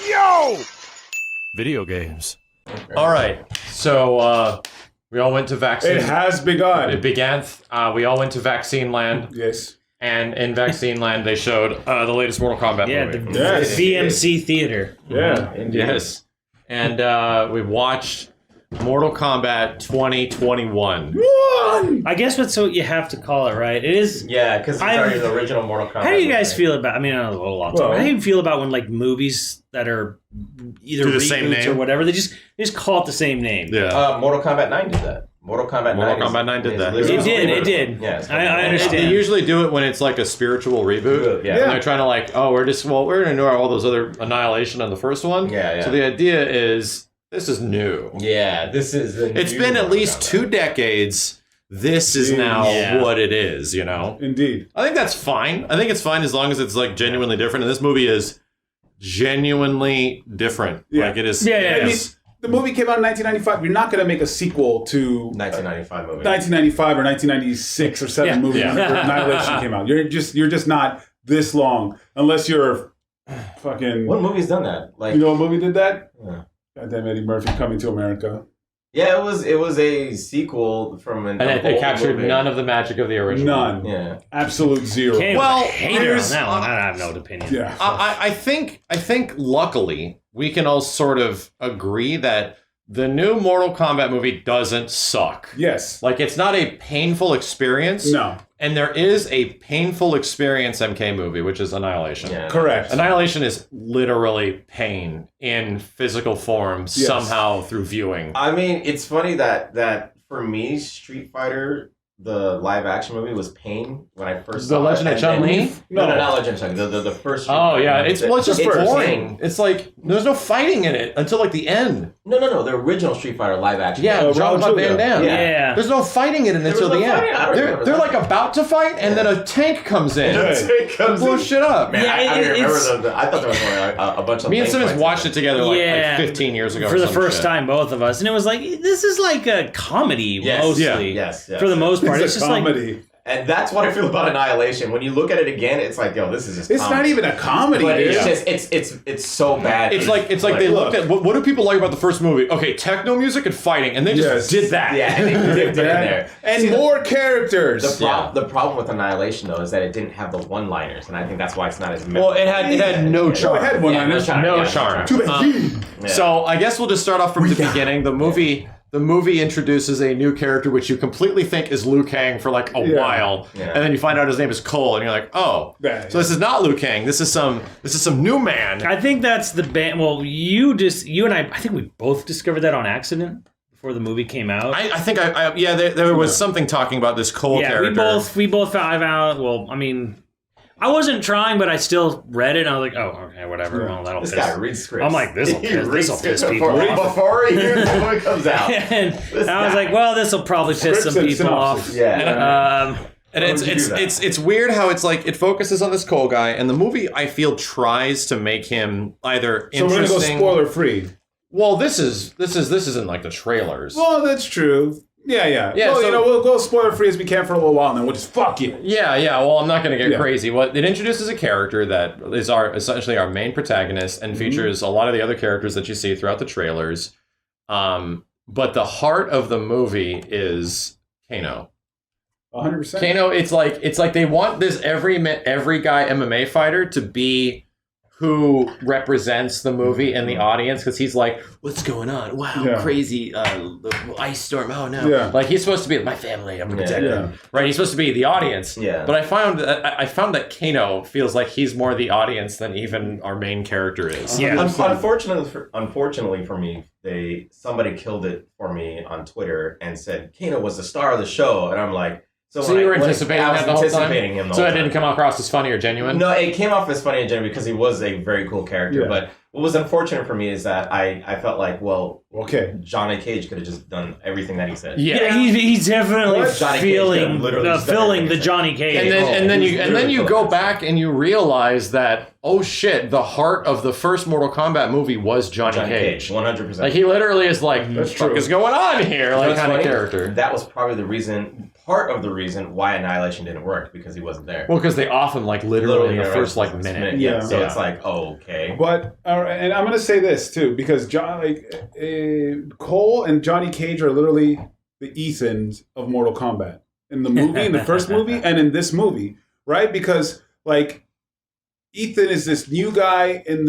Yo! Video games. All right, so we all went to vaccine. It has begun. It began. We all went to Vaccine Land, Yes. and in Vaccine Land they showed the latest Mortal Kombat movie. The Yes. VMC theater. Yeah. Yes, and we watched Mortal Kombat 2021. I guess that's what you have to call it, right? It is. Yeah, because it's already the original Mortal Kombat. How do you guys movie. feel about? I mean, I know a little Well- how do you feel about when like movies that are either Do the same reboots name? or whatever they just call it the same name? Yeah. Mortal Kombat 9 did that. Mortal Kombat 9 did that. It did. Yeah, it's I understand. They usually do it when it's like a spiritual reboot. Yeah. And they're trying to like, oh, we're going to ignore all those other Annihilation on the first one. Yeah. So the idea is, this is new. Yeah, this is the It's new been at Mortal least Kombat. 2 decades. This is now Yeah. what it is, you know? Indeed. I think that's fine. I think it's fine as long as it's like genuinely different. And this movie is genuinely different. Yeah. Like it is. Yeah, I mean, the movie came out in 1995. You're not going to make a sequel to 1995 movie. 1995 or 1996 or 7 Yeah. movie Yeah. when Annihilation came out. You're just not this long unless you're fucking. What movie's done that? Like, You know what movie did that? Yeah. Goddamn Eddie Murphy Coming to America. yeah, it was a sequel from an And it old captured movie. none of the magic of the original. None. Yeah, Absolute zero. Came Well, with a hater on there's- that one. I have no opinion. Yeah. I think luckily we can all sort of agree that the new Mortal Kombat movie doesn't suck. Yes. Like it's not a painful experience. No. And there is a painful experience MK movie, which is Annihilation. yeah. Correct. Annihilation is literally pain in physical form Yes. somehow through viewing. I mean, it's funny that for me, Street Fighter, the live action movie, was pain when I first The saw Legend it. of Chun-Li? No, not Legend of Chun-Li. The first. Street Oh Fighter yeah, movie. it's just It's boring. pain. It's like there's no fighting in it until like the end. No, the original Street Fighter live action. Yeah, Raul Jean-Claude Julia. Van Damme. Yeah. There's no fighting in it There until was the no end. fighting? I don't They're remember like that. about to fight, and then a tank comes in. It comes Blow in. shit up. Man, Yeah, I don't remember it's- I thought there was only a bunch of. Me and lane Simmons fights watched in it together like Yeah. 15 years ago. For or the some first shit. time, both of us, and it was like this is like a comedy Yes. mostly. Yes. For the most part, It's it's a just like comedy. And that's what I feel about Annihilation. When you look at it again, it's like, yo, this is just. It's not comedy. even a comedy. But dude. it's just it's so bad. It's like they look. looked at what do people like about the first movie? Okay, techno music and fighting, and they just Yes. did that. yeah, and they dipped it in there. And See, more characters. The problem with Annihilation though is that it didn't have the one-liners, and I think that's why it's not as. Well, it had no No, charm. it had one Yeah, on no it. charm. No Yeah, charm. Too bad. Yeah. So I guess we'll just start off from the beginning. The movie introduces a new character which you completely think is Liu Kang for like a Yeah. while, Yeah. and then you find out his name is Cole, and you're like, oh, Yeah. so this is not Liu Kang. This is some new man. I think that's the band. Well, you and I think we both discovered that on accident before the movie came out. I think there was something talking about this Cole yeah, character. we both found out. Well, I mean, I wasn't trying, but I still read it. And I was like, oh, okay, whatever. Well, that'll This piss. guy reads scripts. I'm like, this'll He piss reads people scripts off. before he hears the movie comes out. and I was like, well, this will probably piss some Scripts and people off. synopsis. Yeah. And Why would you do that? it's weird how it's like it focuses on this Cole guy, and the movie I feel tries to make him either So we're gonna go interesting. spoiler free. Well, this isn't like the trailers. Well, that's true. Yeah. Yeah, Well, so- we'll go spoiler free as we can for a little while, and then we'll just fuck you. Yeah. Well, I'm not going to get Yeah. crazy. What it introduces a character that is essentially our main protagonist and features a lot of the other characters that you see throughout the trailers. But the heart of the movie is Kano. 100%. Kano, it's like they want this every guy MMA fighter to be who represents the movie and the audience, because he's like, what's going on? Wow, Yeah. crazy the ice storm. Oh no! Yeah. Like he's supposed to be my family. I'm gonna protect Yeah. them. Right? He's supposed to be the audience. Yeah. But I found that Kano feels like he's more the audience than even our main character is. Yeah. Unfortunately for me, somebody killed it for me on Twitter and said Kano was the star of the show, and I'm like, So when you were I- when anticipating I was that the whole time? anticipating him the So whole it didn't time. come across as funny or genuine? No, it came off as funny and genuine because he was a very cool character. Yeah. But what was unfortunate for me is that I felt like, well, Okay. Johnny Cage could have just done everything that he said. Yeah, he's definitely What? Johnny Cage feeling could literally just filling the everything. Johnny Cage. And then you go back and you realize that, oh shit, the heart of the first Mortal Kombat movie was Johnny Cage. 100%. Like he literally is like, what the That's fuck true. is going on here? Like What's kind of funny? character. That was probably the reason, part of the reason why Annihilation didn't work because he wasn't there. Well, because they off him like literally in the first like right, minute. Yeah. So Yeah. it's like, oh, okay. But and I'm gonna say this too because Cole and Johnny Cage are literally the Ethans of Mortal Kombat in the movie, in the first movie, and in this movie, right? Because like Ethan is this new guy in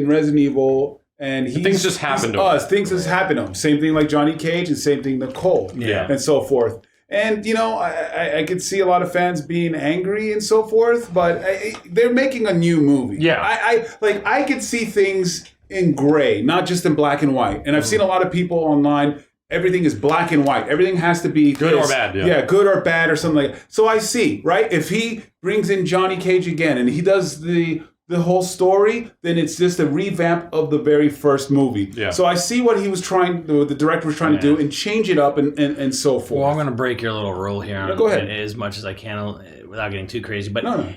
Resident Evil. And things just happen to him. Things just happen to him. Same thing like Johnny Cage and same thing to Cole. Yeah. And so forth. And, you know, I could see a lot of fans being angry and so forth, but they're making a new movie. Yeah. I could see things in gray, not just in black and white. And I've seen a lot of people online, everything is black and white. Everything has to be good or bad. Yeah, good or bad or something like that. So I see, right? If he brings in Johnny Cage again and he does the whole story, then it's just a revamp of the very first movie. Yeah. So I see what he was the director was trying to do and change it up and so forth. Well, I'm going to break your little rule here No, go ahead. as much as I can without getting too crazy. But No.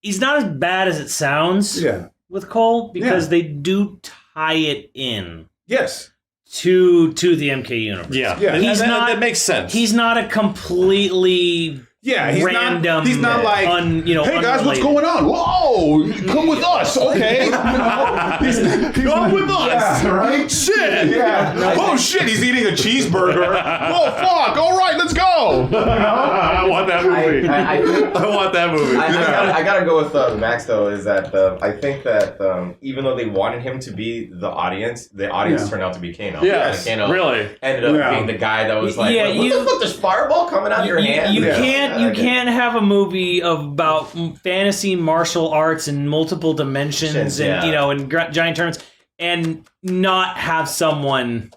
he's not as bad as it sounds with Cole because they do tie it in. Yes. To the MK universe. Yeah. He's not. That makes sense. He's not a completely he's random. He's not like, hey guys, what's going on? Whoa, come with us, okay? Come with us, right? Shit. Yeah. Oh shit, he's eating a cheeseburger. Oh fuck! All right, let's go. I want that movie. I want that movie. I gotta go with Max though. Is that I think that even though they wanted him to be the audience turned out to be Kano. Yes, Kano really ended up being the guy that was like, what the fuck? There's fireball coming out of your hand. You can't have a movie about fantasy martial arts in multiple dimensions and and giant tournaments and not have someone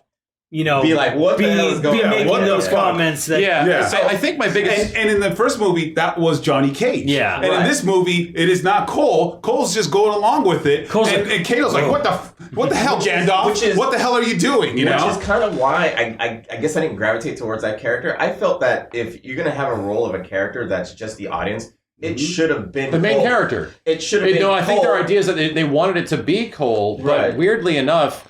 be like, what the hell is going on? Making those comments that So I think my biggest and in the first movie that was Johnny Cage. Yeah. And in this movie it is not Cole. Cole's just going along with it. And Kano's like, what the hell, Gandalf? What the hell are you doing? You know? Which is kind of why I guess I didn't gravitate towards that character. I felt that if you're gonna have a role of a character that's just the audience, it should have been the main Cole. character. It should have been No, I think Cole. their idea is that they wanted it to be Cole, but weirdly enough,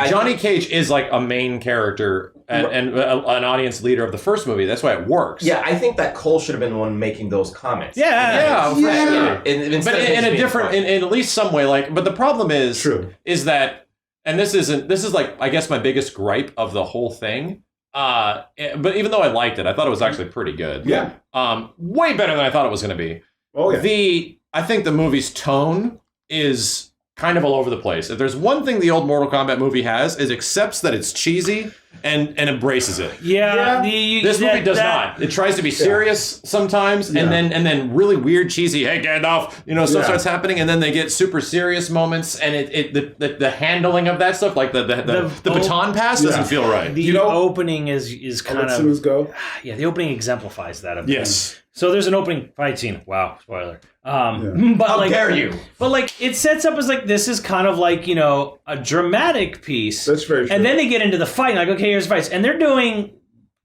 Johnny Cage is like a main character and an audience leader of the first movie. That's why it works. Yeah, I think that Cole should have been the one making those comments. Yeah. But in a different, in at least some way, like. But the problem is that, and this is like I guess my biggest gripe of the whole thing. But even though I liked it, I thought it was actually pretty good. Yeah. Way better than I thought it was going to be. Oh yeah. I think the movie's tone is kind of all over the place. If there's one thing the old Mortal Kombat movie has, is accepts that it's cheesy and embraces it. Yeah. This movie does not. It tries to be serious sometimes, and then really weird, cheesy, hey Gandalf, stuff starts happening, and then they get super serious moments, and the handling of that stuff, like the baton pass, doesn't feel right. The opening is kind of go. Yeah, the opening exemplifies that. Yes. So there's an opening fight scene. Wow, spoiler. But How dare you? But like it sets up as like this is kind of like a dramatic piece. That's very true. And then they get into the fight. And like okay, here's fights, and they're doing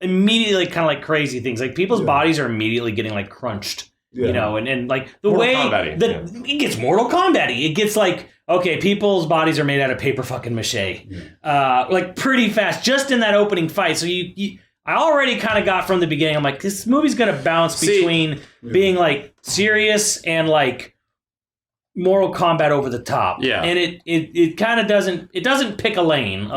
immediately kind of like crazy things. Like people's bodies are immediately getting like crunched. And like the Mortal way Kombat-y. it gets Mortal Kombat-y. It gets like okay, people's bodies are made out of paper fucking mache. Like pretty fast, just in that opening fight. So I already kind of got from the beginning, I'm like, this movie's going to bounce between being like serious and like Mortal Kombat over the top. Yeah. And it kind of doesn't pick a lane.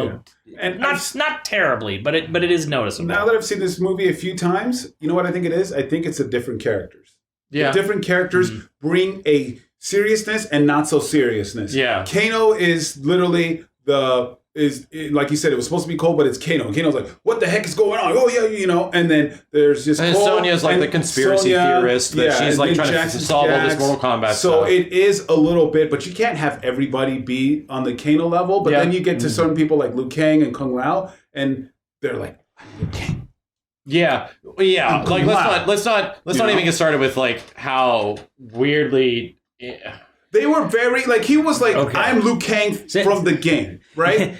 And not terribly, but it is noticeable. Now that I've seen this movie a few times, you know what I think it is? I think it's the different characters. Yeah. The different characters bring a seriousness and not so seriousness. Yeah. Kano is literally like you said, it was supposed to be Cole, but it's Kano. And Kano's like, what the heck is going on? Oh, yeah, And then there's just and Cole. Sonya's like the conspiracy theorist that she's like trying to solve all this Mortal Kombat stuff. So it is a little bit, but you can't have everybody be on the Kano level. But then you get to certain people like Liu Kang and Kung Lao, and they're like, I'm Liu Kang. Yeah. Like let's not even get started with like how weirdly. They were very like he was like I'm Liu Kang from the game, right?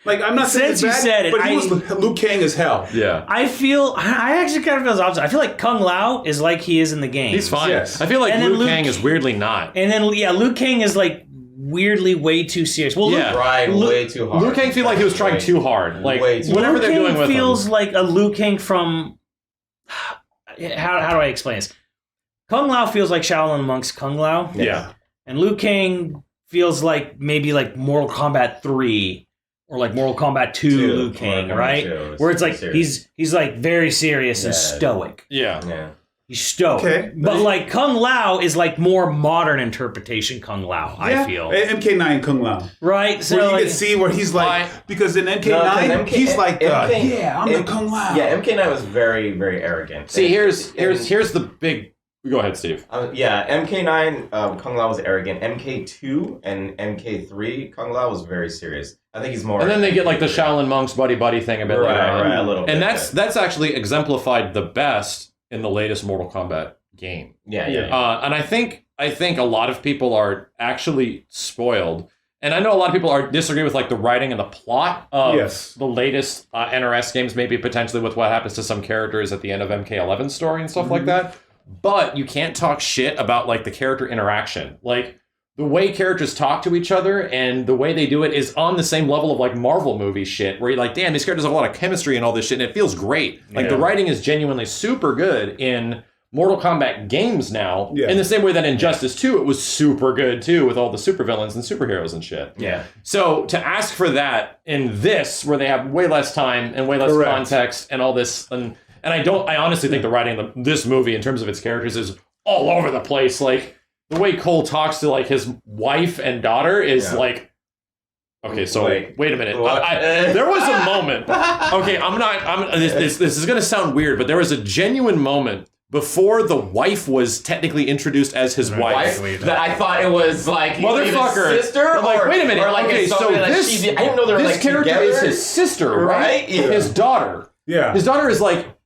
Like I'm not saying it's bad, but he was Liu Kang as hell. Yeah, I actually kind of feel the opposite. I feel like Kung Lao is like he is in the game. He's fine. Yes. I feel like Liu Kang is weirdly not. And then Liu Kang is like weirdly way too serious. Well, way too hard. Liu Kang feel like he was trying too hard. Like whatever they're doing with him. feels like a Liu Kang from how do I explain this? Kung Lao feels like Shaolin Monk's Kung Lao. Yeah. And Liu Kang feels like maybe like Mortal Kombat 3 or like Mortal Kombat 2 Liu Kang, right? Where it's like he's like very serious and stoic. Yeah. He's stoic. Okay. But like Kung Lao is like more modern interpretation Kung Lao, I feel. MK9 Kung Lao. Right? So Where you like, can see where he's like, because in MK9, he's like, I'm the Kung Lao. Yeah, MK9 was very, very arrogant. See, here's the big. Go ahead, Steve. MK9 Kung Lao was arrogant. MK2 and MK3 Kung Lao was very serious. I think he's more. And then they get like the Shaolin monks buddy thing a bit later on. Right, a little bit. And that's actually exemplified the best in the latest Mortal Kombat game. Yeah. And I think a lot of people are actually spoiled. And I know a lot of people disagree with like the writing and the plot of the latest NRS games, maybe potentially with what happens to some characters at the end of MK11's story and stuff like that. But you can't talk shit about like the character interaction. Like the way characters talk to each other and the way they do it is on the same level of like Marvel movie shit, where you're like, damn, these characters have a lot of chemistry and all this shit, and it feels great. Like the writing is genuinely super good in Mortal Kombat games now, in the same way that Injustice 2, it was super good too, with all the supervillains and superheroes and shit. Yeah. So to ask for that in this, where they have way less time and way less context and all this, and I honestly think the writing of this movie in terms of its characters is all over the place. Like the way Cole talks to like his wife and daughter is like, okay, so wait a minute. There was a moment. Okay, this is gonna sound weird, but there was a genuine moment before the wife was technically introduced as his wife. That I thought it was like motherfucker, his sister. Like, wait a minute. Or like okay, so this I didn't know they were this like character together. is his sister, right? Yeah. His daughter. Yeah. His daughter is like.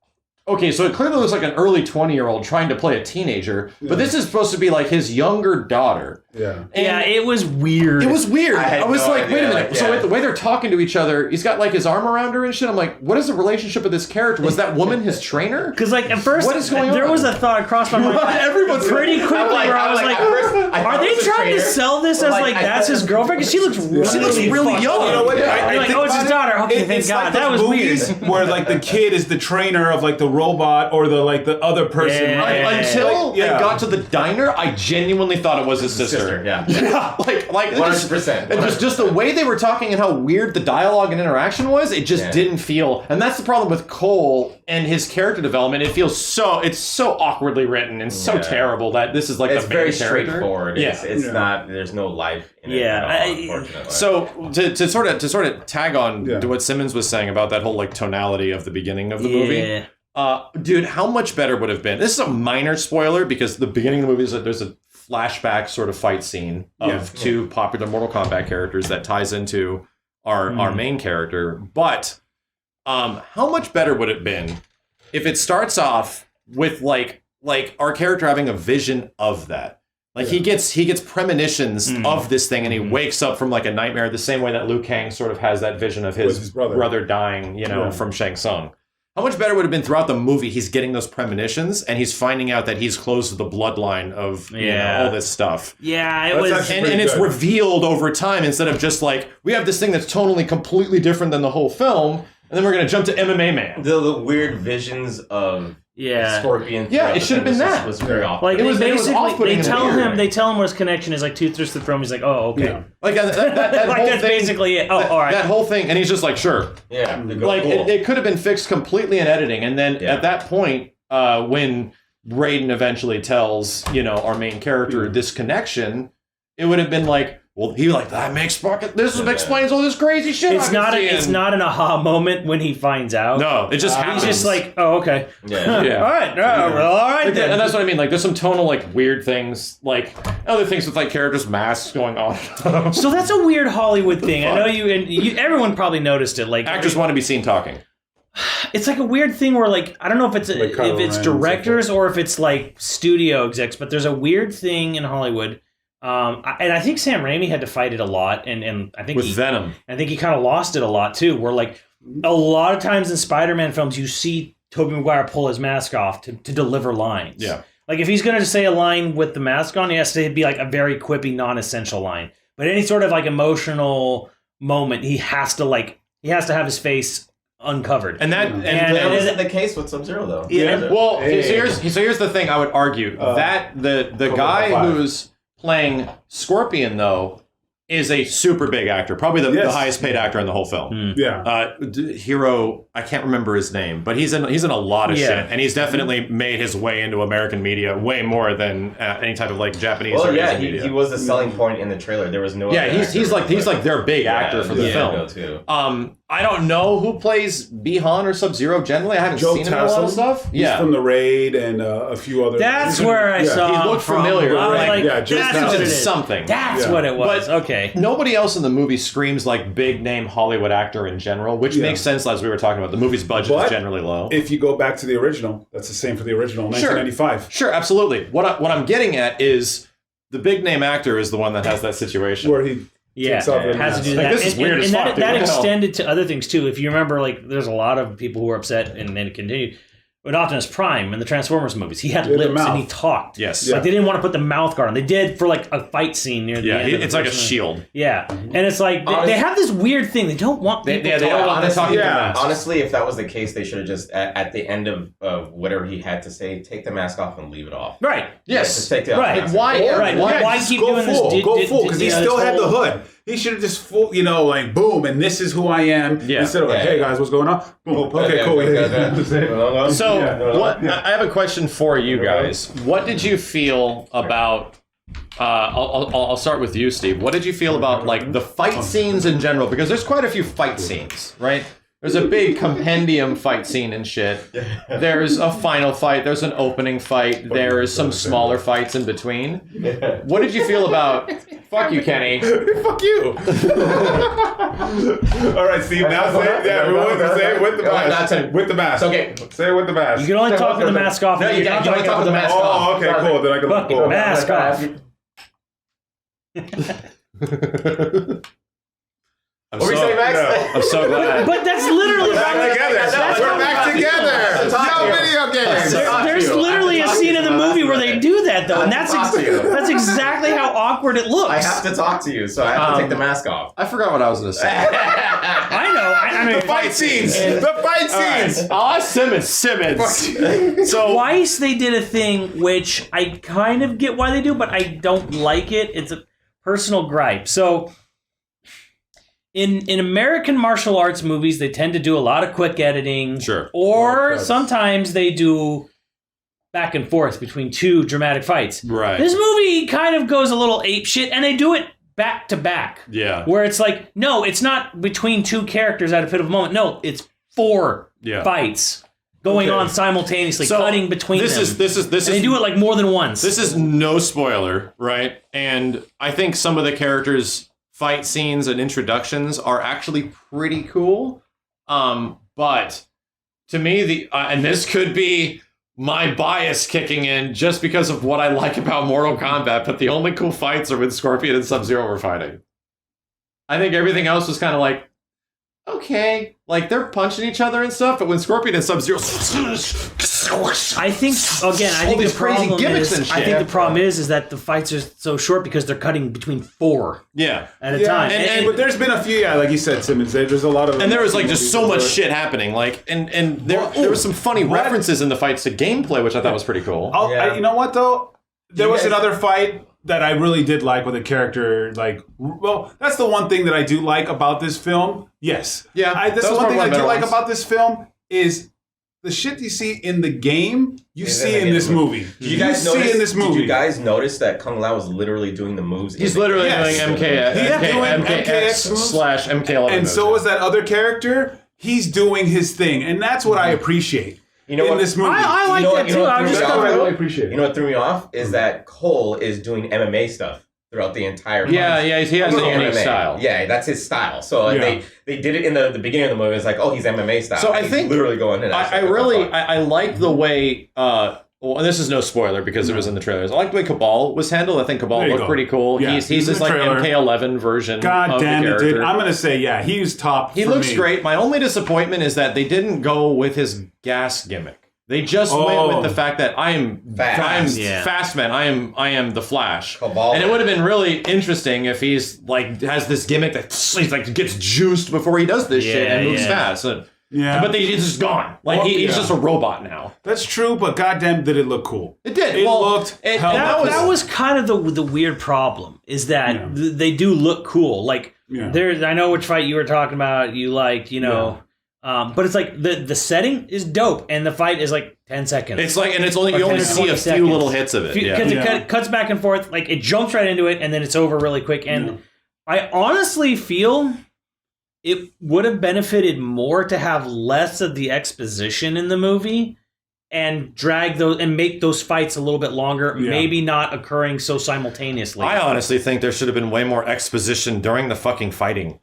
Okay, so it clearly looks like an early 20-year-old trying to play a teenager, but this is supposed to be like his younger daughter. Yeah. And it was weird. It was weird. I was no like, idea, wait a minute. like, So the way they're talking to each other, he's got like his arm around her and shit. I'm like, what is the relationship of this character? Was that woman his trainer? Because like at first, What is going there on? was a thought across my mind. Everyone's pretty quickly where I was like, are they trying to sell this as like that's his girlfriend? Because she looks really young. You know what? Yeah. You're like, oh, it's his daughter. Okay, thank God. That was weird. Where like the kid is the trainer of like the robot or the other person. Yeah. Right? Until they got to the diner, I genuinely thought it was his sister. Yeah. like 100%. And just the way they were talking and how weird the dialogue and interaction was, it just didn't feel. And that's the problem with Cole and his character development. It feels it's so awkwardly written and so terrible that this is like It's the main very character. straightforward. Yeah. It's not. There's no life in it at all, unfortunately. So to sort of tag on to what Simmons was saying about that whole like tonality of the beginning of the movie. Dude, how much better would have been? This is a minor spoiler because the beginning of the movie is that there's a flashback sort of fight scene of two popular Mortal Kombat characters that ties into our main character. But how much better would it have been if it starts off with like our character having a vision of that? Like he gets premonitions of this thing, and he wakes up from like a nightmare, the same way that Liu Kang sort of has that vision of his brother dying, from Shang Tsung. How much better would have been throughout the movie? He's getting those premonitions, and he's finding out that he's close to the bloodline of all this stuff. Yeah, it was, actually and it's revealed over time instead of just like we have this thing that's tonally completely different than the whole film, and then we're gonna jump to MMA Man. The weird visions of Scorpion. Yeah, it should have been that. Was very off. like It was basically off-putting they tell him what his connection is, like tooth through the throat. He's like, oh, okay. Yeah. Like that Like whole that's thing, basically it. Oh, all right. That whole thing, and he's just like, sure. Yeah, Like it could have been fixed completely in editing, and then at that point, when Raiden eventually tells our main character this connection, it would have been like, well, he like that makes explains all this crazy shit. It's not an aha moment when he finds out. No, it just happens. He's just like, oh, okay. Yeah. All right, all right then. And that's what I mean. Like, there's some tonal like weird things, like other things with like characters' masks going on. So that's a weird Hollywood thing. I know everyone probably noticed it. Like Actors want to be seen talking. It's like a weird thing where like I don't know if it's Like Kylo if it's Ren directors or if it's like studio execs, but there's a weird thing in Hollywood. And I think Sam Raimi had to fight it a lot, and I think With Venom. I think he kind of lost it a lot too. Where like a lot of times in Spider-Man films, you see Tobey Maguire pull his mask off to deliver lines. Yeah. Like if he's going to say a line with the mask on, it has to be like a very quippy, non-essential line. But any sort of like emotional moment, he has to have his face uncovered. And that And That it wasn't the case with Sub-Zero, though. Yeah. well, Hey. so here's the thing I would argue that the guy 5. who's playing Scorpion though is a super big actor, probably the Yes. highest paid actor in the whole film. Yeah. Hero, I can't remember his name, but he's in a lot of Yeah. shit, and he's definitely made his way into American media way more than any type of like Japanese Well, or yeah, Asian media. he was the selling point in the trailer. There was no. Yeah, other he's actor like their big actor for the film. Too. I don't know who plays Bihan or Sub-Zero generally. I haven't Joe seen him in a lot of Taslim. stuff. He's from The Raid and a few other. That's where I saw He him looked from. familiar, I was right? like, Yeah, just that's what it It's is. something. That's Yeah. what it was. But- Okay. Nobody else in the movie screams like big name Hollywood actor in general, which makes sense as we were talking about. The movie's budget is But generally low. If you go back to the original, that's the same for the original, 1995. Sure, absolutely. What I'm getting at is the big name actor is the one that has that situation. Where he Yeah, takes off the it has to mask. do Like, that. this is weird as that, fuck, dude. that What the hell? extended to other things too. If you remember, like, there's a lot of people who were upset, and then it continued. But Optimus Prime in the Transformers movies, he had He had a lips and mouth. he talked. Yes. Like, they didn't want to put the mouth guard on. They did for like a fight scene near the Yeah, end. of the it's like a first one. shield. Yeah, and it's like they have this weird thing. They don't want They people don't talking. want to talk Honestly, about yeah. masks. Honestly, if that was the case, they should have just at the end of whatever he had to say, take the mask off and leave it off. Right. Yes. Just take the Right. mask Why- off. Right. Yeah, Why just keep go doing full, this? Go full, because he still had the whole- hood. He should have just full, like boom, and this is who I am. Yeah. Instead of like, hey guys, what's going on? Boom. Okay, cool. So, Yeah. what? I have a question for you guys. What did you feel about? I'll start with you, Steve. What did you feel about like the fight scenes in general? Because there's quite a few fight scenes, right? There's a big compendium fight scene and shit. There's a final fight. There's an opening fight. There's some smaller fights in between. What did you feel about? Fuck you, Kenny. Fuck you. All right, Steve. Now say it. Yeah, we want to say it with the mask. With the mask. Okay. Say it with the mask. You can only talk with the mask off. No, you can't can only talk with the mask off. Oh, okay, cool. Then I can Fucking cool. mask off. I'm What were you saying, Max? Yeah. I'm so glad. But that's literally Back together. That's We're how- back together. Yo, video games. There's literally a scene in the movie where they do that though, and that's that's exactly how awkward it looks. I have to talk to you, so I have to take the mask off. I forgot what I was going to say. I know. I mean, The fight scenes. The fight scenes. I'll ask Simmons. So twice they did a thing which I kind of get why they do, but I don't like it. It's a personal gripe. So in American martial arts movies, they tend to do a lot of quick editing. Sure. Or Well, sometimes they do back and forth between two dramatic fights. Right. This movie kind of goes a little ape shit, and they do it back to back. Yeah. Where it's like, no, it's not between two characters at a pivotal moment. No, it's four Yeah. fights going Okay. on simultaneously, So, cutting between This them. is and they do it like more than once. This is no spoiler, right? And I think some of the characters' fight scenes and introductions are actually pretty cool. But to me, and this could be my bias kicking in just because of what I like about Mortal Kombat, but the only cool fights are when Scorpion and Sub-Zero were fighting. I think everything else was kind of like, okay, like they're punching each other and stuff, but when Scorpion and Sub-Zero, I think again. I All think these the crazy problem gimmicks is. and I shit. think the problem is that the fights are so short because they're cutting between four yeah. at a time. But there's been a few, like you said, Simmons. There's a lot of, And there was like just so much shit happening, like, and there was some funny references in the fights to gameplay, which I thought was pretty cool. You know what though? There You was guys- another fight that I really did like with a character. Like, well, that's the one thing that I do like about this film. Yes, Yeah, That's that the was one probably thing one I of the do better like ones. about this film is the shit you see in the game. You Is see in in the this game. movie. Did you guys see notice? in this movie. Did you guys notice that Kung Lao was literally doing the moves? He's in the literally game? Yes. doing He's doing MKX moves. slash MK11. And moves, so yeah. is that other character. He's doing his thing, and that's what I appreciate You know in what? this movie. I like You know what- that you too. know what I was threw just me That's off? what I going. really appreciate. You know what threw me off is that Cole is doing MMA stuff throughout the entire. Yeah, month. yeah, he has He's a doing unique MMA. style. Yeah, that's his style. So Yeah. they did it in the beginning of the movie. It's like, oh, he's MMA style. So I He's think- literally going in. I really I like the way. Well, and this is no spoiler because it was in the trailers. I like the way Cabal was handled. I think Cabal There you looked go. pretty cool. Yeah, he's he's in this the like trailer. MK11 version. God of damn the it, character. dude! I'm gonna say, yeah, he's top. He for looks me. great. My only disappointment is that they didn't go with his gas gimmick. They just went with the fact that I am Fast. fast man. I am the Flash. Cabal. And it would have been really interesting if he's like has this gimmick that he's like gets juiced before he does this shit and moves fast. So Yeah. But he's just gone. Like Well, he's yeah. just a robot now. That's true, but goddamn, did it look cool? It did. It Well, looked. hell That cool. was kind of the weird problem is that Yeah. they do look cool. Like Yeah. there's, I know which fight you were talking about. You liked, but it's like the setting is dope and the fight is like 10 seconds. It's like, and it's only Or you 10 only or see 20 a few seconds. little hits of it. Because Yeah. it cuts back and forth, like it jumps right into it and then it's over really quick. And I honestly feel it would have benefited more to have less of the exposition in the movie and drag those and make those fights a little bit longer, Yeah. maybe not occurring so simultaneously. I honestly think there should have been way more exposition during the fucking fighting.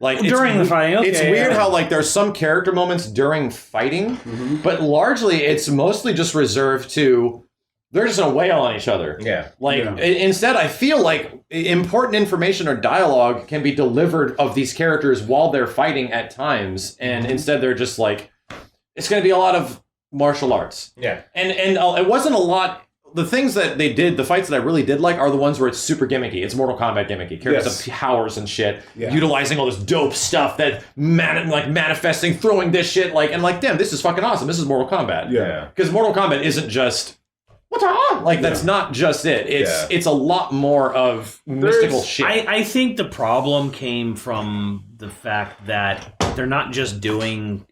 Like it's- During the fighting, okay, it's weird yeah. how like there's some character moments during fighting, but largely it's mostly just reserved to they're just gonna wail on each other. Yeah. Like Yeah. instead, I feel like important information or dialogue can be delivered of these characters while they're fighting at times, and instead they're just like it's gonna be a lot of martial arts. Yeah. And it wasn't a lot. The things that they did, the fights that I really did like, are the ones where it's super gimmicky. It's Mortal Kombat gimmicky. Characters Yes. have powers and shit, Yeah. utilizing all this dope stuff that manifesting, throwing this shit damn, this is fucking awesome. This is Mortal Kombat. Yeah. Because Mortal Kombat isn't just that's not just it. It's a lot more of mystical shit. I think the problem came from the fact that they're not just doing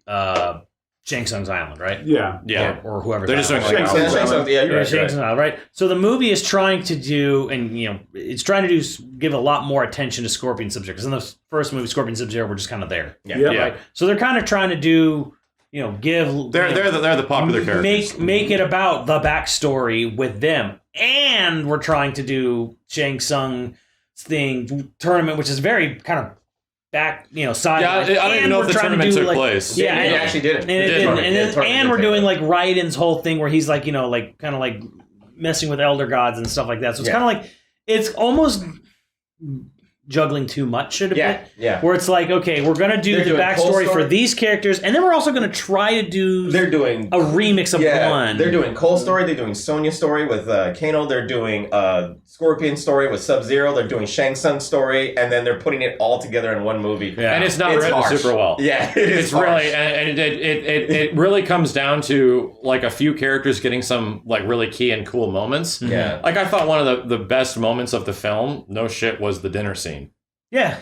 Shang Tsung's Island, right? Yeah. yeah. Or whoever. They're just doing Shang Tsung. Yeah, you're right. Shang Tsung Island, right? So the movie is trying to do, and it's trying to give a lot more attention to Scorpion Sub-Zero. Because in the first movie, Scorpion Sub-Zero were just kind of there. Yeah. Yep. Yeah. Right? So they're kind of trying to do, give They're the popular characters. make it about the backstory with them, and we're trying to do Shang Tsung's tournament, which is very kind of back, side. Yeah, I don't even know if the tournament took place. Yeah, It and- actually didn't. and it didn't. And we're didn't doing take like Raiden's whole thing where he's like, kind of like messing with elder gods and stuff like that. So it's kind of like it's almost juggling too much a Yeah, bit. yeah. Where it's like, okay, we're gonna do They're the doing backstory Cole's for story. these characters, and then we're also gonna try to do They're doing a remix of one. They're doing Cole's story. They're doing Sonya's story with Kano. They're doing Scorpion story with Sub-Zero. They're doing Shang Tsung's story, and then they're putting it all together in one movie. Yeah. And it's not It's written harsh. super well. Yeah, it is It's harsh. really, and it really comes down to like a few characters getting some like really key and cool moments. Yeah. Like I thought one of the best moments of the film, no shit, was the dinner scene. Yeah.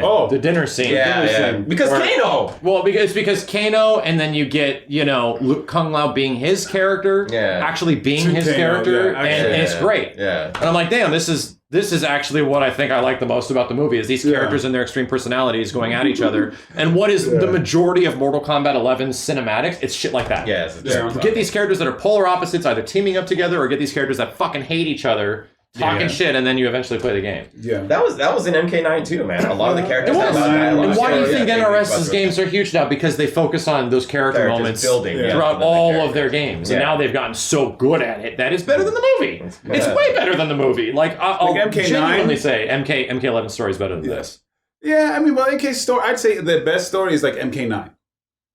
Oh, The dinner scene. Yeah. Because Or- Kano. Well, because Kano, and then you get Luke Kung Lao being his character, Yeah. actually being To his Kano, character, yeah, and actually. it's great. Yeah. And I'm like, damn, this is actually what I think I like the most about the movie is these Yeah. characters and their extreme personalities going at each other. And what is the majority of Mortal Kombat 11 cinematics? It's shit like that. Yeah. It's Yeah. Get these characters that are polar opposites either teaming up together or get these characters that fucking hate each other, talking shit, and then you eventually play the game. yeah. That was in MK9 too, man. A lot of the characters It had was. a lot of dialogue. And why do you Yeah, think yeah, NRS's games are huge now? Because they focus on those character Characters moments building, yeah, throughout for the all characters. of their games. And Yeah. now they've gotten so good at it that it's better than the movie. It's Yeah. way better than the movie. Like, I'll Like MK9? genuinely say MK11 story is better than this. Yeah, I mean, well, MK story, I'd say the best story is like MK9.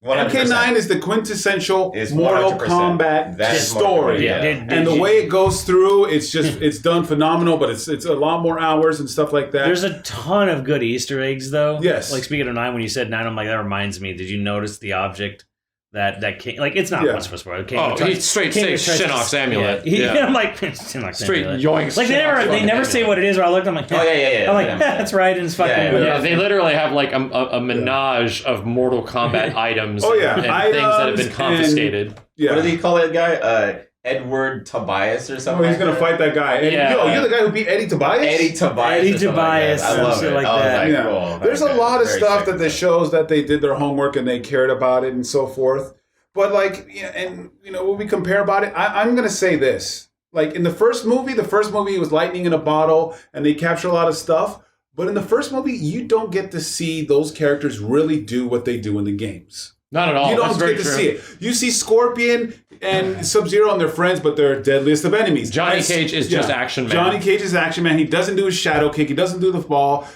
100%. MK9 is the quintessential Is Mortal 100%. Kombat That is Mortal story. Kombat, yeah. And the way it goes through, it's just it's done phenomenal, but it's a lot more hours and stuff like that. There's a ton of good Easter eggs, though. Yes. Like speaking of 9, when you said 9, I'm like, that reminds me. Did you notice the object that came? Like, it's not Yeah. much of a spoiler. Oh, he straight says Shinnok's amulet. Yeah. I'm like, Shinnok's Straight amulet. yoinks. Like they never say what it is. Or I looked, I'm like, Oh, yeah. I'm like, Yeah. that's right. And it's fucking. Yeah. Yeah, they literally have like a menage of Mortal Kombat items Oh, yeah. and things that have been Items confiscated. yeah. What do they call that guy? Edward Tobias or Oh, something. he's gonna fight that guy. And, Yeah. yo, you're the guy who beat Eddie Tobias? Eddie Tobias. Eddie or something Tobias Like that. I and love shit it. like I was that. like, Yeah. cool. There's a Okay. lot of Very stuff sick. that they shows that they did their homework and they cared about it and so forth. But like, and when we compare about it, I'm gonna say this: like in the first movie was lightning in a bottle, and they capture a lot of stuff. But in the first movie, you don't get to see those characters really do what they do in the games. Not at all. You That's don't very get to true. see it. You see Scorpion and Sub-Zero and their friends, but they're deadliest of enemies. Johnny And- Cage is just action man. Johnny Cage is action man. He doesn't do his shadow kick. He doesn't do the fall.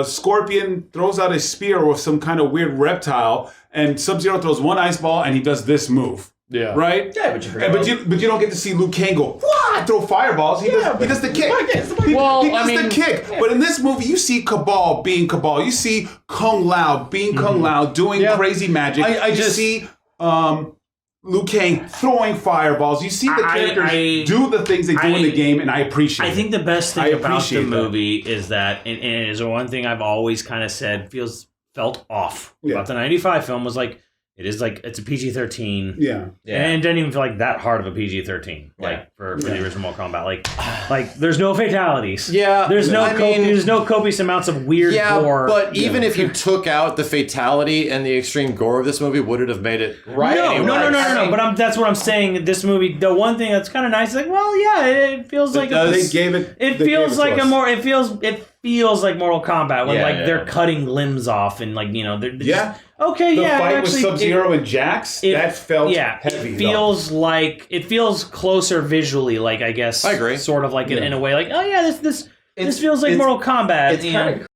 Scorpion throws out a spear with some kind of weird reptile, and Sub-Zero throws one ice ball, and he does this move. Yeah. Right? Yeah, but you forget. But you don't get to see Liu Kang go, "Wah!" throw fireballs. He does the kick. He does the kick. But in this movie, you see Cabal being Cabal. You see Kung Lao being Kung Lao, doing crazy magic. I just see Liu Kang throwing fireballs. You see the characters do the things they do in the game, and I appreciate it. I think the best thing about the movie is that, and it is one thing I've always kind of said felt off about the 95 film, was like, it's a PG-13. Yeah. And it didn't even feel like that hard of a PG-13, like for the original Mortal Kombat. Like there's no fatalities. Yeah. There's no copious amounts of weird gore. But even if you took out the fatality and the extreme gore of this movie, would it have made it right? No. But that's what I'm saying. This movie, the one thing that's kind of nice, is like, well, yeah, it feels like they gave it. It feels like it feels like Mortal Kombat when they're cutting limbs off and like they're just, okay, the yeah. fight actually, with Sub-Zero and Jax, that felt heavy. It feels closer visually, like I guess. I agree. Sort of like in a way, like, oh yeah, this feels like Mortal Kombat. It's kind of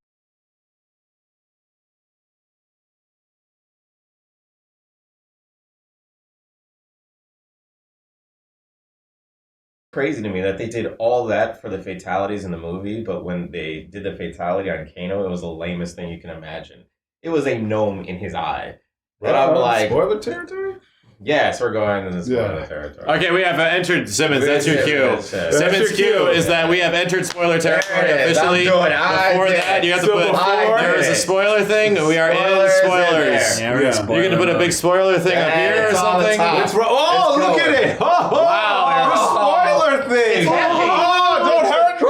crazy to me that they did all that for the fatalities in the movie, but when they did the fatality on Kano, it was the lamest thing you can imagine. It was a gnome in his eye. And I'm like, spoiler territory? Yes, we're going into the spoiler territory. Okay, we have entered Simmons. That's your cue. Simmons' cue is that we have entered spoiler territory officially. Before that, you have to put. There is a spoiler thing. We are in spoilers. You're going to put a big spoiler thing up here or something. Oh, look at it! Wow, the spoiler thing. Don't hurt me!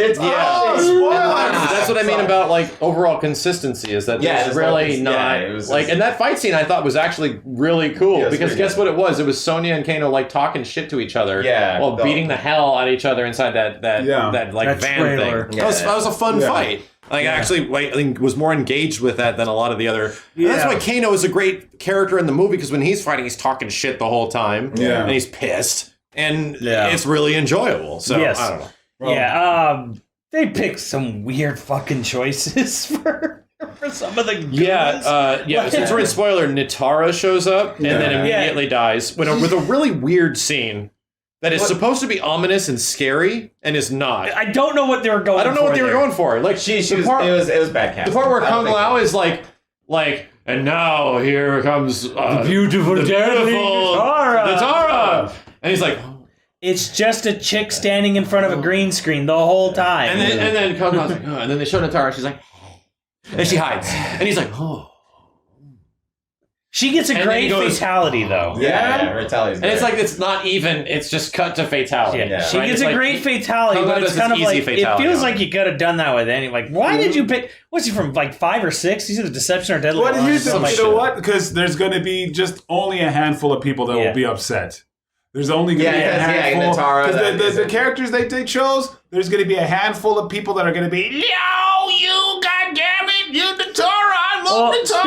It's That's what I mean about like overall consistency, is that there's really not and that fight scene I thought was actually really cool because guess what it was? It was Sonya and Kano like talking shit to each other while beating the hell out of each other inside that van trailer. thing. That was a fun fight. Like actually, I think was more engaged with that than a lot of the other. And that's why Kano is a great character in the movie, because when he's fighting, he's talking shit the whole time, and he's pissed, and it's really enjoyable. So I don't know. They picked some weird fucking choices for some of the goons. Since we're in spoiler, Nitara shows up and then immediately dies with a really weird scene that is supposed to be ominous and scary and is not. I don't know what they were going for. I don't know what they were going for. Like it was bad casting. The part where Kung Lao is like, and now here comes the beautiful Nitara. And he's like, it's just a chick standing in front of a green screen the whole time. And then Kung Lao's like, and then they show Nitara, she's like, and she hides. And he's like, She gets a great fatality, though. Fatality's and it's like, it's not even, it's just cut to fatality. She gets a great fatality, but it's kind of like, it feels like you could have done that with any, like, why did you pick, what's he from, like 5 or 6? He's either Deception or Deadly Alliance. You know what? Because there's going to be just only a handful of people that will be upset. There's only going to be a handful. Because the characters they chose, there's going to be a handful of people that are going to be, yo, you goddammit, you Nitara, I love Nitara.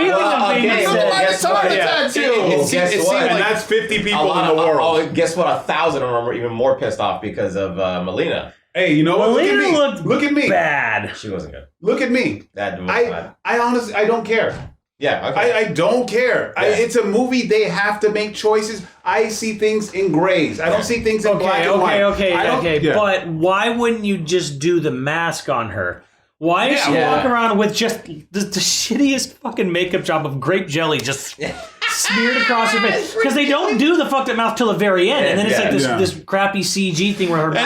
And that's 50 people in the world. Guess what? 1,000 of them are even more pissed off because of Melina. Hey, you know what? Melina look at me. Bad. She wasn't good. Look at me. I honestly, I don't care. Yeah, okay. I don't care. Yeah. It's a movie. They have to make choices. I see things in grays. I don't see things in black and white. Okay. But why wouldn't you just do the mask on her? Why is she walking around with just the shittiest fucking makeup job of grape jelly just smeared across her face? Because they don't do the fucked up mouth till the very end, and then it's like this crappy CG thing where her. So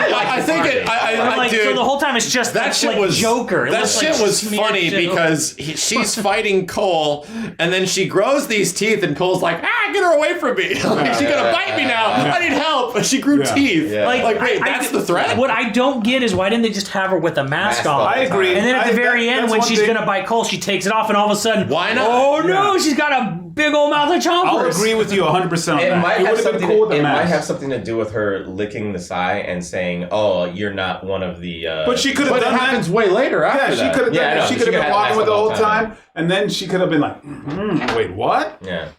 the whole time it's just that shit was Joker. That shit was funny because she's fighting Cole, and then she grows these teeth, and Cole's like, get her away from me! She's gonna bite me now. I need help. And she grew teeth. Yeah. Like, wait, that's the threat. What I don't get is why didn't they just have her with a mask on? I agree. And then at the very end, when she's gonna bite Cole, she takes it off, and all of a sudden, why not? Oh no, she's got a big old mouth of chompers. I'll agree with you 100% on that. It might have something to do with her licking the sigh and saying, "Oh, you're not one of the." But she could have done that. Happens way later. After she could have done that. She could have been walking with the whole time, and then she could have been like, "Wait, what?" Yeah,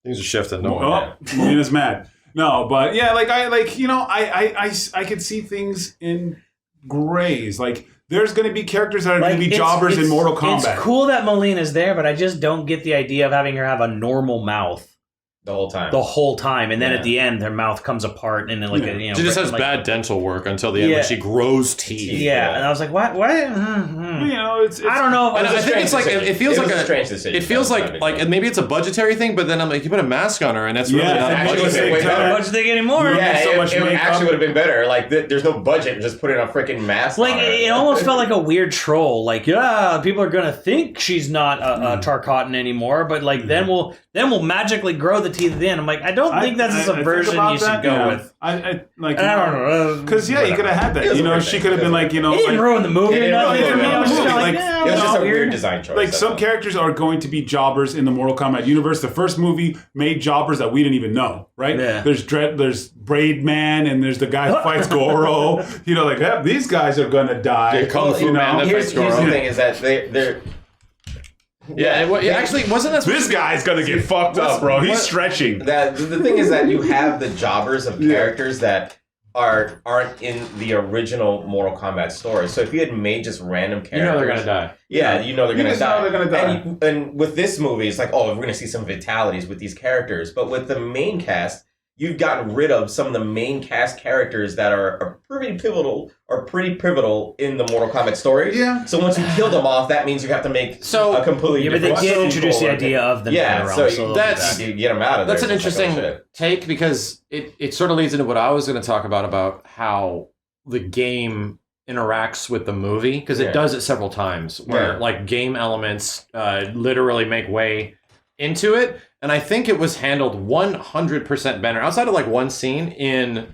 things are shifting. Melina's mad. No, but I could see things in grays. Like, there's going to be characters that are going to be jobbers in Mortal Kombat. It's cool that Melina's there, but I just don't get the idea of having her have a normal mouth. the whole time. the whole time, and then Yeah. at the end, their mouth comes apart, and then like you know, She just has like, bad dental work until the end when Yeah. she grows teeth. Yeah, and I was like, what? What? You know, it's I don't know. And I think it's like it feels like a strange decision. It feels like maybe it's a budgetary thing, but then I'm like, you put a mask on her, and that's really Yeah, not actually, budgetary. it's not much thing anymore. Yeah, so much it makeup. actually would have been better. Like, there's no budget. Just put in a freaking mask. Like on her. it almost felt like a weird troll. Like, yeah, people are gonna think she's not a Tarkatan anymore, but like then we'll magically grow the teeth at the end. I'm like, I don't think that's a subversion you should go with. I like. And I don't know. Because you could have had that. It was You a know, weird she thing. could have been like, you know, It didn't like, ruin the movie It or didn't nothing. ruin For the me. I was movie. just Like, like, yeah, it was just a weird. weird design choice. like that's some all. characters are going to be jobbers in the Mortal Kombat universe. The first movie made jobbers that we didn't even know, right? Yeah. There's Braid Man, and there's the guy who fights Goro. You know, like these guys are gonna die. Kung Fu you Man know? that Here's fights the Goro. thing: is that they're Yeah, it actually wasn't that. This guy's gonna get fucked up, bro. He's what- stretching. that the thing is that you have the jobbers of characters that aren't in the original Mortal Kombat story. So if you had made just random characters, You know they're gonna die. Yeah, you know they're You gonna just know die. they're gonna die. And with this movie, it's like, oh, we're gonna see some fatalities with these characters. But with the main cast, you've gotten rid of some of the main cast characters that are pretty pivotal in the Mortal Kombat story. Yeah. So once you kill them off, that means you have to make a completely Yeah, but they different did introduce the sequel. idea of the Yeah, realm, so so that's- you get them out of there. That's an It's like, interesting oh, shit. take because it sort of leads into what I was going to talk about how the game interacts with the movie because Yeah. it does it several times where Yeah. like game elements literally make way into it, and I think it was handled 100% better outside of like one scene in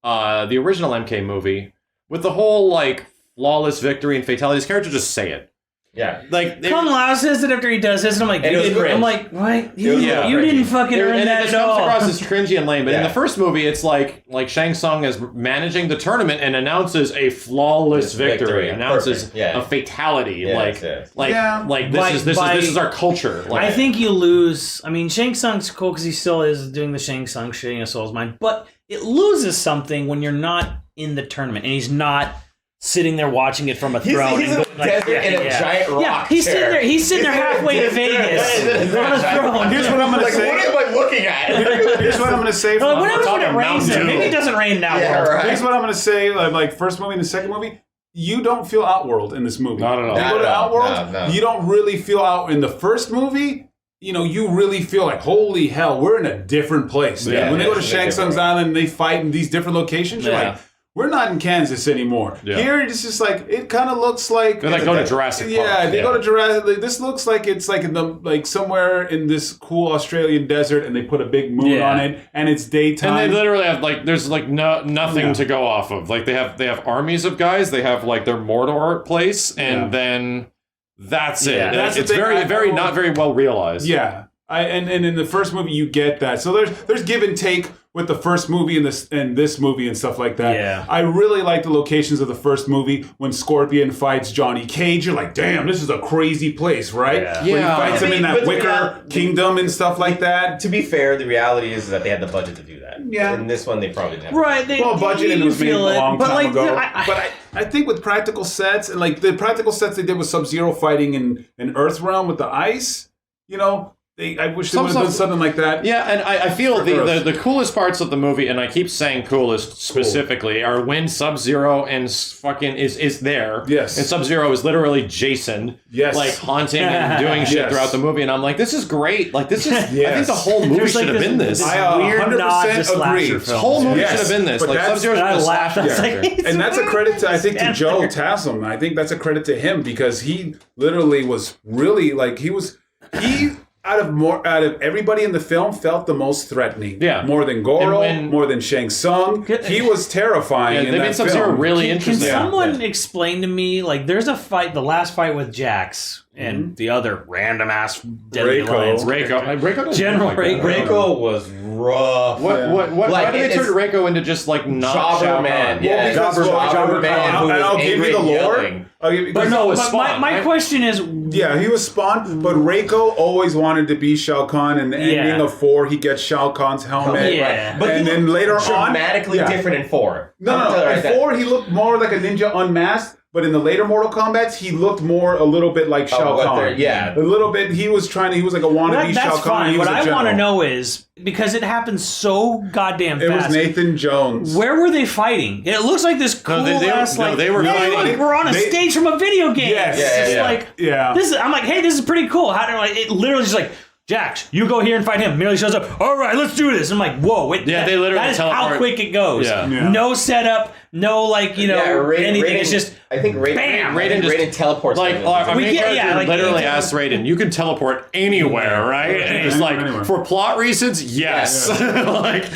the original MK movie with the whole like flawless victory and fatalities. Characters just say it. Yeah. Like Kung Lao says it after he does this, and I'm like, And it was cringe. I'm like, what? You, was Yeah. you didn't fucking earn and that it at just comes all. across as cringy and lame. But in Yeah. the first movie, it's like Shang Tsung is managing the tournament and announces a flawless This victory, victory. announces Perfect. Yeah. a fatality. Yes, yes. Like this is our culture. Like, I think you lose. I mean, Shang Tsung's cool because he still is doing the Shang Tsung shit in Soul's Mind, but it loses something when you're not in the tournament and he's not sitting there watching it from a throne. He's in and a going like, desert in a giant rock Yeah, he's chair. sitting there. He's sitting there in a halfway to desert. Vegas on a throne. Here's what I'm gonna Like, say. what am I looking at? Here's what I'm gonna say. Like, what happens top when it of rains? Mountain Maybe Dew. it doesn't rain now. Yeah, world. right. Here's what I'm gonna say. Like first movie and the second movie, you don't feel Outworld in this movie. Not at all. You Not go to at all. Outworld, No. you don't really feel out in the first movie. You know, you really feel like, holy hell, we're in a different place. Yeah, when they go to it's Shang different. Tsung's island and they fight in these different locations, you're Yeah. like, we're not in Kansas anymore. Yeah. Here, it's just like it kind of looks like They're like going to Jurassic Park. Yeah, they go to Jurassic. Like, this looks like it's like in the like somewhere in this cool Australian desert, and they put a big moon Yeah. on it, and it's daytime. And they literally have like there's like nothing Yeah. to go off of. Like they have armies of guys. They have like their Mordor place, and Yeah. then that's it. Yeah. And That's the it's thing, very not very well realized. Yeah, and in the first movie you get that. So there's give and take with the first movie and this movie and stuff like that. Yeah. I really like the locations of the first movie when Scorpion fights Johnny Cage. You're like, damn, this is a crazy place, right? Yeah. When he Yeah. fights him in But that the Wicker reality- Kingdom and stuff like that. To be fair, the reality is that they had the budget to do that. Yeah. In this one, they probably didn't have Right, they, Well, budget and it you was made a feel it, long but time like, ago. I- But I think with practical sets and like the practical sets they did with Sub-Zero fighting in Earthrealm with the ice, you know, I wish they Some would have done stuff- something like that. Yeah, and I feel For the Earth. coolest parts of the movie, and I keep saying coolest specifically, are when Sub-Zero and fucking is there. Yes. And Sub-Zero is literally Jason. Yes. Like haunting and doing shit Yes. throughout the movie, and I'm like, this is great. Like this is. I think Yes. the whole movie There's, like, should have this- been this. this I weird 100% nod to slasher agree. films. The whole movie Yes, should have been this. but Like that's- Sub-Zero And I is a laughed. I was slasher like, character. And that's a credit to, I think, to Stand Joe there. Taslim. I think that's a credit to him because he literally was really like he out of everybody in the film felt the most threatening. Yeah. More than Goro, And when- more than Shang Tsung. He was terrifying. Yeah, in they that made Sub-Zero film. really Can interesting. someone explain to me, like, there's a fight, the last fight with Jax and the other random ass Deadly Reiko. Alliance. Reiko doesn't General look like that. Reiko. Reiko was rough. What? Like, Why did they turn it's- Reiko into just like not Jobber Shao man, Kahn? yeah. because Jobber man who and was I'll give angry you the and lore. yelling. But no, was but Spawn, my right? question is, Yeah, he was Spawn, but Reiko always wanted to be Shao Kahn. And the ending of 4, he gets Shao Kahn's helmet. Yeah. But and he then later on, dramatically yeah. different in 4. No. In 4, he looked more like a ninja unmasked. But in the later Mortal Kombats, he looked a little bit like Shao Kahn. Yeah. A little bit. He was like a wannabe Shao That's Kahn. fine. He was What a I want to general. know is, because it happens so goddamn fast. It was Nathan Jones. Where were they fighting? It looks like this cool ass like they were fighting. like we're on a stage from a video game. Yes. It's Yeah. like Yeah. this is, I'm like, hey, this is pretty cool. How do it literally just like, Jax, you go here and fight him. Merely shows up. All right, let's do this. I'm like, whoa, wait, Yeah, they literally that is how teleport. quick it goes. Yeah. Yeah. No setup, no anything. It's just I think bam! Raiden teleports. Like them. our main character like, literally it's- asked Raiden, "You can teleport anywhere, right?" And he's like, Anywhere. "For plot reasons, yes." like,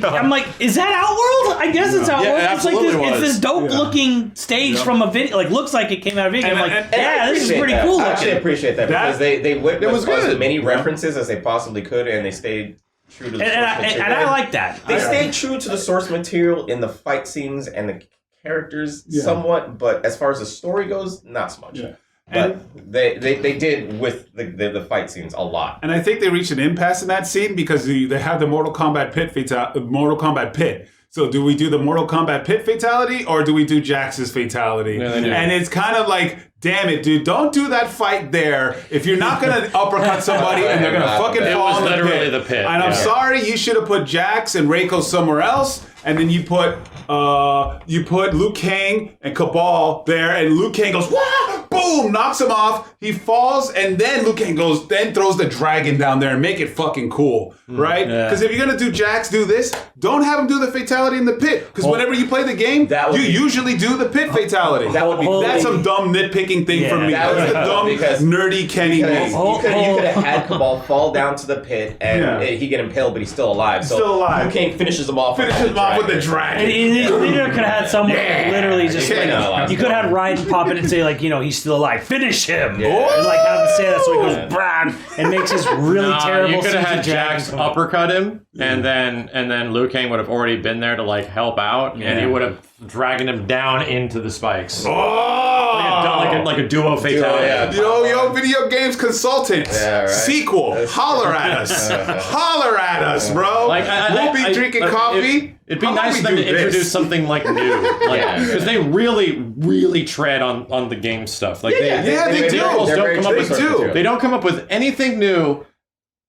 I'm like, is that Outworld? I guess it's Outworld. Yeah, it it's like absolutely it's this was. dope looking stage from a video. Like looks like it came out of a video. I'm like, and yeah, this is pretty that. cool I actually looking. appreciate that because they went It was with as good. many references as they possibly could, and they stayed true to the source material. And I like that. They stayed true to the source material in the fight scenes and the characters somewhat, but as far as the story goes, not so much. Yeah. But they did with the fight scenes a lot. And I think they reached an impasse in that scene because they have the Mortal Kombat pit. So do we do the Mortal Kombat pit fatality or do we do Jax's fatality? Yeah, they do. And it's kind of like, damn it, dude, don't do that fight there. If you're not going to uppercut somebody and they're going to fucking It fall was in the literally pit. the pit, And I'm yeah. sorry, you should have put Jax and Reiko somewhere else. And then you put Liu Kang and Cabal there, and Liu Kang goes, wah! Boom, knocks him off. He falls, and then Liu Kang throws the dragon down there and make it fucking cool, right? Because if you're gonna do Jax, do this. Don't have him do the fatality in the pit. Because whenever you play the game, you usually do the pit fatality. That's some dumb nitpicking thing from me. that That's would the be dumb because- nerdy Kenny me. You could have had Cabal fall down to the pit and he get impaled, but he's still alive. So Still alive. Liu Kang finishes him off. Finishes him off with the And dragon. you could have had someone literally just Yeah. like, you could have had Raiden pop in and say like, he's still alive. Finish him. Yeah. And like have him say that so he goes bam and makes this really terrible. You could have had CG dragon Jax come up. uppercut him, and then Liu Kang would have already been there to like help out, and he would have dragged him down into the spikes. Like a duo fatality. yeah. Yo, video games consultant. Yeah, right. Sequel. Holler at us. Holler at us, bro. Like, we'll be drinking coffee. It'd be How about nice we for them do to introduce this? something like new, because they really tread on the game stuff. Like they do. almost They're don't very come up They with do. They don't come up with anything new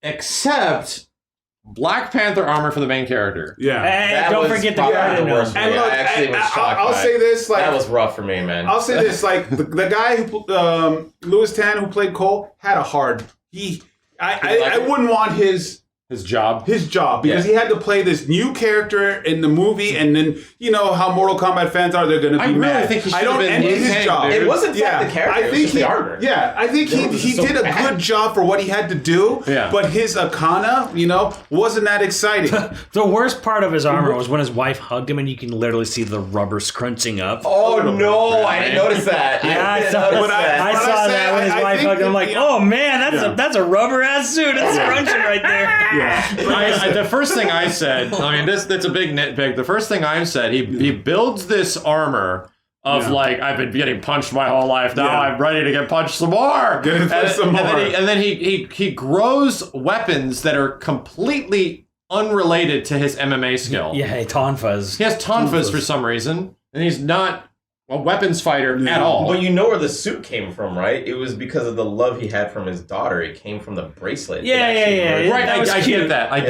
except Black Panther armor for the main character. Yeah. And That don't was forget the probably garden the worst gnome. And Yeah, look, I actually was shocked I'll by say it. this, like, That was rough for me, man. I'll say this, like the guy who Louis Tan who played Cole had a hard. I wouldn't want his job. because he had to play this new character in the movie, and then you know how Mortal Kombat fans are, they're going to be I really mad. think he I should don't have been envy Liu his Kang, job. dude. It wasn't that the character, it was just the armor. Yeah, I think It was he so did a bad. good job for what he had to do. Yeah. But his Akana, wasn't that exciting. The worst part of his armor was when his wife hugged him and you can literally see the rubber scrunching up. Oh no, I didn't notice that. Yeah, I didn't saw, notice When I- that. I when saw say that when his I wife think hugged him. I'm that, like, oh man, that's a rubber ass suit. It's scrunching right there. The first thing I said, that's a big nitpick. The first thing I said, he builds this armor of like, I've been getting punched my whole life. Now Yeah. I'm ready to get punched some more. Some more. And then he grows weapons that are completely unrelated to his MMA skill. Yeah, Tonfas. He has tonfas for some reason, and he's not a weapons fighter at all. Well, you know where the suit came from, right? It was because of the love he had from his daughter. It came from the bracelet. Yeah, It actually yeah, yeah. worked. Right, That was I cute. get that. I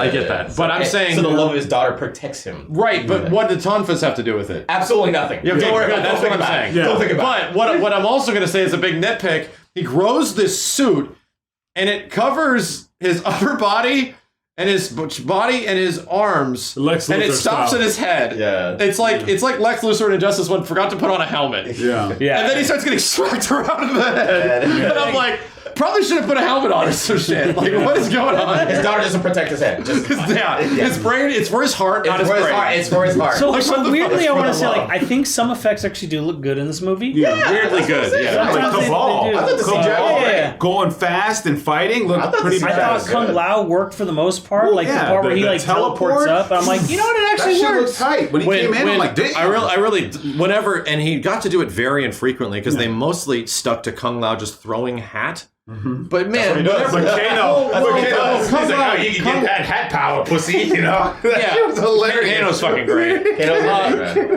get that. But I'm saying, so the love of his daughter protects him. right? But what did tonfas have to do with it? Absolutely nothing. Yeah, Don't worry good, about it. that's Don't what think I'm about saying. it. Yeah. Don't think about it. But what I'm also going to say is a big nitpick. He grows this suit, and it covers his upper body and his body and his arms, Lex and it Luthor stops style. at his head. Yeah. It's like Lex Luthor in Injustice 1 forgot to put on a helmet. Yeah. Yeah. And then he starts getting smacked around the head. Yeah. And I'm like, probably should have put a helmet on or some shit. Like, what is going on? His daughter doesn't protect his head. Just, Yeah, his brain, it's for his heart, not it's his for his brain. heart. It's for his heart. So, Like, what the weirdly, fuck? I want to For say, the like, love. I think some effects actually do look good in this movie. Yeah. Weirdly good. Yeah. Like Sometimes they Cabal. do. I thought the CGI was Cabal great. Yeah. going fast and fighting I looked thought pretty the I CGI bad. thought was Kung good. Lao worked for the most part, Well, like yeah, the part where the he like teleports teleport. up. And I'm like, you know what? It That actually shit looked works. tight. When he came in, I'm like, damn. I really, whenever, and he got to do it very infrequently because they mostly stuck to Kung Lao just throwing hat. But man, But Kano, does. Come he's like, on, oh, you can get that hat power, pussy. You know, Yeah. that was hilarious. Kano's fucking great.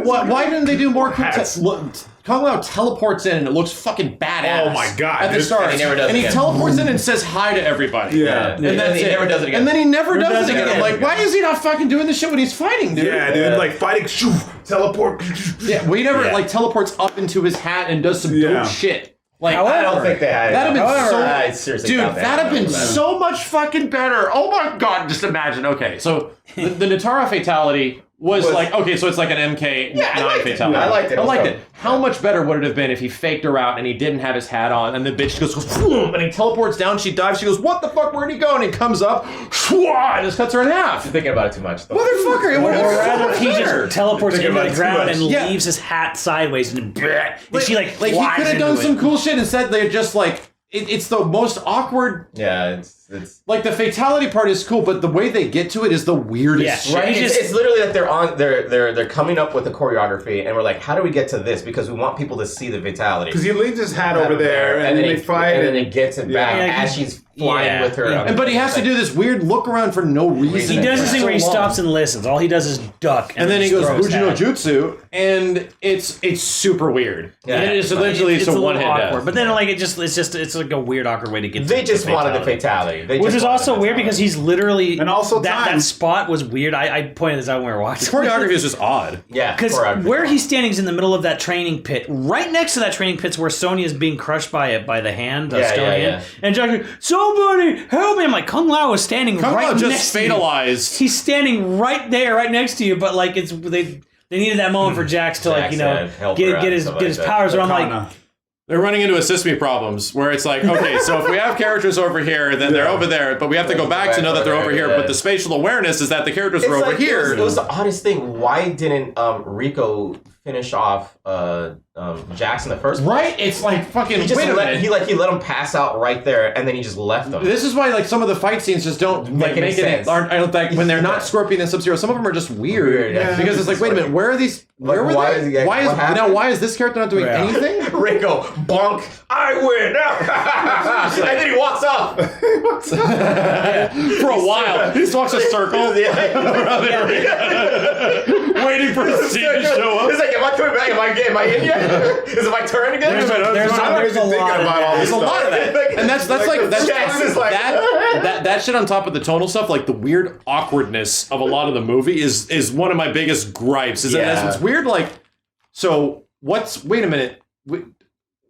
Why didn't they do more cool Kung Lao teleports in and it looks fucking badass. Oh my God, At the dude. start, And he never does and he again. teleports in and says hi to everybody. Yeah. and that's he it. never does it again. And then he never does it again. again. Like, why is he not fucking doing this shit when he's fighting, dude? Yeah, dude, like fighting, shoo, teleport. Yeah, well, he never like teleports up into his hat and does some Yeah. dope shit. Like, I don't think they had it. That'd have been I so. seriously Dude, doubt they that'd had have been it. so much fucking better. Oh my god, just imagine. Okay, so the Natara fatality was like, okay, so it's like an MK9 fatality. I liked it. I liked Also. it. How much better would it have been if he faked her out and he didn't have his hat on and the bitch goes boom, and he teleports down, she dives, she goes, what the fuck, where'd he go? And he comes up, and just cuts her in half. I'm thinking about it too much. Motherfucker, it would have Or been rather, so he much just better. teleports Thinking into about the it too ground much. and Yeah. leaves his hat sideways, and she like he flies could have into done it. some cool shit. Instead, they're just like, it's the most awkward. Yeah, it's Like the fatality part is cool, but the way they get to it is the weirdest Yeah, shit. right. He It's, just- it's literally like they're coming up with the choreography, and we're like, how do we get to this? Because we want people to see the fatality. Because he leaves his hat over there, and then they fight, and then he gets it back Yeah, as she's flying yeah. with her. Yeah. on But he has to like- do this weird look around for no reason. He does this for thing so where he long. stops and listens. All he does is duck, And then he just goes throw his Buji no hat. Jutsu, and it's super weird. Yeah. And it's eventually It's a a little one hit awkward, death. but then like it's like a weird awkward way to get. They to just wanted the fatality. fatality. They Which just is wanted also the weird fatality. because he's literally And also that time. spot was weird. I pointed this out when we were watching. Choreography is just odd. yeah, Because choreography. where he's standing is in the middle of that training pit. Right next to that training pit's where Sonya is being crushed by the hand, the Yeah, stone yeah, hand. yeah. And Jack's like, somebody help me! I'm like, Kung Lao is standing Kung right Lao next just to you. fatalized. He's standing right there, right next to you. But like they needed that moment for Jax to like Jax, yeah, help her out get and his stuff get his like that. powers. Where I'm like, Kana. They're running into assist me problems where it's like, okay, so if we have characters over here, then they're over there, but we have to go back to know that they're over here. Yeah. But the spatial awareness is that the characters It's were over like, here. It was the oddest thing. Why didn't Rico finish off Jax in the first place? right? It's like fucking. He just wait a let minute. he let him pass out right there, and then he just left them. This is why like some of the fight scenes just don't Make like any make it. sense. Aren't, I don't think when they're Yeah. not Scorpion and Sub-Zero, some of them are just weird. Yeah. Because it's like, wait a minute, where are these? Where Like, were why they? is he- like, why is what happened? now? Why is this character not doing Yeah. anything? Rico, bonk, I win, and then he walks off. For a while. He just walks a circle, waiting for his team to show up. It's like, am I coming back? Am I in yet? Is it my turn again? there's a lot of that. There's a lot of that. And that's like that's Jax is like that shit on top of the tonal stuff, like the weird awkwardness of a lot of the movie is one of my biggest gripes. Is Yeah. that it's weird, like, so what's wait a minute.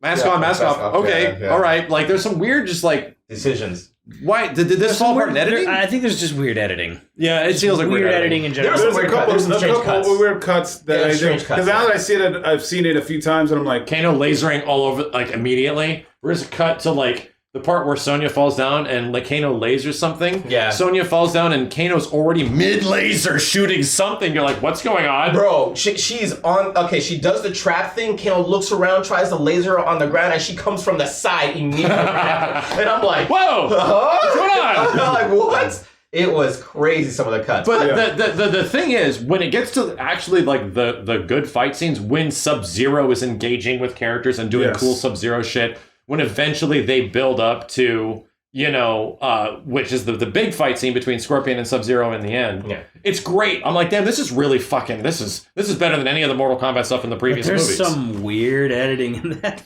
Mask Yeah, on, mask mask off. off, Okay, yeah. all right. Like there's some weird just like decisions. why did this fall apart in editing? I think there's just weird editing. Yeah, it feels like Weird editing in general. There's There's a couple, There's some strange cuts. weird cuts that Yeah, I strange do. cuts, Because now that I see it, I've seen it a few times, and I'm like, Kano lasering all over like immediately. Where's a cut to like the part where Sonya falls down and like Kano lasers something? Yeah. Sonya falls down and Kano's already mid laser shooting something. You're like, what's going on? Bro, she's on. Okay, she does the trap thing. Kano looks around, tries to laser her on the ground, and she comes from the side immediately. And I'm like, Whoa! What's going on? I'm like, what? It was crazy. Some of the cuts. But Yeah. the thing is, when it gets to actually like the good fight scenes, when Sub-Zero is engaging with characters and doing Yes. cool Sub-Zero shit, when eventually they build up to, you know, which is the big fight scene between Scorpion and Sub-Zero in the end. Yeah. It's great. I'm like, damn, this is really fucking, this is better than any of the Mortal Kombat stuff in the previous There's movies. some weird editing in that.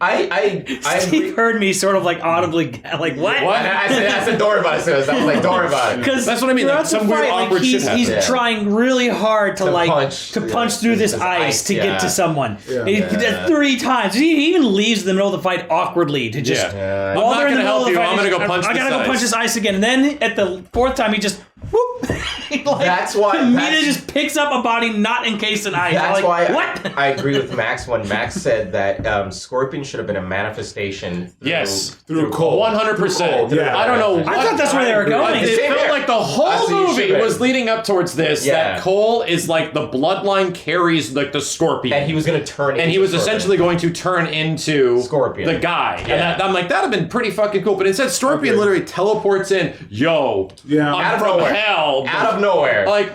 I Steve heard me sort of like audibly like what? What? I said, don't worry about it. So I was like, don't worry about it. Because That's what I mean, like, some weird awkward shit he's happens. Yeah. trying really hard to punch. punch Yeah. through this This ice ice, to get yeah. to someone. Yeah. He did that 3 times. He even leaves in the middle of the fight awkwardly to just. Yeah. Yeah. I'm not they're in gonna the middle help of the you. fight, I'm gonna he's- go punch I this gotta go ice. punch this ice again. And then at the 4th time, he just whoop. He, like, That's why- Mina that's- just picks up a body not encased in ice. That's I'm why like, what? I agree with Max when Max said that Scorpion should have been a manifestation through, Yes. Through Cole. 100%. Yeah. I don't know what. I thought that's where they were going. It Same felt here. like the I whole see you movie should. was leading up towards this. Yeah. That Cole is like the bloodline carries like the Scorpion, And he was going to turn and he into was Scorpion. essentially going to turn into Scorpion. the guy. And Yeah. I'm like, that'd have been pretty fucking cool. But instead, Scorpion Okay. literally teleports in. I'm Yeah. Out of from nowhere. hell. out of nowhere. Like,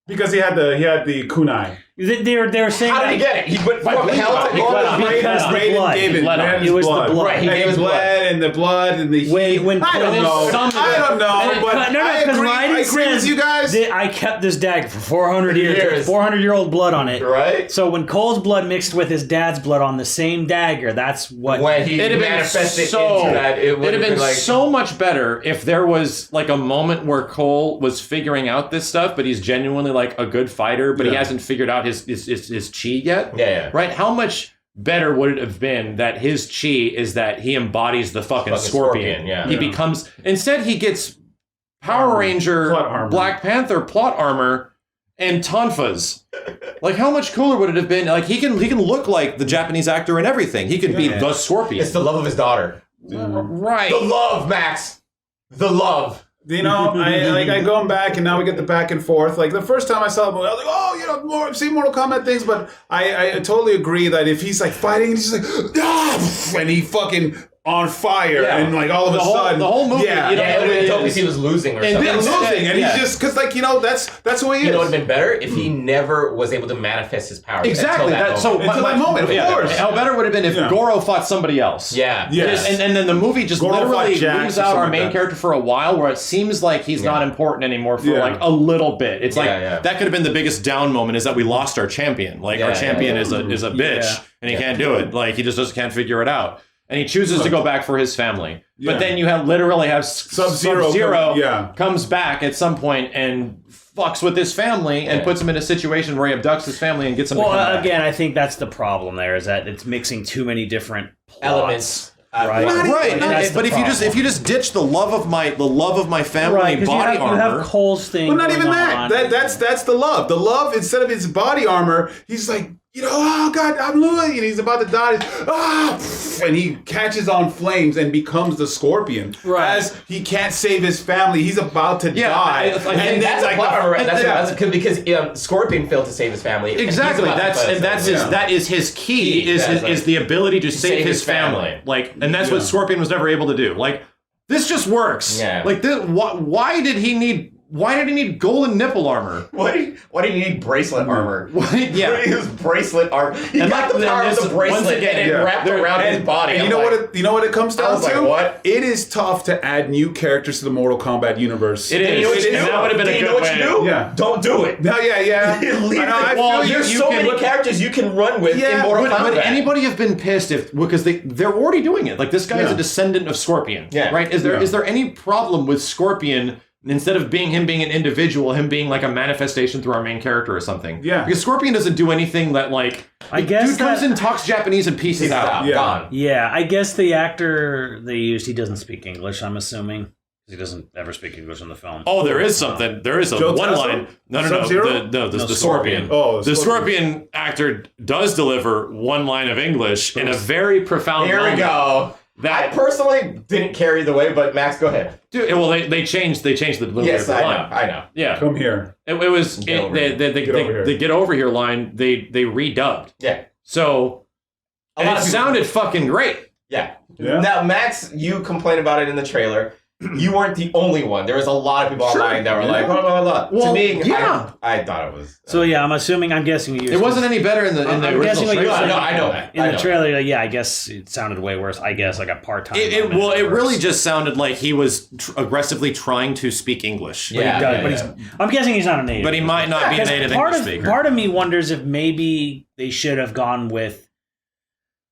Because he had the kunai. They were saying How did he get it? He went from hell to blood. Because the blood. It was the blood. Right, he and gave his blood. and the blood and the heat. When I don't know. I don't know. But I agree with you guys. I kept this dagger for 400 years. 400-year-old blood on it. Right. So when Cole's blood mixed with his dad's blood on the same dagger, that's what... When he manifested into that, it would have been like... so much better if there was like a moment where Cole was figuring out this stuff, but he's genuinely like a good fighter, but he hasn't figured out his chi yet. Yeah. Right? How much better would it have been that his chi is that he embodies the fucking scorpion? Yeah. He becomes... Instead, he gets Power Ranger, Black Panther plot armor, and tonfas. Like, how much cooler would it have been? Like, he can look like the Japanese actor and everything. He could be the scorpion. It's the love of his daughter. Right. The love, Max. The love. You know, I going back, and now we get the back and forth. Like the first time I saw it, I was like, oh, you know, I've seen Mortal Kombat things, but I totally agree that if he's like fighting, and he's just like, ah, and he fucking on fire, and like all of a sudden, the whole movie, you know, he was losing or something. And losing, and he's just because, like, you know, that's who he is. You know, it would have been better if he never was able to manifest his powers. Exactly. Until that moment, of course. How better would it have been if Goro fought somebody else? Yeah. Yes. And then the movie just Goro literally fought leaves Jax or out our something main like that. character for a while, where it seems like he's not important anymore for like a little bit. It's like that could have been the biggest down moment, is that we lost our champion. Like our champion is a bitch, and he can't do it. Like he just can't figure it out. And he chooses to go back for his family. But then you literally have Sub-Zero comes back at some point and fucks with his family and puts him in a situation where he abducts his family and gets him to come back. Again, I think that's the problem there, is that it's mixing too many different elements. Right. But if you just ditch the love of my family body armor, you have Cole's thing. Well, not even that. That's the love. The love, instead of his body armor, he's like, you know, oh God, I'm losing, and he's about to die. And he catches on flames and becomes the Scorpion. Right. As he can't save his family, he's about to die. And that's like because Scorpion failed to save his family. Exactly. That is his key. Is the ability to save his family. Like, and that's what Scorpion was never able to do. Like, this just works. Yeah. Like, this, why did he need golden nipple armor? Why did he need bracelet armor? Why did he use bracelet armor? He got the power of the bracelet and it wrapped around his body. And you know what it comes down to? Like, what? It is tough to add new characters to the Mortal Kombat universe. It is. And that would have been a good way. You know what you do? Yeah. Don't do it. No, yeah. There's so many characters you can run with in Mortal Kombat. Would anybody have been pissed because they're already doing it? Like, this guy is a descendant of Scorpion. Yeah. Right? Is there any problem with Scorpion, instead of him being an individual, him being like a manifestation through our main character or something? Yeah. Because Scorpion doesn't do anything that, like, dude comes in, talks Japanese, and pieces out. Gone. Yeah, I guess the actor they used, he doesn't speak English, I'm assuming. He doesn't ever speak English in the film. Oh, there is something. There is one line. No. The Scorpion. Oh, the Scorpion actor does deliver one line of English in a very profound Here we go. I personally didn't carry the way, but Max, go ahead. Dude, well, they changed the delivery of the line. I know. Yeah. Come here. The get over here line, they redubbed. Yeah. So, and it sounded fucking great. Yeah. Now, Max, you complained about it in the trailer. You weren't the only one. There was a lot of people online that were like, blah. Well, to me, I thought it was. So yeah, I'm guessing it wasn't any better in the original trailer. I know that. In the trailer, I guess it sounded way worse. I guess like a part-time. It really just sounded like he was aggressively trying to speak English. I'm guessing he's not a native. But he might not be a native English speaker. Part of me wonders if maybe they should have gone with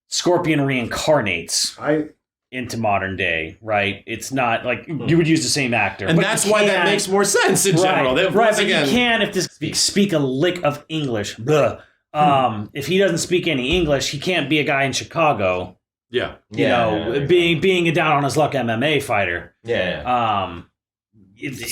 Scorpion reincarnates into modern day, right? It's not like you would use the same actor. And that's why that makes more sense in general. Right, but you can if this speak a lick of English. If he doesn't speak any English, he can't be a guy in Chicago. Yeah. Being a down on his luck MMA fighter.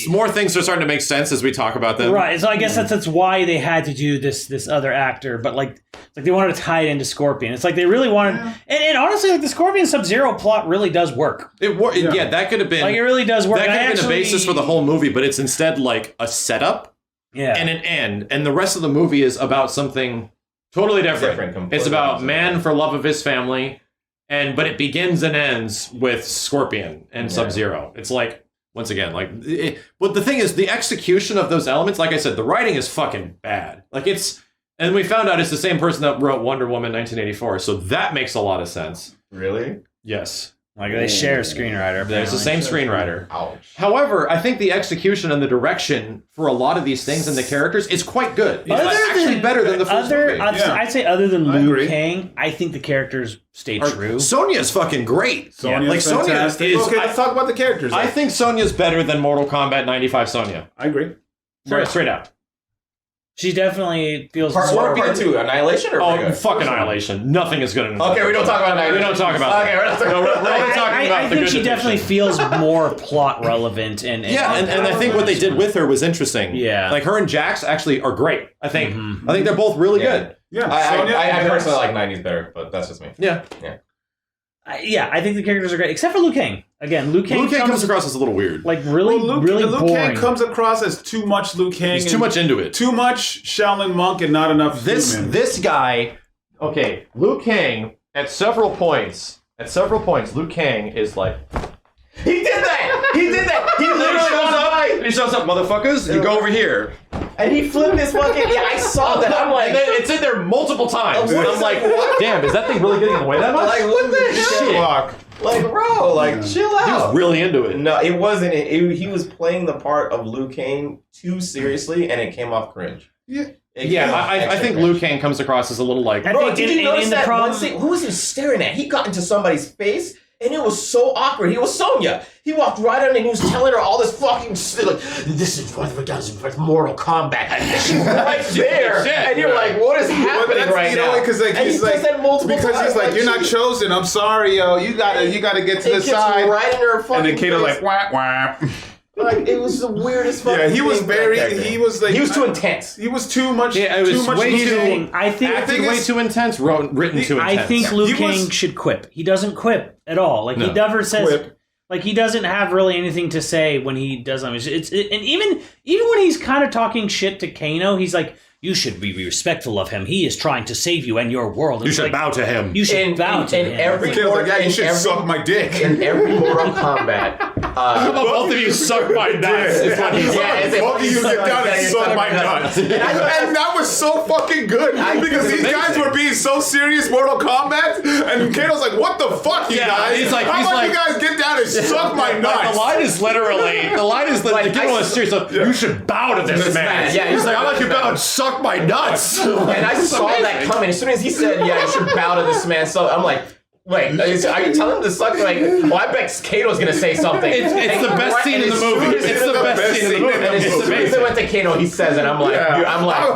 More things are starting to make sense as we talk about them. Right. So I guess that's why they had to do this other actor, but like they wanted to tie it into Scorpion. It's like they really wanted, and honestly, like the Scorpion Sub-Zero plot really does work. That could have been like it really does work. That could have been the basis for the whole movie, but it's instead like a setup, and an end, and the rest of the movie is about something totally different. It's about man for love of his family, but it begins and ends with Scorpion and Sub-Zero. It's like. Once again, but the thing is, the execution of those elements, like I said, the writing is fucking bad. Like And we found out it's the same person that wrote Wonder Woman 1984, so that makes a lot of sense. Really? Yes. Like they share a screenwriter. There's the same screenwriter. Ouch. However, I think the execution and the direction for a lot of these things and the characters is quite good. It's actually better than the first movie. I'd say other than Liu Kang, I think the characters stay true. Sonya's fucking great. Sonya's fantastic. Okay, let's talk about the characters. I think Sonya's better than Mortal Kombat 95 Sonya. I agree. Straight out. She definitely feels Part 1 or Part 2? Annihilation or fuck Annihilation. Nothing is good enough. Okay, we don't talk about Annihilation. We don't talk about Okay, we're not talking about I think she definitely feels more plot relevant. And I think what they did with her was interesting. Yeah. Like her and Jax actually are great. I think they're both really good. Yeah. I personally like 90s better, but that's just me. Yeah. I think the characters are great, except for Liu Kang. Again, Liu Kang comes across as a little weird. Like really boring. Liu Kang comes across as too much Liu Kang. He's too much into it. Too much Shaolin monk and not enough human. This guy, okay, Liu Kang, at several points, Liu Kang is like... He did that! He did that! He literally shows up. He shows up, motherfuckers. You go over here. And he flipped his fucking... Yeah, I saw that. I'm like... And then it's in there multiple times. And I'm like, damn, is that thing really getting in the way that much? Like, what the hell? Like, bro, chill out. He was really into it. No, it wasn't. He was playing the part of Liu Kang too seriously, and it came off cringe. I think Liu Kang comes across as a little like... Bro, did you notice that one scene? Who was he staring at? He got into somebody's face, and it was so awkward. He was Sonya. He walked right on and he was telling her all this fucking shit, like, this is what we does with Mortal Kombat. And she's right there. And you're like, what is happening right now? Because like, he's like, he's like, you're not chosen. I'm sorry, yo. You gotta get to the side. Right in her fucking and then Kato's face. like, wah, wah. Like, it was the weirdest fucking he was thing. he was like... He was too intense. He was too much... Yeah, it was too much way too... too... I think way too intense, written too intense. I think Liu Kang should quip. He doesn't quip at all. Like, he never says... Quip. Like, he doesn't have really anything to say when he does them. And even when he's kind of talking shit to Kano, he's like, you should be respectful of him. He is trying to save you and your world. You should bow to him. You should bow to him. You should suck my dick. In every Mortal Kombat... How about both of you suck my nuts? Both of you get down and suck my nuts. And that was so fucking good. Because these guys were being so serious Mortal Kombat, and Kato's like, what the fuck, you guys? He's like, how about you guys get down and suck my nuts? The line is literally, Kano is serious. You should bow to this man. Yeah, he's like, how about you bow and suck my nuts? And I saw that coming. As soon as he said, yeah, you should bow to this man, so I'm like, wait, are you telling him to suck? Like, well, I bet Kato's gonna say something. It's the best scene in the movie. It's the best scene in the movie. And as soon as they went to Kano, he says it. I'm like,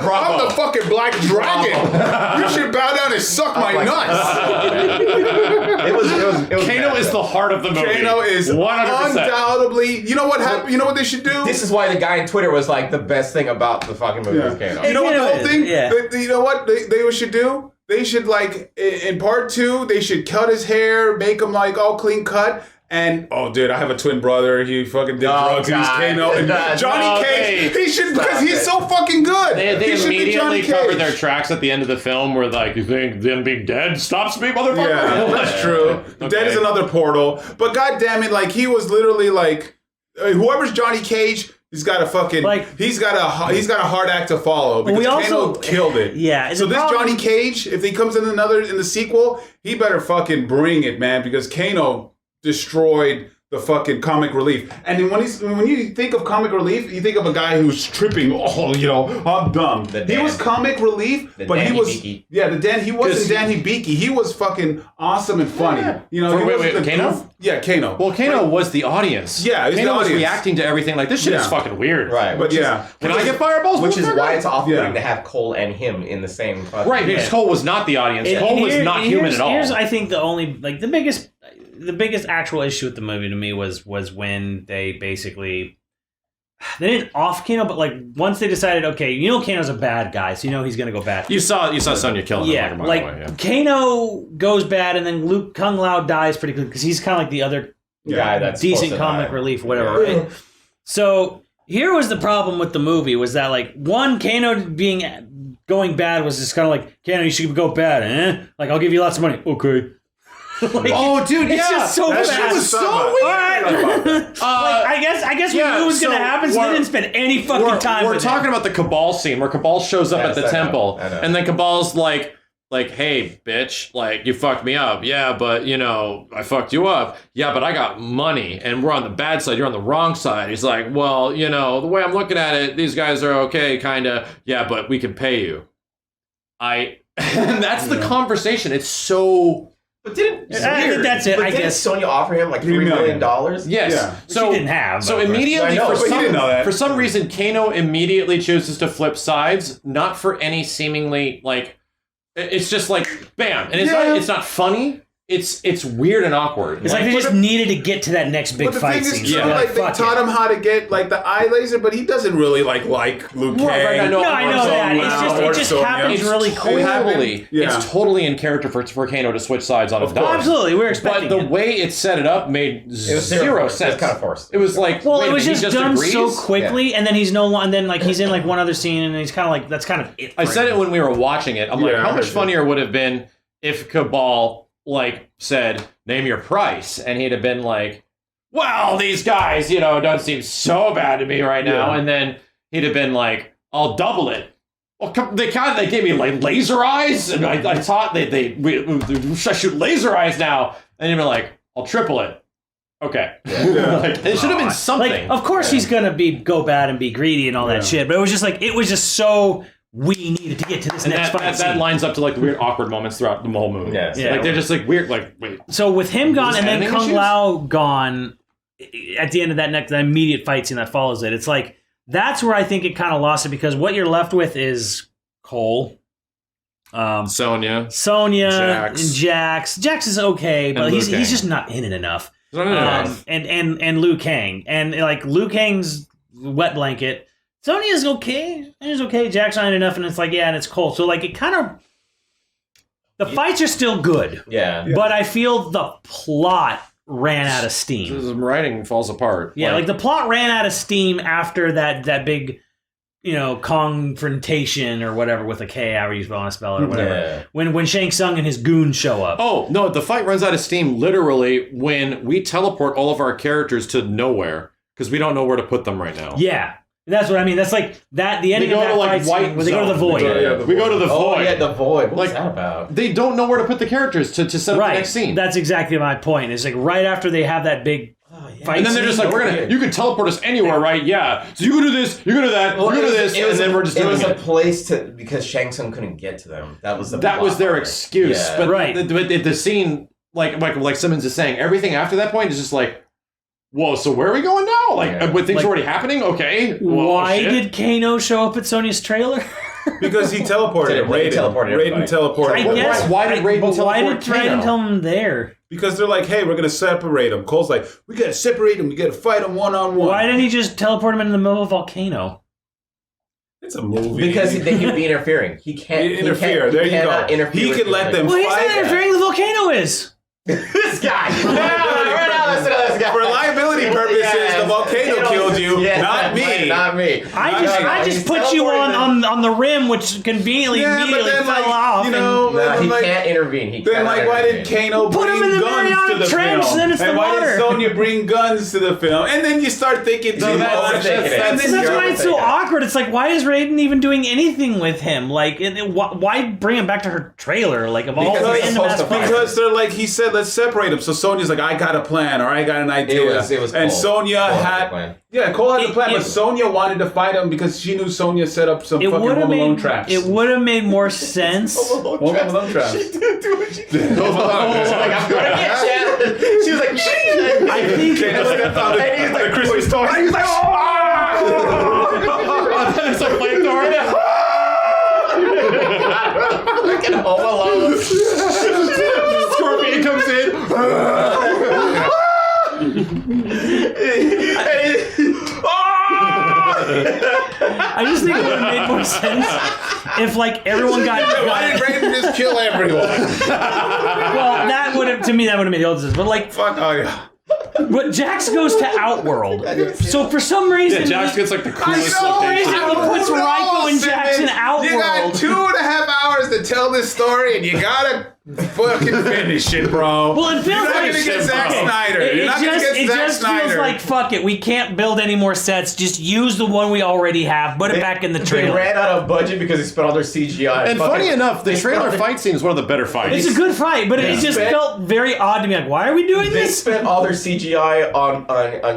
bravo. I'm the fucking Black Dragon. You should bow down and suck my nuts. It was Kano is the heart of the movie. Kano is 100%. undoubtedly. You know what happened? You know what they should do? This is why the guy on Twitter was like, the best thing about the fucking movie was Kano. You know what the whole thing? Yeah. You know what they should do? They should, like, in part 2, they should cut his hair, make him, like, all clean cut. And, oh, dude, I have a twin brother. He fucking did drugs and he's Kano. And Johnny Cage, he should, because he's so fucking good. They should be immediately Johnny covered Cage. their tracks at the end of the film where, like, you think them being dead stops me, motherfucker? Yeah, that's true. Dead is another portal. But God damn it, like, he was literally, like, whoever's Johnny Cage... He's got a fucking he's got a hard act to follow because Kano killed it. Yeah. So this Johnny Cage, if he comes in the sequel, he better fucking bring it, man, because Kano destroyed the fucking comic relief. And then when you think of comic relief, you think of a guy who's tripping. Oh, you know, I'm dumb. He was comic relief, but he was he wasn't Danny Beaky. He was fucking awesome and funny. Yeah. You know, wait, Kano? Yeah, Kano. Well, Kano was the audience. Yeah, Kano was reacting to everything like this shit is fucking weird. Right. But can I get fireballs? Which is why it's off-putting to have Cole and him in the same fucking because Cole was not the audience. Cole was not human at all. Here's I think the only the biggest actual issue with the movie to me was when they basically they didn't off Kano, but like once they decided, okay, you know Kano's a bad guy, so you know he's gonna go bad. You saw Sonya killing him. Yeah, like Kano goes bad, and then Luke Kung Lao dies pretty quickly because he's kind of like the other guy that's decent comic relief, whatever. Right? So here was the problem with the movie was that like Kano going bad was just kind of like Kano, you should go bad, Like I'll give you lots of money, okay. Oh, dude, It's just so That shit fast. was so All right. I guess we knew it was going to so happen, so they didn't spend any fucking time We're with talking about the Cabal scene where Cabal shows up at the Yes, I know, temple, I know. and then Cabal's like, hey, bitch, like, you fucked me up. Yeah, but, you know, I fucked you up. Yeah, but I got money, and we're on the bad side. You're on the wrong side. He's like, well, you know, the way I'm looking at it, these guys are okay, kind of. Yeah, but we can pay you. And that's the conversation. It's so... But didn't I think that's it, But I didn't guess. Sonya offer him like $3 million? Yes. Yeah. So she didn't have. So but- immediately, I know, for but he some, didn't know that. for some reason, Kano immediately chooses to flip sides, not for any seemingly like. It's just like bam, and it's not funny. It's weird and awkward. It's like they just needed to get to that next big But the fight thing scene. is, too, Yeah. like they Fuck taught it. him how to get like the eye laser, but he doesn't really like Liu Kang. Right, I know. No, I know that. It just happens really quick. Totally, Yeah. it's totally in character for Kano to switch sides on a Of dime. course. Absolutely, we were expecting But the it. way it set it up made It was zero sense. It was kind of forced. It was like, Well, wait it a was minute, he just done so agrees? quickly, and then he's no longer. And then like he's in like one other scene, and he's kind of like that's kind of it. I for said him. it when we were watching it. I'm Yeah, like, I how much heard funnier would have been if Cabal like said, "Name your price," and he'd have been like, "Well, these guys, you know, don't seem so bad to me right now," Yeah. and then he'd have been like, "I'll double it." Well, they gave me like laser eyes, and I thought I shoot laser eyes now, and he'd be like, "I'll triple it." Okay, Yeah. like, it should have been something. Like, of course he's gonna go bad and be greedy and all Yeah. that shit, but it was just so we needed to get to this and next fight that scene. lines up to like the weird awkward moments throughout the whole movie. Yes. Yeah. Like they're just like weird. Like wait. So with him gone Is and then editing Kung issues? Lao gone at the end of that immediate fight scene that follows it, it's like that's where I think it kind of lost it because what you're left with is Cole, Sonya. Sonya, Jax. and Jax. Jax is okay, but And he's Liu Kang. just not in it enough. No, no, no. And Liu Kang and like Liu Kang's wet blanket. Sonya's okay. Sonya's okay. Jack's not enough, and it's like and it's Cole. So like it kind of the fights are still good, Yeah. but I feel the plot ran out of steam. The writing falls apart. Yeah, like the plot ran out of steam after that big, confrontation or whatever with a K, however you want to spell it or whatever. Yeah. When Shang Tsung and his goons show up. Oh no, the fight runs out of steam literally when we teleport all of our characters to nowhere because we don't know where to put them right now. Yeah. That's what I mean. That's like that. The ending They go of that to, like, fight white scene where they go to the zone. void. Yeah. We go to the Oh, void. yeah, the void. What's Like- that about? They don't know where to put the characters to set up the next scene. That's exactly my point. It's like right after they have that big fight and then they're just scene. like, you can teleport us anywhere, right? Yeah. So you can do this, you can do that, you can do this, and then we're just doing It was a it. place because Shang Tsung couldn't get to them. That was the That was plot their of it. excuse. Yeah. But Right. the scene, like Simmons is saying, everything after that point is just like, whoa, so where are we going now? Like, Yeah. when things Like- are already happening? Okay. Well, Why shit. did Kano show up at Sonya's trailer? Because he teleported. Raiden teleported Raiden everybody. teleported. I guess. why did Raiden but why teleport did Raiden Kano? tell him there? Because they're like, hey, we're gonna separate them. Cole's like, we gotta separate them. We gotta fight them one on one. Why didn't he just teleport him into the middle of a volcano? It's a movie. Because they could be interfering. He can't interfere. There you go. He could let them Well, he's not fight. interfering. The volcano is. This guy. Right now, listen to this guy. For liability purposes, Yeah, the volcano killed you, yeah, not me. Not me. I just put you on the rim, which conveniently Yeah, but immediately then, fell like, off. you know, No, he like, can't intervene. then, like, why did Kano Put him bring in the guns to Mariana the Trench, film? then it's and the why water. did Sonya bring guns to the film? And then you start thinking too that's much. ridiculous. And So then that's you're- why it's so awkward. It's like, why is Raiden even doing anything with him? Like, why bring him back to her trailer? Like, of all Because the he's random supposed to ass fight. fights. Because they're like, he said, let's separate them. So Sonya's like, I got a plan, or I got an idea. It was and Cole. Sonya Cole had the had, plan. yeah, Cole had the plan, but it- Sonya wanted to fight him because she knew Sonya set up some It fucking would have Home Alone made traps. it would have made more sense. Home Alone traps. She didn't do what she did. She's like, I'm gonna get you. She was like, I think Kano stepped on the Christmas toy. He's like, It's a flamethrower. Look at Home Alone. Scorpion comes in. I just think it would have made more sense if like everyone got. why did Raiden just kill everyone? Well, that would have to me that would have made the old sense. But like, Fuck, oh yeah. but Jax goes to Outworld, so for some reason, Yeah, Jax gets like the coolest know, location. he puts Raiko and Jax in You got Outworld. 2.5 hours to tell this story, and you gotta Fucking finish it, bro. Well, it feels You're not like gonna get Zack Snyder. You're not gonna get it Zack just Snyder. feels like fuck it. We can't build any more sets. Just use the one we already have. Put it back in the They trailer. ran out of budget because they spent all their CGI. And funny enough, the trailer fight scene is one of the better fights. It's a good fight, but it just felt very odd to me. Like, why are we doing They this? spent all their CGI on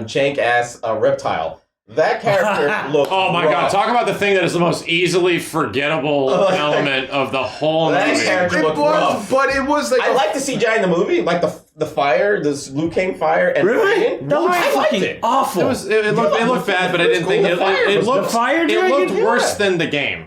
jank ass reptile. That character looked. Oh my god! rough. Talk about the thing that is the most easily forgettable element of the whole That movie. character It looked was, rough. but it was like I like the CGI in the movie, like the fire, this Liu Kang fire, and fighting. That was I liked fucking it. awful. It looked bad, but I didn't think it looked The fire it dragon? looked worse Yeah. than the game.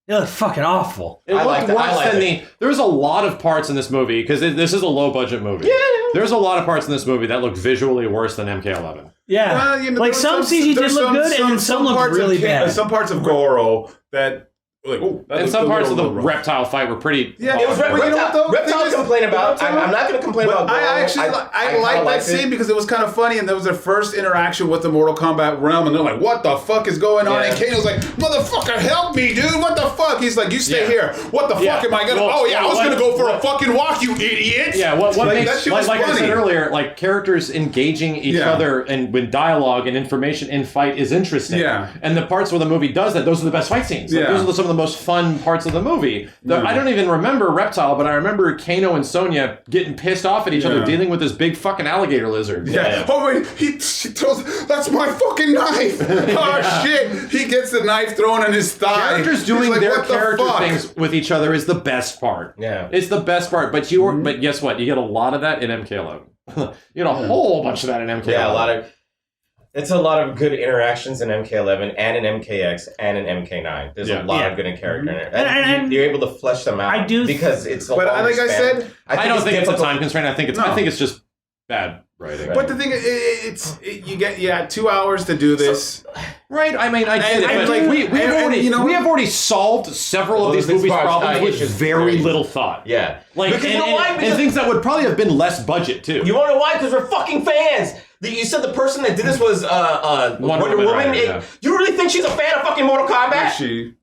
It looked fucking awful. It I looked liked it. I worse liked than it. There was a lot of parts in this movie because this is a low budget movie. Yeah. There's a lot of parts in this movie that look visually worse than MK11. Yeah. Well, you know, Like there some was CG did there's look good, and then some looked parts really of bad. Some parts of Goro that like, oh, that And looked some a parts of the little rough. reptile fight were pretty. Yeah, It was But you know what, though? Reptile Thing is- complain about. Reptile- I'm not going to complain But about. Goro. I actually I like that scene because it was kind of funny, and there was their first interaction with the Mortal Kombat realm, and they're like, "What the fuck is going on?" Yeah. And Kano's like, "Motherfucker, help me, dude! What the fuck?" He's like, "You stay here. What the fuck am I gonna? Well, oh yeah, I was what- gonna go for a fucking walk, you idiot!" Yeah, what Like, that makes shit was like I funny. said earlier, like characters engaging each Yeah. other and with dialogue and information in fight is interesting. Yeah. And the parts where the movie does that, those are the best fight scenes. Like, Yeah. those are some of the most fun parts of the movie. I don't even remember Reptile, but I remember Kano and Sonya getting pissed off at each other Yeah. dealing with this big fucking alligator lizard. Yeah. Oh wait, she throws. That's my fucking knife. Oh shit! He gets the knife thrown in his thigh. Characters He's doing like, their "What the character fuck?" things with each other is the best part. Yeah. It's the best part. But but guess what? You get a lot of that in MK11. You get a whole bunch of that in MK11. Yeah, a lot of. It's a lot of good interactions in MK11 and in MKX and in MK9. There's a lot of good in character in it. And you're able to flesh them out. I do because it's a But long like I span. said, I don't think it's a difficult. time constraint. I think it's just bad writing. but the thing is, you get 2 hours to do this. Right? I mean, I get And- it, and but like, we and- have already you know- we have already solved several of these Those movies' parts, problems with issues, very right. little thought. Yeah. Like Because you know why? and Because- things that would probably have been less budget too. You want to know why? Because we're fucking fans. You said the person that did this was Wonder Woman. writer, yeah. You really think she's a fan of fucking Mortal Kombat? Is she?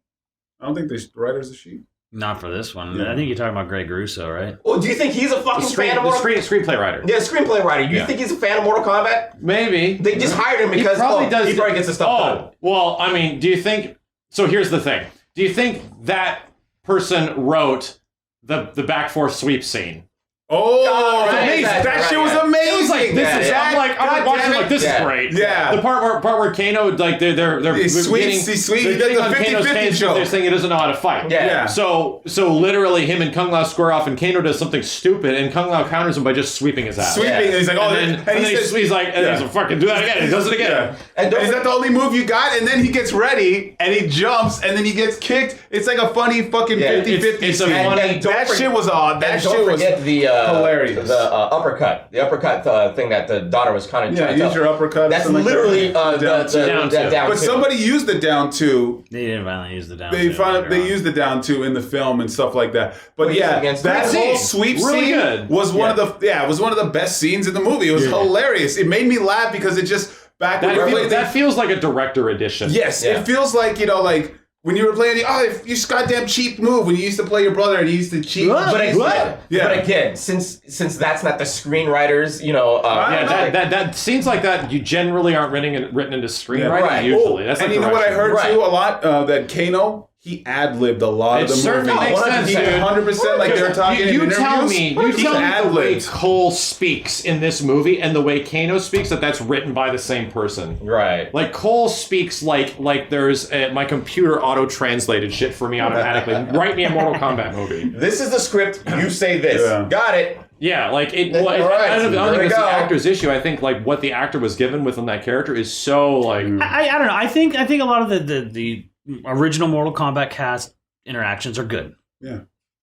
I don't think the writer's a she. Not for this one. Yeah. I think you're talking about Greg Russo, right? Well, do you think he's a fucking fan of Mortal Kombat? Screenplay writer. Yeah, screenplay writer. You Yeah. think he's a fan of Mortal Kombat? Maybe. They just hired him because he probably gets the stuff done. Well, I mean, do you think? So here's the thing. Do you think that person wrote the back four sweep scene? Oh, right, amazing! exactly, That shit right, was yeah. amazing. It was like this is. yeah. I'm God watching damn like this Yeah. is great. Yeah. The part where Kano like they're He sweeps, he they're does getting the on Kano's 50-50 case show. because they're saying he doesn't know how to fight. Yeah. Yeah. So literally him and Kung Lao square off and Kano does something stupid and Kung Lao counters him by just sweeping his ass. Sweeping, Yeah. and he's like, "Oh," And then he says, he's like, Yeah. he's like, fucking do that again. He does it again. Yeah. And And is that the only move you got? And then he gets ready and he jumps and then he gets kicked. It's like a funny fucking Yeah, 50-50. it's a scene. funny- And don't that forget- shit was odd. That And shit don't was forget the hilarious. The uppercut. The uppercut thing that the daughter was kind of Yeah, trying to use tell. your uppercut. That's something like literally that. Down two. down But two. somebody used the down two. They didn't finally use the down. They two later on. used the down two in the film and stuff like that. But What yeah, against that that whole scene? sweep Really scene good. was one of the it was one of the best scenes in the movie. It was hilarious. It made me laugh because it just back when we were playing That feels like a director edition. Yes, Yeah. it feels like, like when you were playing, you just goddamn cheap move when you used to play your brother and he used to cheat. But again, Yeah. but again, since that's not the screenwriters, Right. That scenes like that you generally aren't written into screenwriting right. usually. That's and like you know what I direction. heard too Right. a lot? That Kano, he ad-libbed a lot of It the certainly movie. makes sense, He dude. 100% like they were talking in You interviews. tell me the way ad-libbed. Cole speaks in this movie and the way Kano speaks that's written by the same person. right. Like Cole speaks like there's my computer auto-translated shit for me automatically. Write me a Mortal Kombat movie. This is the script. You say this. Yeah. Got it. Yeah, like it. All Well, right, I don't there think we it's go. the actor's issue. I think like what the actor was given within that character is so like. I don't know. I think a lot of the original Mortal Kombat cast interactions are good. Yeah.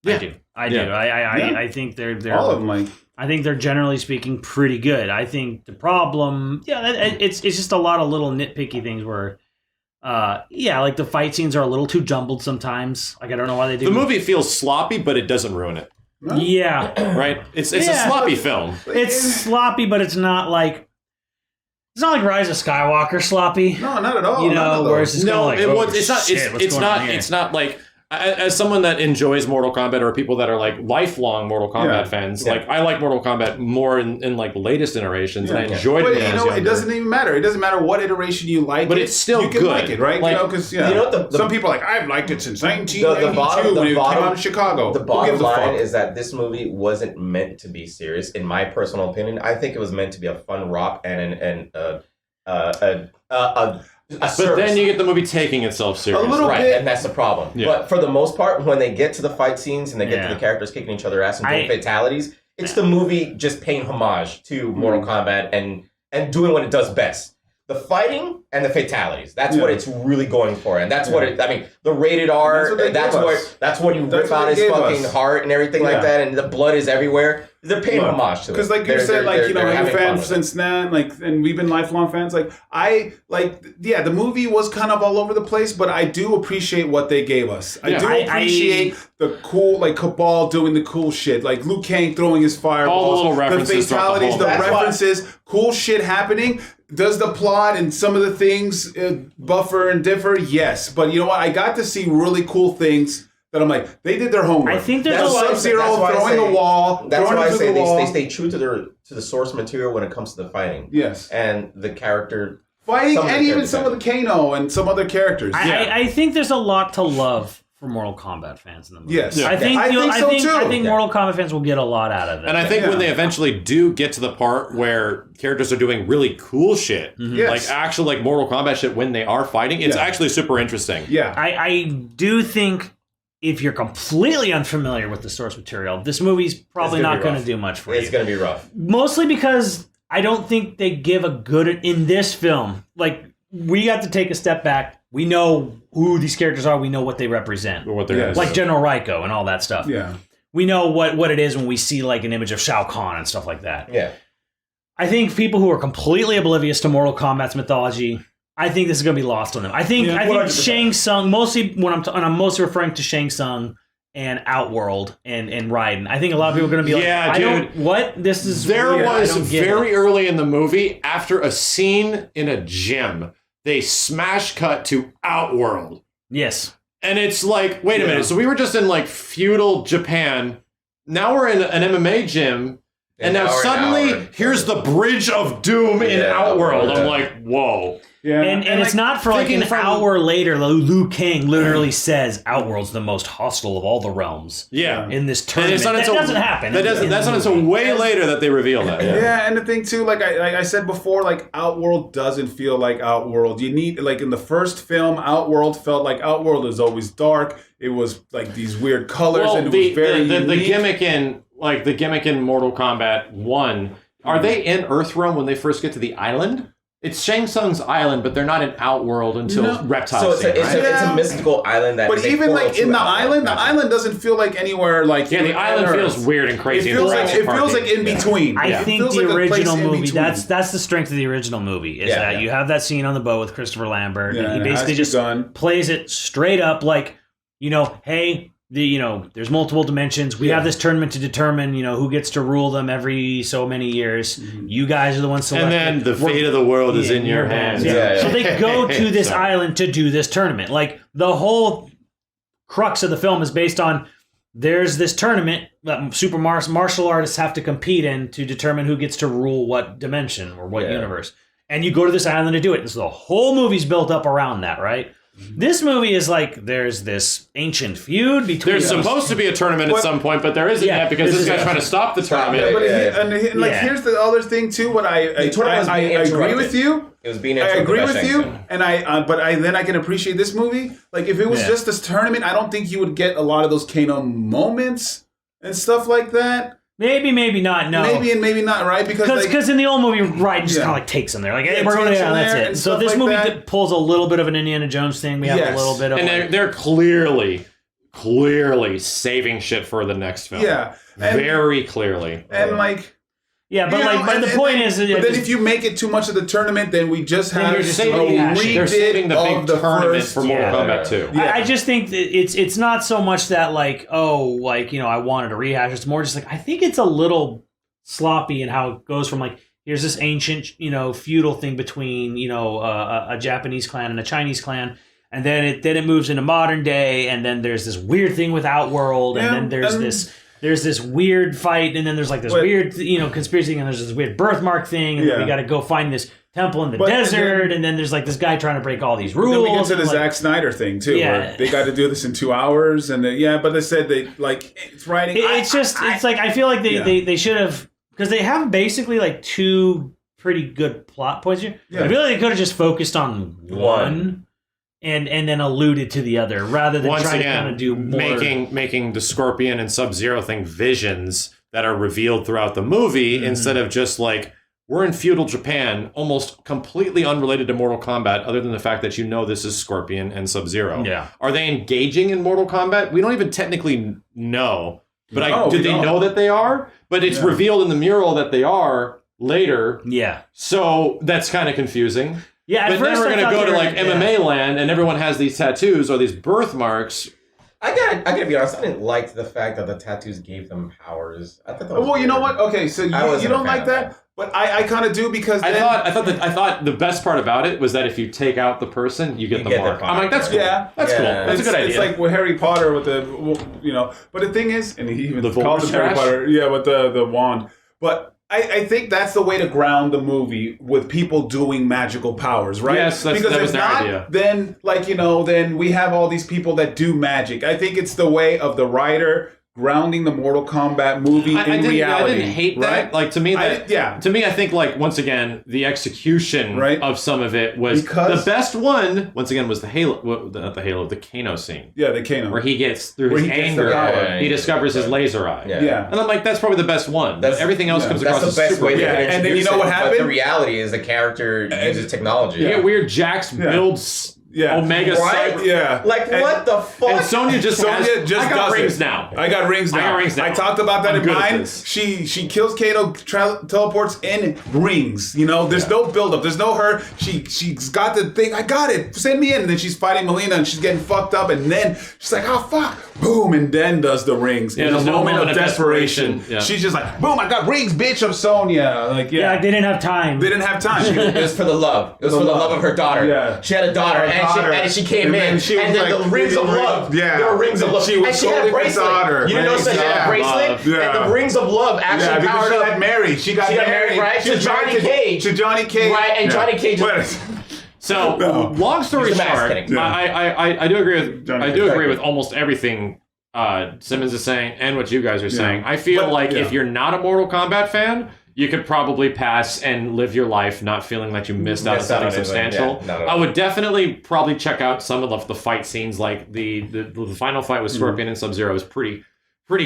I do. I think they're All of them, like, I think they're generally speaking pretty good. I think the problem, it's just a lot of little nitpicky things where, like the fight scenes are a little too jumbled sometimes. Like I don't know why they do. The movie feels sloppy, but it doesn't ruin it. Yeah, Right? It's a Yeah. sloppy film. it's sloppy, but it's not like Rise of Skywalker sloppy. no, not at all. You None know, of where those. it's just No, kinda like, oh, it's not. shit, what's going on here? It's not like. as someone that enjoys Mortal Kombat, or people that are like lifelong Mortal Kombat fans, like I like Mortal Kombat more in like latest iterations, and I enjoyed it. But you know, it doesn't even matter. It doesn't matter what iteration you like. But it's still you can good. like it, right? Like, because some people are like, I've liked it since 1992 when it came out in Chicago. The bottom line is that this movie wasn't meant to be serious, in my personal opinion. I think it was meant to be a fun romp and but then you get the movie taking itself serious. A little right, bit. and that's the problem. Yeah. But for the most part, when they get to the fight scenes and they get to the characters kicking each other ass and doing fatalities, it's the movie just paying homage to Mortal Kombat and doing what it does best. The fighting and the fatalities. That's what it's really going for. And that's what I mean, the rated R, that's what you rip out his fucking heart and everything like that, and the blood is everywhere. They're paying homage to it. Because like you said, like, you know, I'm a fan since then, like, and we've been lifelong fans. Like, the movie was kind of all over the place, but I do appreciate what they gave us. I do appreciate the cool, like, Cabal doing the cool shit, like Liu Kang throwing his fireballs, all the little references, the fatalities, the references, cool shit happening. Does the plot and some of the things buffer and differ? Yes, but you know what? I got to see really cool things that I'm like, they did their homework. I think there's Sub-Zero throwing a wall. That's why I say they stay true to the source material when it comes to the fighting. Yes, and the character fighting, and even some of the Kano and some other characters. I think there's a lot to love for Mortal Kombat fans in the movie. Yes, I think so too. I think Mortal Kombat fans will get a lot out of it. And I think when they eventually do get to the part where characters are doing really cool shit, like actual like Mortal Kombat shit when they are fighting, it's actually super interesting. Yeah, I do think if you're completely unfamiliar with the source material, this movie's probably not going to do much for you. It's going to be rough. Mostly because I don't think they give a good in this film. Like, we got to take a step back. We know who these characters are. We know what they represent. Or what they're like General Raiko and all that stuff. Yeah. We know what it is when we see like an image of Shao Kahn and stuff like that. Yeah. I think people who are completely oblivious to Mortal Kombat's mythology, I think this is going to be lost on them. I think Shang Tsung, mostly when I'm mostly referring to Shang Tsung and Outworld and Raiden. I think a lot of people are going to be this is there weird. was very early in the movie, after a scene in a gym, they smash cut to Outworld. Yes. And it's like, wait a minute. So we were just in like feudal Japan. Now we're in an MMA gym. And now suddenly, here's the Bridge of Doom in Outworld. I'm like, whoa. Yeah. And it's not for like an hour later, Liu Kang literally says Outworld's the most hostile of all the realms. Yeah. In this tournament. That doesn't happen. That's not until way later that they reveal that. Yeah, and the thing too, like I said before, like Outworld doesn't feel like Outworld. You need, like in the first film, Outworld felt like Outworld is always dark. It was like these weird colors, and it was very unique. The gimmick in Mortal Kombat 1, are they in Earthrealm when they first get to the island? It's Shang Tsung's island, but they're not in Outworld until Reptile. So it's a mystical island that. But even like in the island doesn't feel like anywhere like. Yeah, the island feels weird and crazy. It feels like in between. I think the original movie. That's the strength of the original movie is that you have that scene on the boat with Christopher Lambert, and he basically just plays it straight up like, hey. There's multiple dimensions. We have this tournament to determine, who gets to rule them every so many years. Mm-hmm. You guys are the ones selected. And then the fate of the world is in your hands. Yeah. So they go to this island to do this tournament. Like, the whole crux of the film is based on there's this tournament that super martial artists have to compete in to determine who gets to rule what dimension or what universe. And you go to this island to do it. And so the whole movie's built up around that, right? This movie is like, there's this ancient feud between... There's supposed to be a tournament at some point, but there isn't yet because this guy's trying to stop the tournament. Here's the other thing too. What I agree with you. It was being I interrupted. agree with you, and then I can appreciate this movie. Like, if it was just this tournament, I don't think you would get a lot of those Kano moments and stuff like that. Maybe not. No, maybe and maybe not. Right? Because in the old movie, Raiden just kind of like takes him there. Like, hey, we're going down. That's it. So this movie pulls a little bit of an Indiana Jones thing. We have a little bit of, and they're clearly saving shit for the next film. Yeah, very clearly. And like. Yeah, but the point is... But then if you make it too much of the tournament, then we just have they're saving the big tournament for Mortal Kombat 2. Yeah. I just think that it's not so much that like, I wanted to rehash. It's more just like, I think it's a little sloppy in how it goes from like, here's this ancient, feudal thing between, a Japanese clan and a Chinese clan. and then it moves into modern day, and then there's this weird thing with Outworld, and then there's this weird fight, and then there's like this weird, conspiracy thing, and there's this weird birthmark thing, and then we got to go find this temple in the desert, and then there's like this guy trying to break all these rules. Then we get to the Zack Snyder thing too, where they got to do this in 2 hours, and but they said it's writing. It's like I feel like they should have, because they have basically like 2 pretty good plot points here. I feel like they could have just focused on one. And then alluded to the other, rather than trying to kind of do more. Making the Scorpion and Sub-Zero thing visions that are revealed throughout the movie, instead of just like, we're in feudal Japan, almost completely unrelated to Mortal Kombat, other than the fact that this is Scorpion and Sub-Zero. Yeah. Are they engaging in Mortal Kombat? We don't even technically know. But did they know that they are? But it's revealed in the mural that they are later. Yeah. So that's kind of confusing. Yeah, but then we're going to go to like MMA land, and everyone has these tattoos or these birthmarks. I gotta be honest. I didn't like the fact that the tattoos gave them powers. I thought that was well, you know what? Okay, so you don't like that, but I kind of do, because I thought the best part about it was that if you take out the person, you get the mark. I'm like, that's cool. Yeah, that's cool. That's a good idea. It's like with Harry Potter with the But the thing is, and he even calls it Harry Potter. Yeah, with the wand, but. I think that's the way to ground the movie, with people doing magical powers, right? Yes, that was their idea. Then, then we have all these people that do magic. I think it's the way of the writer grounding the Mortal Kombat movie in reality. I didn't hate that. Like, to me, I think, like, once again, the execution of some of it was the best one. Once again, was the Kano scene. Yeah, the Kano, where he gets through his anger, he discovers his laser eye. Yeah, and I'm like, that's probably the best one. Everything else comes across as super weird. And then what happened? But the reality is the character uses technology. You get weird Jax builds. Yeah. Omega Cyber. Yeah. Like, what the fuck? And Sonya just I got rings now. I got rings now. I talked about that in mine. She kills Kano, teleports in rings. There's no buildup. There's no her. She's got the thing. I got it. Send me in. And then she's fighting Melina, and she's getting fucked up. And then she's like, oh, fuck. Boom. And then does the rings. Yeah, in a no moment of desperation. Yeah. She's just like, boom, I got rings, bitch. I'm Sonya. Like, they didn't have time. They didn't have time. It was for the love. It was for the love of her daughter. Yeah. She had a daughter. And she came in, and then the rings of love. Yeah. There were rings of love. And she had a bracelet. You know, she had a bracelet, and the rings of love actually powered up. She got married. She got married, right? To Johnny Cage. Right, and Johnny Cage. So, long story short, I do agree with almost everything Simmons is saying and what you guys are saying. I feel if you're not a Mortal Kombat fan, you could probably pass and live your life not feeling that you missed out on something substantial. I would definitely probably check out some of the fight scenes, like the final fight with Scorpion and Sub-Zero is pretty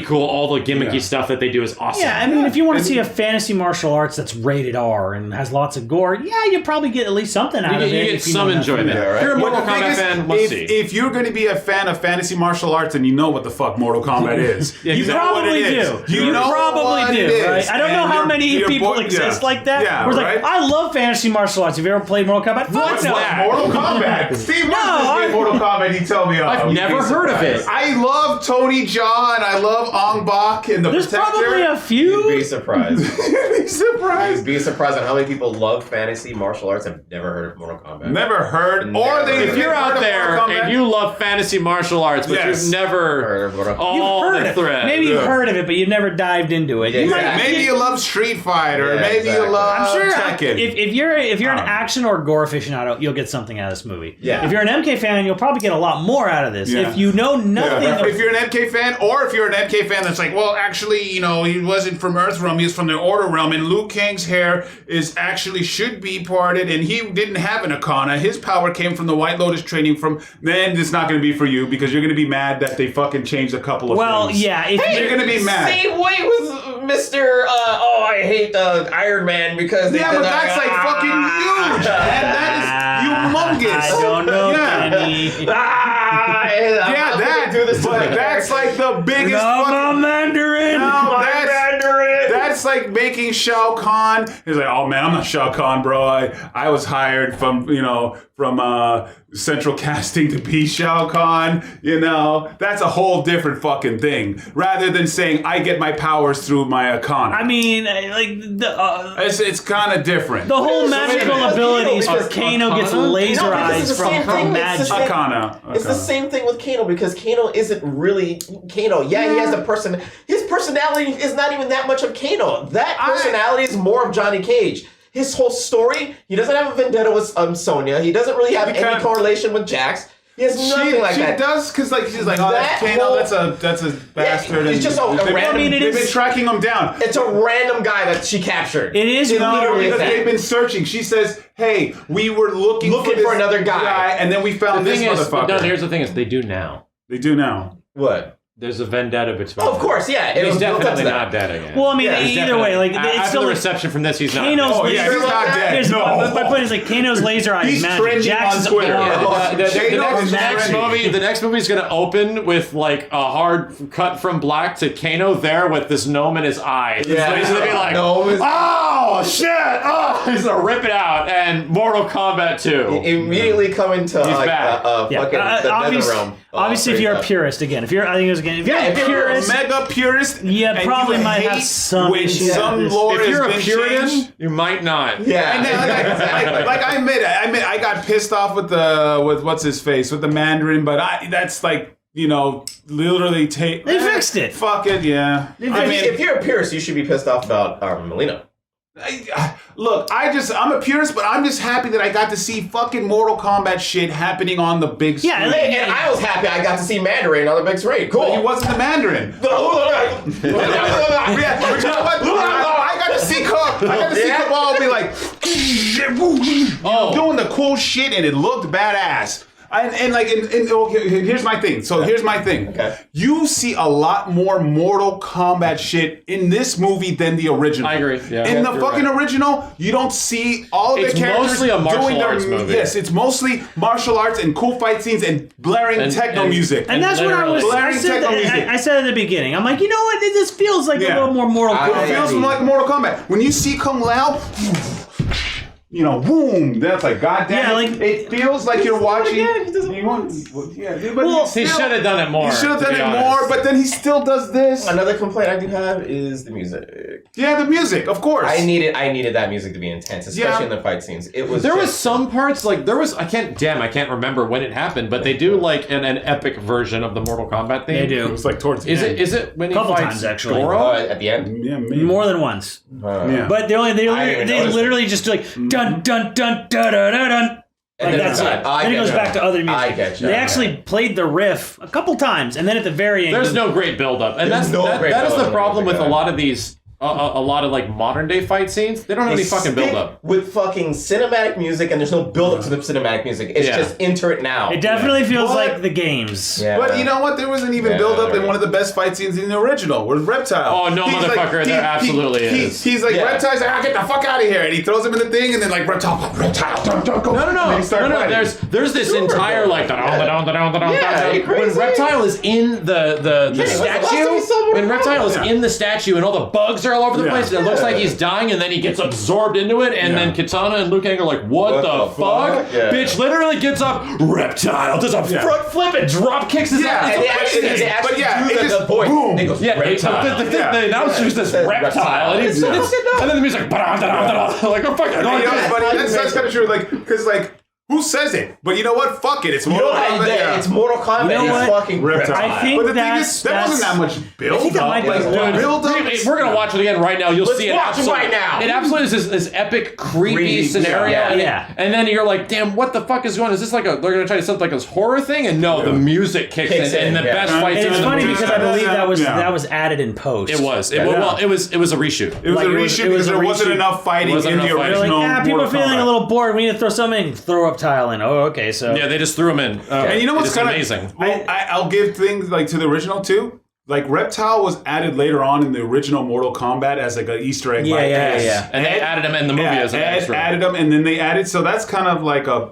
cool. All the gimmicky stuff that they do is awesome. Yeah, I mean, if you want to see a fantasy martial arts that's rated R and has lots of gore, you probably get at least something out of it. You get some enjoyment. If you're a Mortal Kombat fan, must see. If you're going to be a fan of fantasy martial arts, then you know what the fuck Mortal Kombat is. You probably do. You probably do, right? I don't know how many people exist like that. Yeah, where it's like, I love fantasy martial arts. Have you ever played Mortal Kombat? What's Mortal Kombat? Steve, what's Mortal Kombat? He tell me. I've never heard of it. I love Tony Jaa and I love Ong Bak and the There's Protector. Probably a few. You'd be surprised. You'd be surprised on how many people love fantasy martial arts and have never heard of Mortal Kombat. Never heard. If you're out there and you love fantasy martial arts, but you've never heard of Mortal Kombat. You've heard of it. Maybe you've heard of it, but you've never dived into it. Maybe you love Street Fighter. Maybe you love Tekken. If you're an action or gore aficionado, you'll get something out of this movie. Yeah. If you're an MK fan, you'll probably get a lot more out of this. Yeah. If you know nothing, if you're an MK fan, or if you're an MK fan that's like, well, actually, he wasn't from Earthrealm, he was from the Order Realm, and Liu Kang's hair should be parted, and he didn't have an Akana. His power came from the White Lotus training then it's not going to be for you, because you're going to be mad that they fucking changed a couple of things. Well, yeah. You're going to be mad. Same way with Mr. I hate the Iron Man because they but that's like fucking huge, man. That is humongous. I don't know, Kenny. That's like the biggest Mandarin. No, that's That's like making Shao Kahn. He's like, oh man, I'm not Shao Kahn, bro. I was hired from central casting to be Shao Kahn. That's a whole different fucking thing. Rather than saying I get my powers through my economy. I mean, like it's kind of different. The whole magical abilities for Kano gets laser eyes from her magic. It's the same thing with Kano because Kano isn't really Kano. Yeah, he has a person. His personality is not even that much of Kano. That personality is more of Johnny Cage. His whole story, he doesn't have a vendetta with Sonya. He doesn't really have any correlation with Jax. He has nothing like that. She does, because she's like, oh, that's Kano, that's a bastard. Yeah, it's just a random... They've been tracking him down. It's a random guy that she captured. It is literally because they've been searching. She says, hey, we were looking for another guy, and then we found this motherfucker. No, here's the thing is, they do now. They do now. What? There's a vendetta between. Oh, of course, yeah. He's definitely not dead again. Well, I mean, either way, like it's after still the reception from this, he's not. Kano's dead. Oh yeah, he's not dead. No. My point is like Kano's laser eyes. He's magic. trending Jax on Twitter. The next movie's gonna open with like a hard cut from black to Kano there with this gnome in his eye. Yeah, so he's gonna be like, oh shit! Oh, he's gonna rip it out. And Mortal Kombat 2. Immediately coming to fucking the Nether Realm. Obviously, if you're a purist, again, if you're a purist, mega purist, yeah, probably might have some issues. Some lore if you're a been Puritan, changed. you might not. Yeah, like I admit, I got pissed off with what's his face with the Mandarin, but that's like. Literally take. They fixed it. Fuck it, yeah. If you're a purist, you should be pissed off about Melina. Look, I'm a purist, but I'm just happy that I got to see fucking Mortal Kombat shit happening on the big screen. Yeah, and I was happy I got to see Mandarin on the big screen. Cool. But he wasn't the Mandarin. But you know what? I got to see Cabal be like, doing the cool shit, and it looked badass. Here's my thing. Here's my thing. Okay. You see a lot more Mortal Kombat shit in this movie than the original. I agree. Yeah. In the fucking original, you don't see all of the characters mostly a martial doing arts movie. Yes, it's mostly martial arts and cool fight scenes and blaring techno music. And that's what I was. I said at the beginning. I'm like, you know what? This feels like a little more Mortal Kombat. It feels like Mortal Kombat. When you see Kung Lao. Boom! That's like goddamn. Yeah, it feels like you're watching. He should have done it more. He should have done it more, but then he still does this. Another complaint I do have is the music. Yeah, the music, of course. I needed that music to be intense, especially in the fight scenes. It was. There was some parts I can't remember when it happened, but they do like an epic version of the Mortal Kombat thing. They do. It was like towards the end. Is it when he couple fights times actually Goro? At the end? Yeah, maybe. More than once. Yeah. But they literally just do like dun dun dun dun dun dun. Like that's it. Then it goes back to other music. I get you. They actually played the riff a couple times, and then at the very end, there's no great build up, and that is the problem with a lot of these. A lot of like modern day fight scenes, they don't have any fucking build up. With fucking cinematic music, and there's no build up to the cinematic music. It's just enter it now. It definitely feels like the games. Yeah. But you know what? There wasn't even build up in one of the best fight scenes in the original, with Reptile. Oh no, motherfucker! There absolutely is. He's like Reptile's like, get the fuck out of here, and he throws him in the thing, and then like Reptile, don't go. No. There's this entire like when Reptile is in the statue. When Reptile is in the statue, and all the bugs are all over the place, and it looks like he's dying, and then he gets absorbed into it, and then Katana and Liu Kang are like, what the fuck? Yeah. Bitch literally gets up, Reptile does a front flip and drop kicks his ass. And they actually do the voice. Boom. They goes, Yeah, Reptile. the announcer says Reptile, and and then the music's like, oh fuck it. That's kind of true, like, because like, who says it? But you know what? Fuck it. It's Mortal Kombat. It's Mortal Kombat. You know it's what? fucking Reptile. I think But the thing is, there wasn't that much build up. We're gonna watch it again right now. You'll see it. Watch it right now. It absolutely is this epic, creepy scenario. Yeah. And then you're like, damn, what the fuck is going on? Is this like they're gonna try to set up like this horror thing? And no, the music kicks in, and the best fight scene. It's funny because I believe that was added in post. It was. It was a reshoot. It was a reshoot because there wasn't enough fighting in the original. People are feeling a little bored. We need to throw something. Throw Reptile in. Oh, okay. So yeah, they just threw him in. And you know what's kind of amazing? I'll give things like to the original too. Like Reptile was added later on in the original Mortal Kombat as like an Easter egg. Yeah. And they added him in the movie as an extra. Added him, and then they added. So that's kind of like a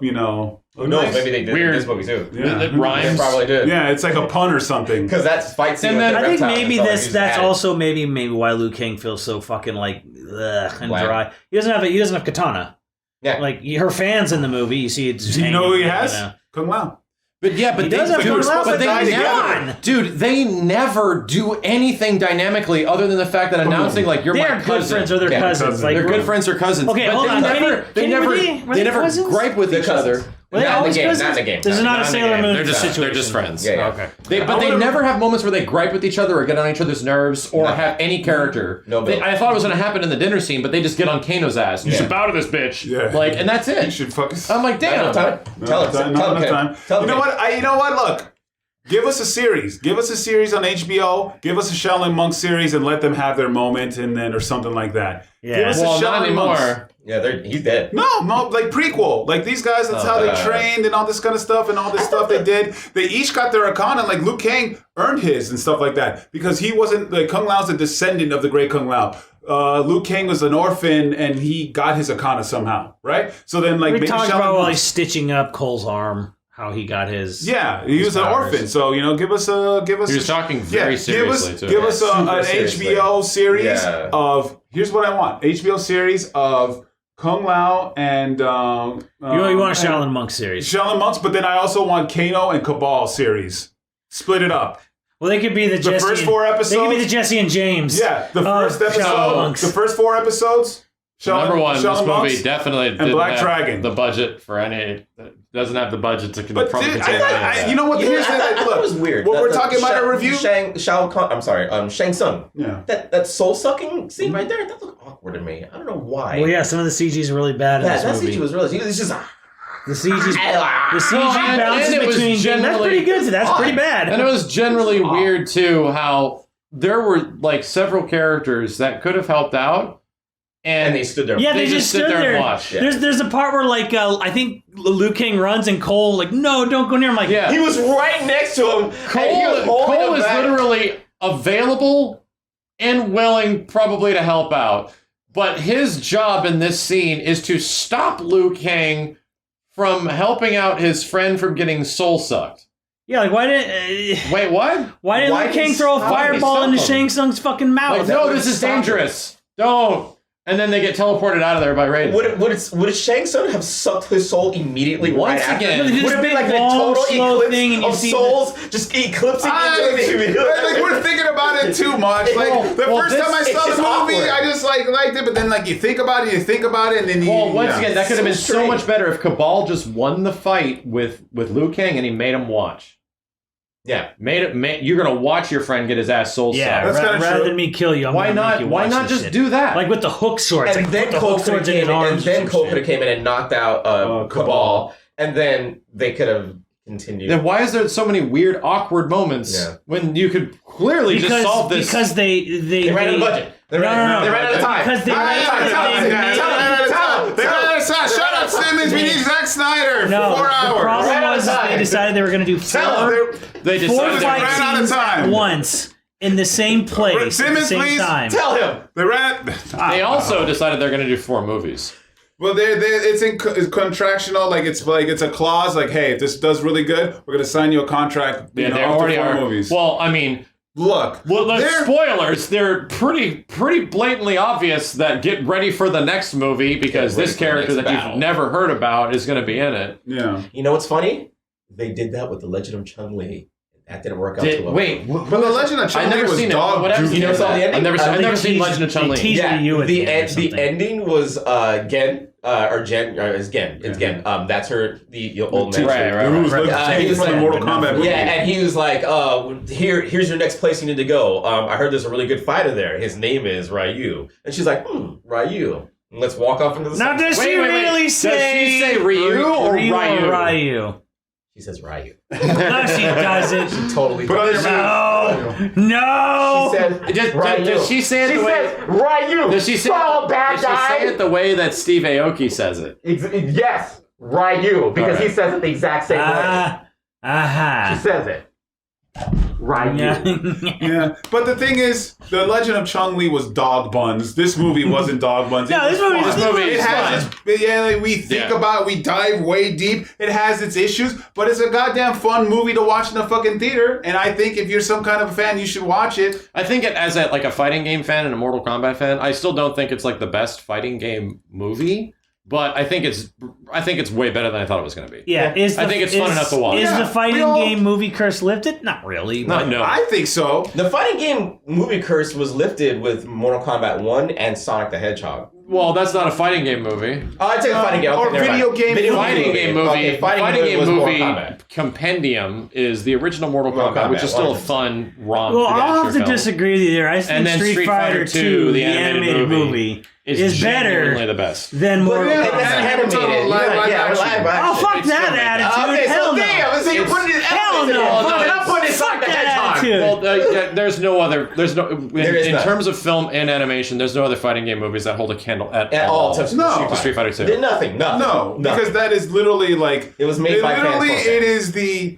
Who knows? Maybe they did Weird. in this movie too. Yeah. It rhymes. They probably did. Yeah, it's like a pun or something. Because that's fight scene. And with then the I think reptiles, maybe all that's used added. also maybe why Liu Kang feels so fucking like ugh, and Bland. dry. He doesn't have katana. Yeah. Like her fans in the movie, you see it. Just Do you know who he hanging, has? you know. Kung Lao. But yeah, but He they, does have dude, Kung Lao, but but they die never, dude, they never do anything dynamically other than the fact that announcing like you're They're my good cousin. friends or they're Yeah, cousins. Like They're good friends or cousins. Okay, but hold they on. never, they never, were they they never cousins? gripe with They're each cousins. other. Were they Not in the always game, cousins? not in the game. This is not a Not in the Sailor game. Moon They're just situation. friends. Yeah. Okay. But they never have moments where they gripe with each other or get on each other's nerves or have any character. No, I thought it was going to happen in the dinner scene, but they just get on Kano's ass. You should bow to this bitch. Yeah. Like, and that's You it. should fucking. I'm like, damn. Tell him. You know what? You know what? Look. Give us a series. Give us a series on HBO. Give us a Shaolin Monk series and let them have their moment and then or something like that. Yeah. Give us Well, a not Shaolin Monks. anymore. Yeah, he's dead. No, like prequel. Like these guys, that's how they trained and all this kind of stuff and all this stuff they did. They each got their arcana. Like Liu Kang earned his and stuff like that because he wasn't like Kung Lao's a descendant of the great Kung Lao. Liu Kang was an orphan and he got his arcana somehow, right? So then, like, We talked Shaolin about while Monks- he's stitching up Cole's arm, how he got his. Yeah, he was an powers. orphan. So give us. He was talking very seriously, too. Give us an seriously. HBO series Yeah. of. Here's what I want: HBO series of Kung Lao and. You want a Shaolin Monk series? Shaolin Monks, but then I also want Kano and Cabal series. Split it up. Well, they could be the Jesse. first 4 episodes? They could be the Jesse and James. Yeah, the first Shaolin episode. Monks. The first 4 episodes. Number one, this Shaolin movie Monks, definitely and didn't Black have Dragon. the budget for any. Doesn't have the budget to But probably dude, contain any of I, that. you know what? Here's the That look. was weird. What we're talking about in review. Shang Tsung. Yeah. That soul sucking scene right there. That looked awkward to me. I don't know why. Well, yeah, some of the CG is really bad in That this movie. CG was really. It's just. The CG and bounces it was between. That's generally- pretty good. That's pretty bad. And it was generally weird too how there were like several characters that could have helped out, And they stood there. Yeah, they they just stood stood there and there. watched. Yeah. There's a part where like I think Liu Kang runs and Cole like no, don't go near him. Like Yeah. He was right next to him. and he was holding Cole him is back. literally available and willing probably to help out. But his job in this scene is to stop Liu Kang from helping out his friend from getting soul sucked. yeah, like why didn't Wait, what? why didn't Why Liu Kang did he throw a stop him? fireball into Stop him. Shang Tsung's fucking mouth? Like, no, would this is stop him. dangerous. Don't. And then they get teleported out of there by Raiden. Would Shang Tsung have sucked his soul immediately Once right again. after? No, Would it be like a long, total slow eclipse thing and you of see souls just eclipsing into Like we're thinking about it too much. Like the first time I this- saw it's the just movie, awkward. I just liked it, but then like you think about it, and then you. Well, once yeah. again, that could have been So so strange. much better if Cabal just won the fight with Liu Kang and he made him watch. Yeah, you're gonna watch your friend get his ass soul Yeah, That's kinda rather true. than me kill you, I'm Why gonna not? make you Why watch not this just shit. do that? Like with the hook swords, And like then put the Cole hook could have swords in his came in, arms. and then some Cole shit. could have came in and knocked out Cabal, and then they could have continued. Then why is there so many weird, awkward moments Yeah. when you could clearly just solve this? because they They ran out of budget. They ran out of time. Because they They ran out of time. Shut up, Simmons. We need Zack Snyder for 4 hours. The problem Ran out of was time. they decided they were going to do four they They decided ran fight out of scenes time. at once in the same place at the Simmons, same please. time. Tell him. They ran. They also decided they're going to do 4 movies. Well, it's it's contractual. Like it's a clause. Like, hey, if this does really good, we're gonna sign you a contract. Yeah, they up to already 4 are. movies. Well, I mean, Look. well, the they're- spoilers. They're pretty blatantly obvious that get ready for the next movie because Get ready this for the character next that battle. you've never heard about is going to be in it. Yeah. You know what's funny? They did that with the Legend of Chun-Li. That didn't work out too well. Wait, But the Legend of I've Chun-Li never was seen it. dog What happens? juice. You never saw the ending? I've never They seen teased- Legend of Chun-Li. they teased Yeah, you at the end or the something. ending was Gen or Jen it's Gen. It's Gen. That's her the old man. Right. Who was Right. like He was from the like- Mortal Kombat movie. Yeah, and he was like, here's your next place you need to go. I heard there's a really good fighter there. His name is Ryu. And she's like, Ryu. Let's walk off into the Now, sunset. does she really say? Does she say Ryu or Ryu? Ryu? She says Ryu. No, she doesn't. Totally. Put on your No. She says Does she say it the way? Ryu. Does she say it the way that Steve Aoki says it? Yes, Ryu, because he says it the exact same way. Aha. She says it. Right. Yeah, but the thing is, The Legend of Chun-Li was dog buns. This movie wasn't dog buns. No, this movie it has its, we think about it, we dive way deep. It has its issues, but it's a goddamn fun movie to watch in the fucking theater. And I think if you're some kind of a fan, you should watch it. I think as a fighting game fan and a Mortal Kombat fan, I still don't think it's like the best fighting game movie. But I think it's way better than I thought it was going to be. Yeah, I think it's fun enough to watch. Is the fighting game movie curse lifted? Not really. No. I think so. The fighting game movie curse was lifted with Mortal Kombat 1 and Sonic the Hedgehog. Well, that's not a fighting game movie. Oh, I'd say a fighting game. Okay, or video game Fighting game movie. Okay, fighting game was Mortal movie Kombat. compendium is the original Mortal Kombat, which is still a fun romp. Well, I'll have to film. disagree with you there. I think Street Fighter 2, the animated movie, is better the best. than Mortal yeah, Kombat. That's animated. Live live action. Oh, fuck It's that still attitude. Okay, Hell so no. damn. So you're putting it Hell no. You're not putting it Sonic the Hedgehog. Well, there's no other. There is in none. terms of film and animation, there's no other fighting game movies that hold a candle at all to No. Street Fighter 2. Did nothing. No, because that is literally like It was made by fans. it is the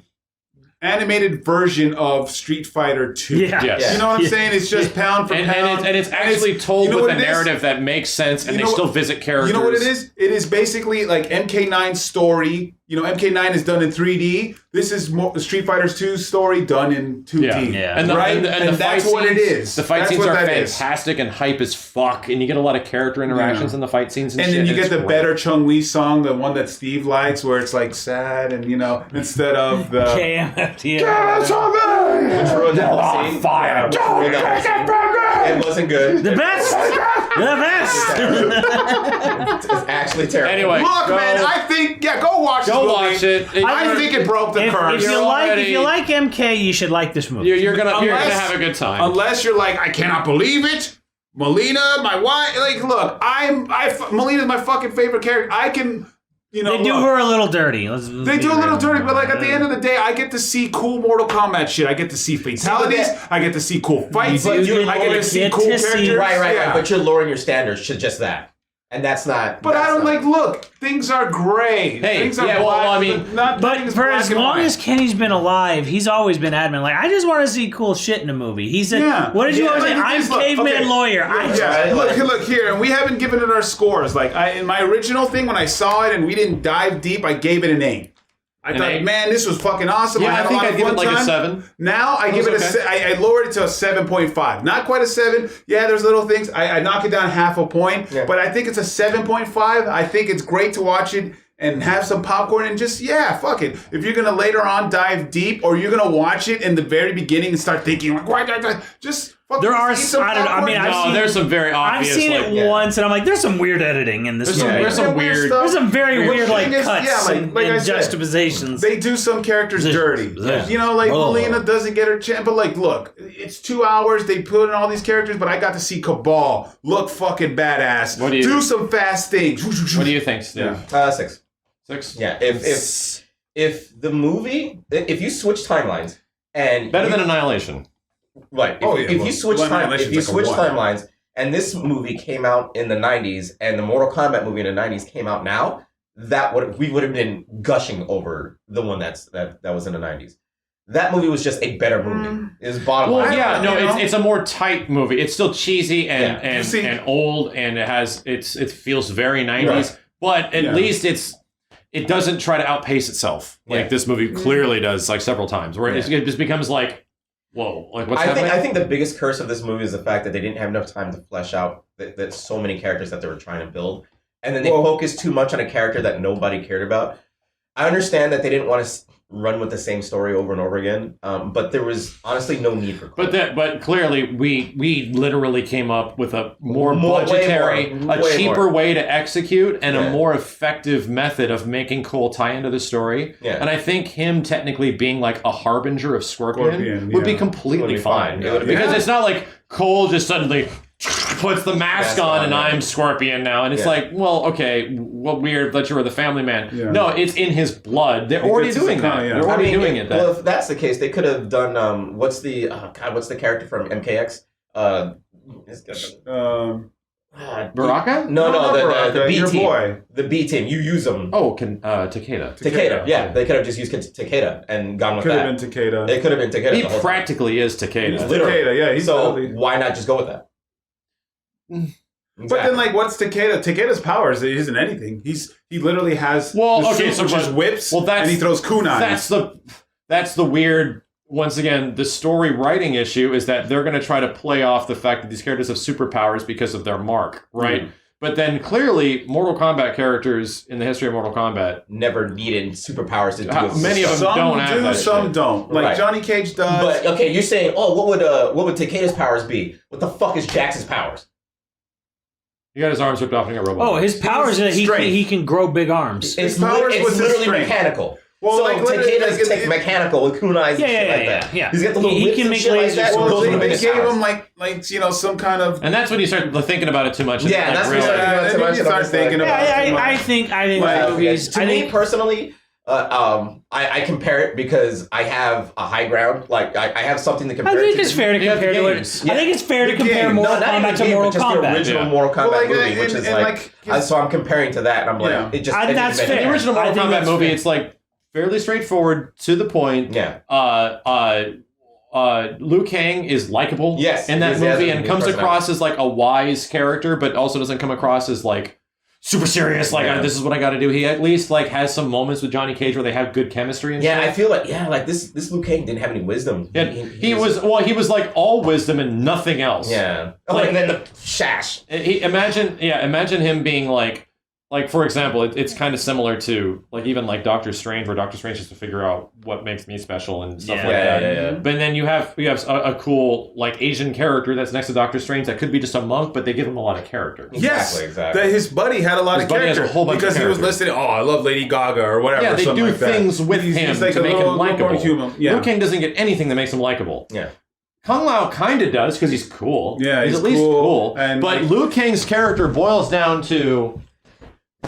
animated version of Street Fighter 2. Yeah. Yes. You know what I'm saying? It's just pound for pound. And it's actually told you know with what a it is? narrative that makes sense, and You they know still what- visit characters. You know what it is? It is basically like MK9's story. You know, MK9 is done in 3D. This is Street Fighter 2's story done in 2D. Yeah. And, the, Right? and, the, and, the that's fight what it scenes- is. The fight That's scenes what are that is. fantastic and hype as fuck, and you get a lot of character interactions in the fight scenes and And shit. then you get It's the great. better Chun-Li song, the one that Steve likes, where it's like sad and, you know, instead of the... KMFT. Which ruined that whole scene. fire. Which ruined that whole scene. It wasn't good. The best! The best! It's actually terrible. Anyway, Look, man, I think, go watch this movie. watch it. I think it broke the curse. If you like MK, you should like this movie. You're gonna Unless- have a good time. Unless you're like, I cannot believe it. Melina, my wife. Like, look, Melina's my fucking favorite character. I can, you know, They do look, her a little dirty. They do a little dirty, but like at the end of the day, I get to see cool Mortal Kombat shit. I get to see fatalities. I get to see cool fight scenes. I get to see cool characters. Right. Yeah. But you're lowering your standards to just that. And that's not... But that's I don't not- like. Look, things are gray. Hey, things are yeah, well, black. I mean, But for as long as Kenny's been alive, he's always been adamant. Like, I just want to see cool shit in a movie. He said, Yeah. what did you always say? Like, I'm just look, caveman okay. lawyer. Yeah, look here, and we haven't given it our scores. Like in my original thing, when I saw it and we didn't dive deep, I gave it an 8. I thought, eight? man, this was fucking awesome. Yeah, I had I think a lot I'd of give it fun like a time. 7. Now I give it okay. I lowered it to a 7.5. Not quite a 7. Yeah, there's little things. I knock it down half a point, but I think it's a 7.5. I think it's great to watch it and have some popcorn and just, fuck it. If you're going to later on dive deep or you're going to watch it in the very beginning and start thinking, like, why just fucking There are eat some I don't know. I mean, popcorn. I've seen- there's some very I've obvious. seen like, it once, and I'm like, there's some weird editing in this movie. There's some weird. stuff. There's some very weird, like, thing is, cuts like and I said, juxtapositions. They do some characters dirty. Position. You know, like Oh. Melina doesn't get her chance. But like, look, it's 2 hours. They put in all these characters, but I got to see Cabal look fucking badass. What do you- do some fast things. What do you think, Steve? Yeah. 6. 6? Yeah, if the movie... If you switch timelines and... Better than Annihilation. Right. If you switch timelines and this movie came out in the 90s and the Mortal Kombat movie in the 90s came out now, we would have been gushing over the one that was in the 90s. That movie was just a better movie. Is bottom Well, line. yeah, no, you know? it's a more tight movie. It's still cheesy and You see- and old, and it feels very 90s. Right. But at least it doesn't try to outpace itself like Yeah. this movie clearly does, like several times, where it just becomes like, whoa, like what's I happening? think the biggest curse of this movie is the fact that they didn't have enough time to flesh out that so many characters that they were trying to build, and then they focused too much on a character that nobody cared about. I understand that they didn't want to run with the same story over and over again, but there was honestly no need for. But clearly we literally came up with a more More- budgetary, way a cheaper more. way to execute, and Yeah. a more effective method of making Cole tie into the story. Yeah. And I think him technically being like a harbinger of Scorpion would be completely Would be fine. fine. It would be Because fine. it's not like Cole just suddenly puts the mask on and yeah. I'm Scorpion now. And it's Yeah. like, well, okay, what weird that you were the family man. Yeah. No, it's in his blood. They're already it's doing that. kinda, yeah. They're already doing it then. Well, if that's the case, they could have done what's the character from MKX? Baraka? No, the Baraka, B your team. boy. The B team. You use them. Oh, Takeda. Takeda. Yeah, they could have just used Takeda and gone with Could that. have been Takeda. It could have been Takeda. He the whole time. practically is Takeda. Literally. Takeda, yeah. He's So literally- why not just go with that? But then, like, what's Takeda? Takeda's powers isn't anything. He literally has which is whips. Well, and he throws kunais. That's the weird. Once again, the story writing issue is that they're going to try to play off the fact that these characters have superpowers because of their mark, right? Mm. But then clearly, Mortal Kombat characters in the history of Mortal Kombat never needed superpowers to do it. many of them Some don't have that some shit. don't. Like Right. Johnny Cage does. But okay, you're saying, oh, what would Takeda's powers be? What the fuck is Jax's powers? He got his arms ripped off and he got robot. Oh, his powers are that strength. he can grow big arms. It's, powers was his literally strength. mechanical. Well, so like, literally, Takeda's like, mechanical with kunais and shit like that. yeah. He's got the little He whips can and make shit like lasers. that. well, Those are the they biggest gave powers. him like some kind of. And that's when you start thinking about it too much. Yeah, that's when you start Yeah, thinking about you start thinking about it. I think Like, movies. To I me think personally, I compare it because I have a high ground. Like I have something to compare. I think it it's to. fair to You have compare to it. games. I think it's fair to The compare game. Mortal not even Kombat the to game, Mortal but just the Kombat. original Yeah. Mortal Kombat Well, like, movie, which and- is and, like, like, so I'm comparing to that, and I'm like, Yeah. it just And that's it fair. The original Mortal I think Kombat that's movie, fair. it's like fairly straightforward, to the point. Yeah. Liu Kang is likable Yes, in that he has movie a and good comes personality. across as like a wise character, but also doesn't come across as like super serious. Like Yeah. this is what I got to do. He at least like has some moments with Johnny Cage where they have good chemistry and Yeah, I shit. feel like this Liu Kang didn't have any wisdom. Yeah, he was like all wisdom and nothing else. Yeah. Oh, Like- and then the shash. Imagine him being like for example, it's kind of similar to like even like Doctor Strange, where Doctor Strange has to figure out what makes me special and stuff like that. Yeah. But then you have a cool like Asian character that's next to Doctor Strange that could be just a monk, but they give him a lot of character. Yes, Exactly. that his buddy had a lot His of buddy has character a whole bunch of because he was characters. listening. Oh, I love Lady Gaga or whatever. Yeah, or they something do like that. things with He's him like to a make little him more likable. human. Yeah. Liu Kang doesn't get anything that makes him likable. Yeah. Kung Lao kind of does because he's cool. Yeah, he's he's at least cool, cool. and, But like- Liu Kang's character boils down to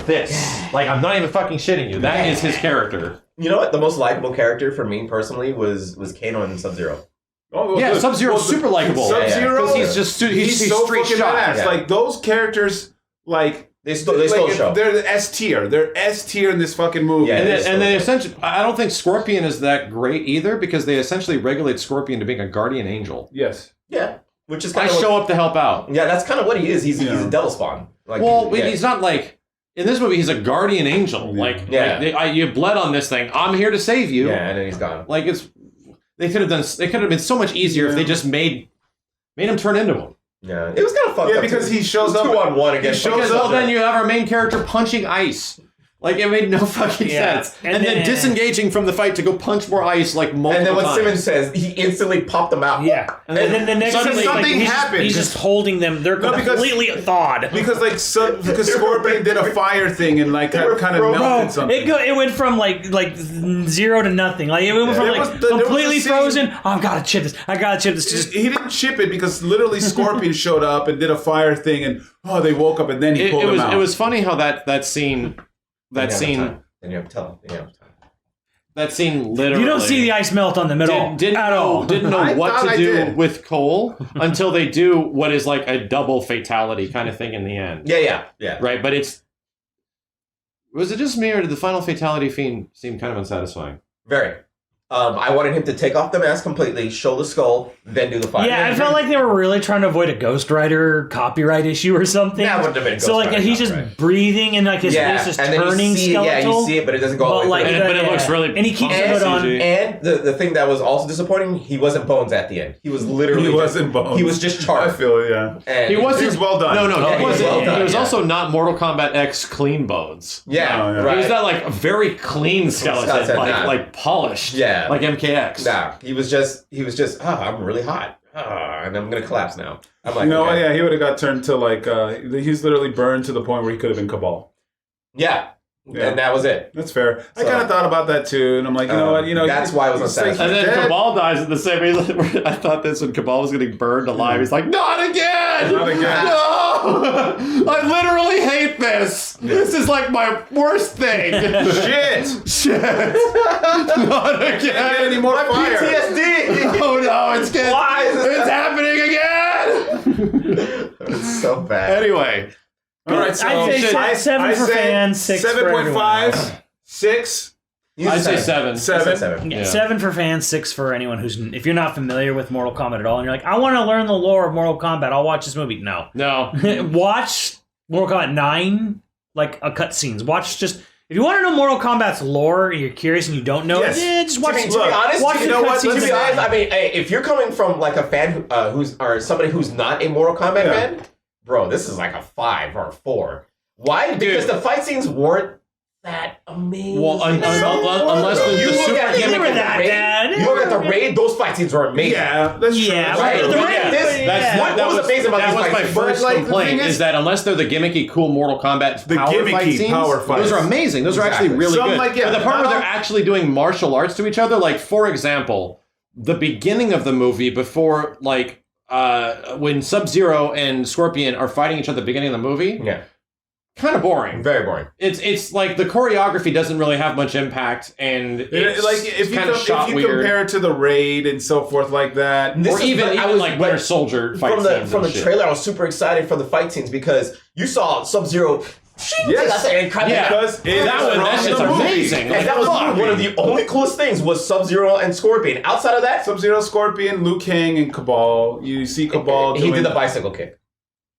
this. Like, I'm not even fucking shitting you. That is his character. You know what? The most likable character for me personally was Kano in Sub-Zero. Oh, well, Yeah, good. Sub-Zero's Well, super likable. Sub-Zero, Because he's just he's so straight fucking shot. badass. Yeah. Like those characters, like They stole show. They're the S tier. They're S tier in this fucking movie. Yeah, And it is then, so essentially, I don't think Scorpion is that great either because they essentially regulate Scorpion to being a guardian angel. Yes. Yeah. Which is I kind of show up to help out. Yeah, that's kind of what he is. He's Yeah. a devil spawn. Like, Well, yeah. he's not like in this movie. He's a guardian angel. Yeah. Like, Yeah. you bled on this thing. I'm here to save you. Yeah, and then he's gone. Like they could have done. It could have been so much easier if they just made him turn into him. Yeah, it was kind of fucked Yeah, up. because too. he shows up. 2-on-1 against. shows Because up- well, then you have our main character punching ice. Like it made no fucking Yeah. sense. And And then then- disengaging from the fight to go punch more ice like multiple And then what times. Simmons says, he instantly popped them out. Yeah, and then the next suddenly thing, like, something he's just- happened. He's just holding them. They're No, because- completely thawed. Because because Scorpion did a fire thing and like were kind of frozen. melted Bro, something. it went from like 0 to nothing. Like it went from There like was- there was a completely scene- frozen. Oh, I gotta chip this. I gotta chip this. Just He didn't chip it because literally Scorpion showed up and did a fire thing and they woke up and then he pulled them out. It was funny how that scene Then you have to tell him. that scene literally you don't see the ice melt on them at all. didn't at know, all. didn't know I what thought to I do did. with Cole until they do what is like a double fatality kind of thing in the end. Yeah. Right, but was it just me or did the final fatality seem kind of unsatisfying? Very. I wanted him to take off the mask completely, show the skull, then do the fire. Yeah, I felt like they were really trying to avoid a Ghost Rider copyright issue or something. That wouldn't have been a so Ghost like Rider he's just copyright. breathing and like his face is and then turning you see it, skeletal. you see it, but it doesn't go all But, the way like, through. But it looks really and he keeps the and hood on. CG. And the thing that was also disappointing, he wasn't Bones at the end. He was literally He wasn't Bones. He was just I charred. feel it, yeah. And He wasn't. He was well done. No, Yeah, he he was wasn't. well done, He was yeah. also not Mortal Kombat X clean bones. Yeah, Oh, yeah. right. He was that like a very clean skeleton, Skeleton, nah. like polished. Yeah. like MKX. Nah, he was just I'm really hot. And I'm gonna collapse now. I'm like, You know, okay. yeah, he would have got turned to like he's literally burned to the point where he could have been Cabal. Yeah. Yeah. And that was it. That's fair. I So- kind of thought about that too, and I'm like, you know what? You know, that's why it was he's like, unsatisfying. And he's then dead. Cabal dies in the same way. I thought this when Cabal was getting burned alive. He's like, not again! Not again. No! I literally hate this. This is like my worst thing. Shit! Shit. Not Can't get again. any more fire. PTSD! Oh no, it's Why is this it's happening again. It's so bad. Anyway, All right, so I'd say 7 for fans, 6 for everyone else. 7.5, 6. I'd say 7. 7. Yeah, 7 for fans, 6 for anyone who's... If you're not familiar with Mortal Kombat at all, and you're like, I want to learn the lore of Mortal Kombat, I'll watch this movie. No. Watch Mortal Kombat 9, like, cutscenes. Watch just... If you want to know Mortal Kombat's lore, and you're curious and you don't know it, just watch it. To be honest, watch you the know what? cutscenes. To be honest, I mean, hey, if you're coming from like a fan or somebody who's not a Mortal Kombat fan, bro, this is like a 5 or a 4. Why? Because the fight scenes weren't that amazing. Well, unless the super gimmick of the raid. You look at the raid; those fight scenes were amazing. Yeah, that's true. Yeah, Right? the What was amazing about that these was fight my scenes? first But, like, the complaint thing is that unless they're the gimmicky, cool Mortal Kombat The power gimmicky fight scenes, power fights. those are amazing. Those are actually Exactly. really Some, good. like, yeah, but the part where not they're all- actually doing martial arts to each other, like for example, the beginning of the movie before, like, when Sub-Zero and Scorpion are fighting each other at the beginning of the movie, Yeah, kind of boring. very boring. It's like the choreography doesn't really have much impact, and it's Like if you, kind of shot if you weird. compare it to the raid and so forth like that, This Or is- even I was- like Winter Soldier fight From the scenes from and the shit. trailer, I was super excited for the fight scenes because you saw Sub-Zero. Yes. and kind of Yeah. because it That is one- from that shit's the movie. amazing. And that was one of the only coolest things was Sub-Zero and Scorpion. Outside of that, Sub-Zero, Scorpion, Liu Kang, and Cabal. You see Cabal he doing... did the bicycle kick.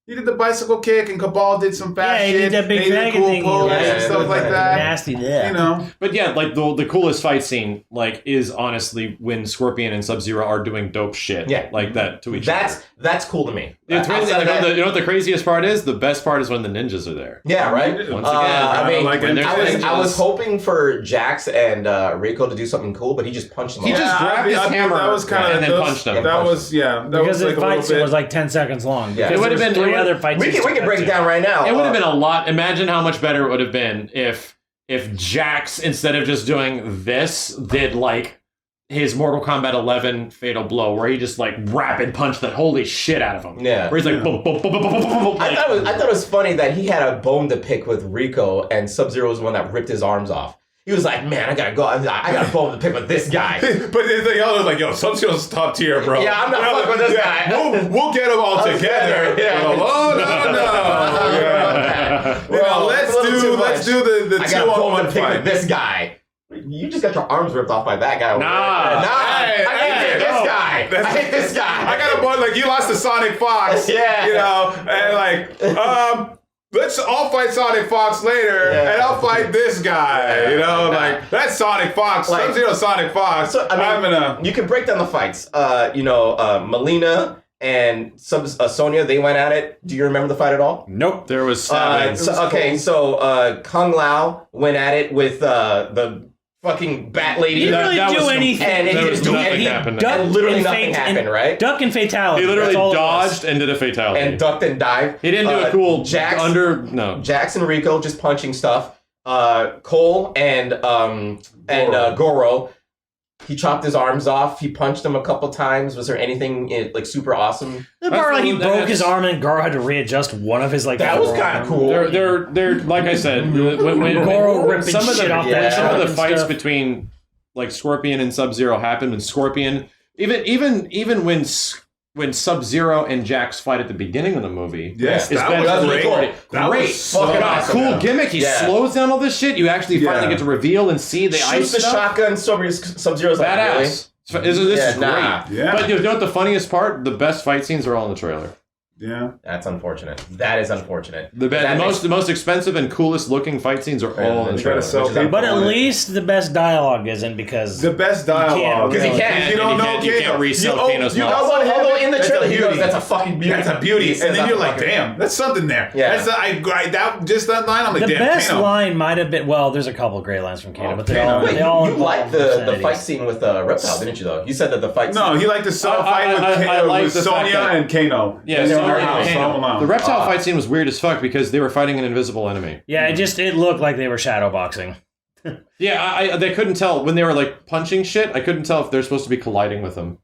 He did the bicycle kick, and Cabal did some fast he shit. did that big they did dragon cool thing. pose Yeah, and stuff like that. Nasty, yeah. You know, But yeah, like the coolest fight scene, like, is honestly when Scorpion and Sub-Zero are doing dope shit, Yeah. like that to each other. That's cool to me. It's really, Outside of that- you know what the craziest part is? The best part is when the ninjas are there. yeah, right. Once again, I mean, like when it. there's I was ninjas- hoping for Jax and Rico to do something cool, but he just punched them. He all. just grabbed his hammer That was kind of and then punched him. That was that Because was the like a fight little scene bit. was like 10 seconds long. Yeah. Because It would've there was been- 3 other fight we scenes. can break it down right now. It would have been a lot. Imagine how much better it would have been if Jax, instead of just doing this, did like his Mortal Kombat 11 Fatal Blow, where he just like rapid punched that holy shit out of him. Yeah. Where he's like, boom, boom, boom, boom, boom, boom, boom, I like- thought it was funny that he had a bone to pick with Rico, and Sub-Zero was the one that ripped his arms off. He was like, "Man, I gotta go. I got a bone to pick with this guy." But the other like, yo, Sub-Zero's top tier, bro. Yeah, I'm not fucking with this guy. We'll get them all together. Yeah. Oh no. Yeah. You know, let's do the I got a bone 2-on-1 to pick fight. with this guy. You just got your arms ripped off by that guy. Nah. Hey, I hate this no. guy. I hate this guy. I got a boy like you lost to Sonic Fox. Yeah. You know, and like, let's all fight Sonic Fox later, Yeah. and I'll fight this guy. Yeah. You know, like that's Sonic Fox. Like- Sub-Zero Sonic Fox. So, I mean, I'm gonna. you can break down the fights. Melina and Sonya, they went at it. Do you remember the fight at all? Nope. There was stabbing. So Kung Lao went at it with the fucking bat He lady. didn't really that do was anything. and it there was didn't do nothing anything. happened. Duck And literally and nothing faint- happened, right? Duck and fatality. He literally That's all it was. dodged and did a fatality. And ducked and dived. He didn't do a cool Jax no. Jax and Rico just punching stuff. Cole and Goro. He chopped his arms off. He punched him a couple times. Was there anything like super awesome? The part like he That's- broke his arm and Goro had to readjust one of his like. That was kind forearm. of cool. They're like I said, when Goro ripping some of shit the off that some of truck the and fights stuff. between like Scorpion and Sub-Zero happened, and Scorpion even when Sub-Zero and Jax fight at the beginning of the movie. Yes, it's that been was really great. cool. That Great. was so Fucking awesome. Cool gimmick. He Yeah. slows down all this shit. You actually finally Yeah. get to reveal and see the Shoots ice the stuff. shotgun. Sub-Zero's like, really? Badass. This is Yeah, great. nah. Yeah. But you know what the funniest part? The best fight scenes are all in the trailer. Yeah. That's unfortunate. That is unfortunate. The most expensive and coolest looking fight scenes are all in the You gotta trailer. sell Which is people But at on it. least the best dialogue isn't because The best dialogue. Because he can't. You don't know You can't Kano. resell Kano's you mouth. Although in the That's trailer a he goes, beauty. "That's a fucking beauty." That's a beauty. He says And then that's you're a like, fucking- damn, that's something there. Yeah. That's that line, I'm like, the damn, best Kano. line might have been there's a couple great lines from Kano, Oh, but they Kano. all Wait, they all you involve liked the fight obscenities. scene with Reptile, didn't you? Though you said that the fight. No, he liked the fight with I like with the fact Sonya that- and Kano. Yeah, In so their house, all The alone. reptile fight scene was weird as fuck because they were fighting an invisible enemy. Yeah, it looked like they were shadow boxing. Yeah, they couldn't tell when they were like punching shit. I couldn't tell if they're supposed to be colliding with him.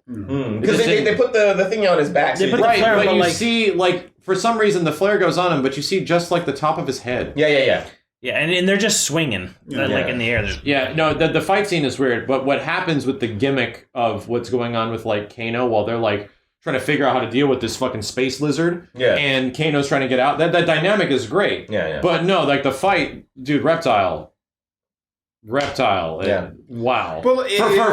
because they put the thing on his back. They So put you- the Right, flare, but but you like- see, like for some reason, the flare goes on him, but you see just like the top of his head. yeah. Yeah, and they're just swinging like in the air. Yeah, no, the fight scene is weird, but what happens with the gimmick of what's going on with like Kano while they're like trying to figure out how to deal with this fucking space lizard. Yeah. And Kano's trying to get out. That dynamic is great. Yeah. But no, like the fight, dude, Reptile. Yeah. Wow. Well,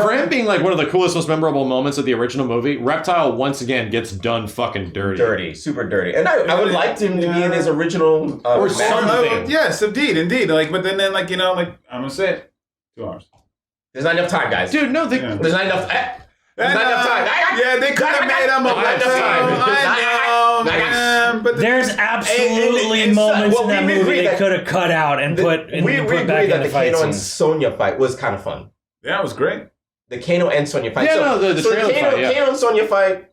for him being like one of the coolest, most memorable moments of the original movie, Reptile once again gets done fucking dirty. Dirty, super dirty. And I would like him to be in his original Or match. something. Yes, indeed. Like, but then like like I'm gonna say it. 2 hours. There's not enough time, guys. Dude, no, they, Yeah. There's not enough. There's not enough time. Yeah, they could have made him a Not enough time. I know, man. But There's absolutely it's- moments well, in that we movie agree they that- could have cut out and we put agree back that into the fight Kano and scenes. Sonya fight was kind of fun. yeah, it was great. The Kano and Sonya fight. Yeah, no, the trailer fight, yeah. Kano and Sonya fight,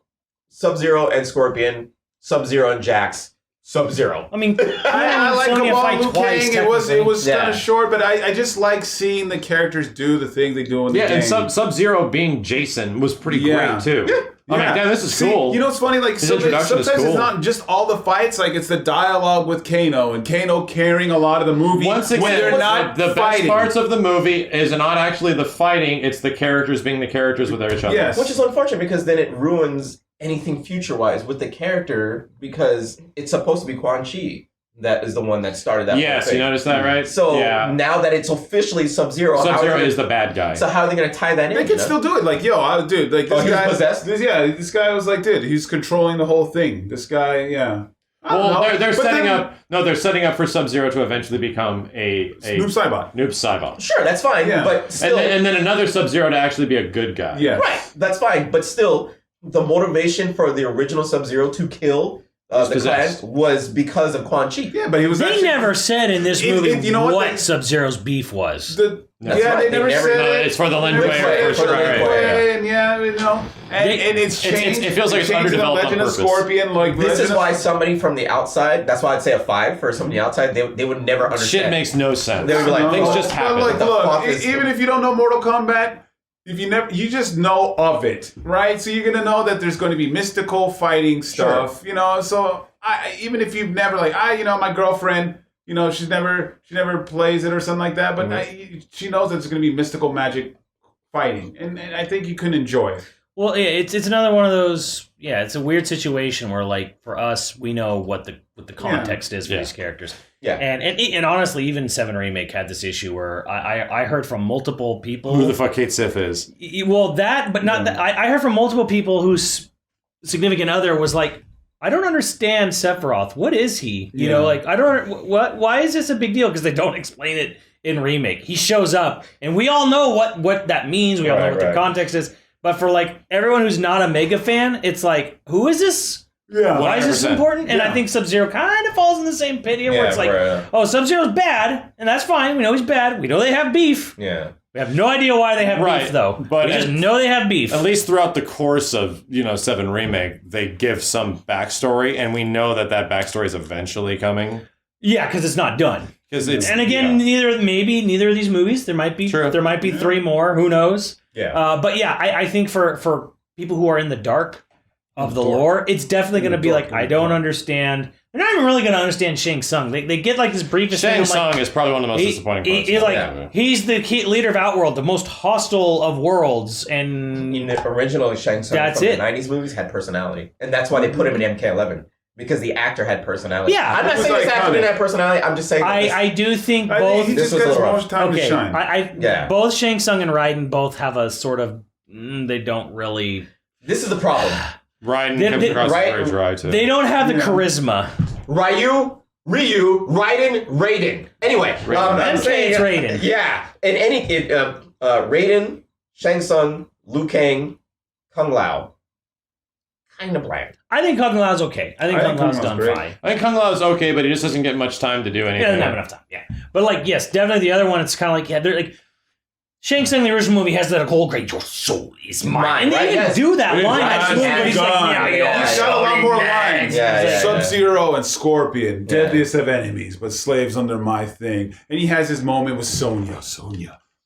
Sub-Zero and Scorpion, Sub-Zero and Jax, Sub-Zero. I mean, I like Sonya Kabal fight Liu twice. Kang. It was Yeah. kind of short, but I just like seeing the characters do the things they do in the yeah, game. and Sub-Zero being Jason was pretty Yeah. great too. I'm like, damn, this is See, cool. You know what's funny? Like His introduction is sometimes cool. it's not just all the fights. Like it's the dialogue with Kano and Kano carrying a lot of the movie. Once when again, they're not the best fighting. parts of the movie is not actually the fighting; it's the characters being the characters with each other. Yes. Which is unfortunate because then it ruins anything future-wise with the character because it's supposed to be Quan Chi that is the one that started that whole Yes, thing. you noticed that, right? So yeah. now that it's officially Sub-Zero, Sub-Zero is the bad guy. So how are they going to tie that in? They can still do it. Like, dude, like this he was guy. possessed? This guy was like, dude, he's controlling the whole thing. This guy, yeah. I don't Well, know. they're But setting then- up. No, they're setting up for Sub-Zero to eventually become a Noob Saibot. Noob Saibot, Sure, that's fine, Yeah. but still, and then another Sub-Zero to actually be a good guy. Yeah. right, that's fine, but still, the motivation for the original Sub-Zero to kill the clan possessed. was because of Quan Chi. Yeah, but he was. They actually, never said in this It- movie it- you know what? what Sub-Zero's beef was. That's Yeah, right. they never said No, it. it's for the Lin Never Kuei said it for for the sure. Lin Right, Kuei, and yeah, you know, and it's It's- changed. it feels like it's changed to the underdeveloped on Legend of purpose. Scorpion, like This Legend is of- why somebody from the outside, that's why I'd say a 5 for somebody outside, they would never understand. Shit makes no sense. They would be like, No, things just but happen. Like, The look, fuck is- even if you don't know Mortal Kombat, if you just know of it, right? So you're gonna know that there's going to be mystical fighting stuff, you know. So even if you've never my girlfriend, you know, she never plays it or something like that, but she knows that it's going to be mystical magic fighting, and I think you can enjoy it. Well, it's another one of those. Yeah, it's a weird situation where, like, for us, we know what the context is for these characters. Yeah. And honestly, even 7 Remake had this issue where I heard from multiple people. Who the fuck Kate Sif is? Well, that, but not that. I heard from multiple people whose significant other was like, I don't understand Sephiroth. What is he? You know, like, I don't. Why is this a big deal? Because they don't explain it in Remake. He shows up, and we all know what that means. We all know what the context is. But for, like, everyone who's not a Mega fan, it's like, who is this? Yeah. Why is this 100%. important? And I think Sub-Zero kind of falls in the same pit here, where it's like, oh, Sub-Zero's bad, and that's fine. We know he's bad. We know they have beef. Yeah. We have no idea why they have beef, though. But we just know they have beef. At least throughout the course of 7 Remake, they give some backstory, and we know that backstory is eventually coming. Yeah, because it's not done. And again, neither of these movies. There might be 3 more. Who knows? Yeah. But yeah, I think for people who are in the dark of the lore, it's definitely going to be like, I don't understand. They're not even really going to understand Shang Tsung. They get like this briefest Shang thing. Tsung is probably one of the most disappointing parts. He's the leader of Outworld, the most hostile of worlds, and In the original Shang Tsung That's from it. the 90s movies had personality. And that's why they put him in MK11. Because the actor had personality. Yeah. I'm not It was saying this actor iconic. didn't have personality. I'm just saying that this- I do think I both. think he This just was a gets little more time to Okay, shine. both Shang Tsung and Raiden both have a sort of they don't really this is the problem. Raiden comes across as very dry, too. they don't have the charisma. Ryu, Raiden, Raiden. Anyway, I'm MK saying is Raiden. Yeah, Raiden, Shang Tsung, Liu Kang, Kung Lao, kind of bland. I think Kung Lao's okay. I think Kung Lao's done great. fine. I think Kung Lao is okay, but he just doesn't get much time to do He anything. doesn't have enough time. Yeah, but like yes, definitely the other one. It's kind of like they're like Shang Tsung. The original movie has that whole great "Your soul is mine," and they right, even yes. do that line. Right, That's yes, he's like, done. yeah, Yeah, He's got a lot more lines. Yeah. Sub-Zero and Scorpion, deadliest of enemies, but slaves under my thing. And he has his moment with Sonya.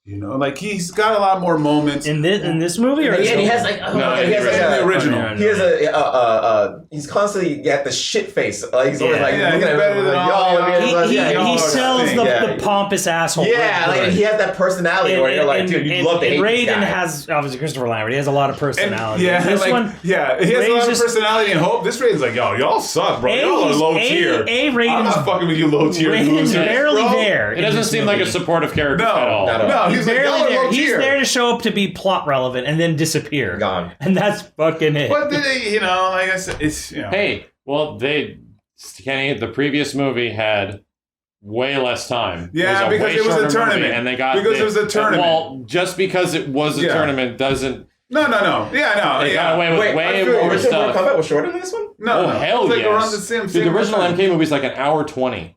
You know, like he's got a lot more moments. in this movie, or And he has like No, he has like in the a, original. he has he's constantly got the shit face. Like he's always like Yeah, looking he's at better everyone than like, all "Yo, y'all." look at he us." Yeah, y'all he are sells thing. the a pompous asshole. Yeah, like he has that personality where you're like, dude, you love to hate Raiden this guy. has obviously Christopher Lambert. He has a lot of personality. And, This one, he has a lot of personality and hope. This Raiden's like, y'all suck, bro. Y'all are low tier. I'm not fucking with you low tier Raiden's losers, barely bro. there. It doesn't seem like a supportive character at all. No, he's like, y'all are low He's tier. there to show up to be plot relevant and then disappear. Gone. And that's fucking it. But you know, like I said, it's Hey, well, Kenny, the previous movie had way less time. Yeah, because it was a tournament. And they got because it was a tournament. Well, just because it was a tournament doesn't. No. Yeah, no. They got away with way more Mortal stuff. Kombat was shorter than this one? No, hell it's like around yes. the same Dude, the original time. MK movie is like an hour 20.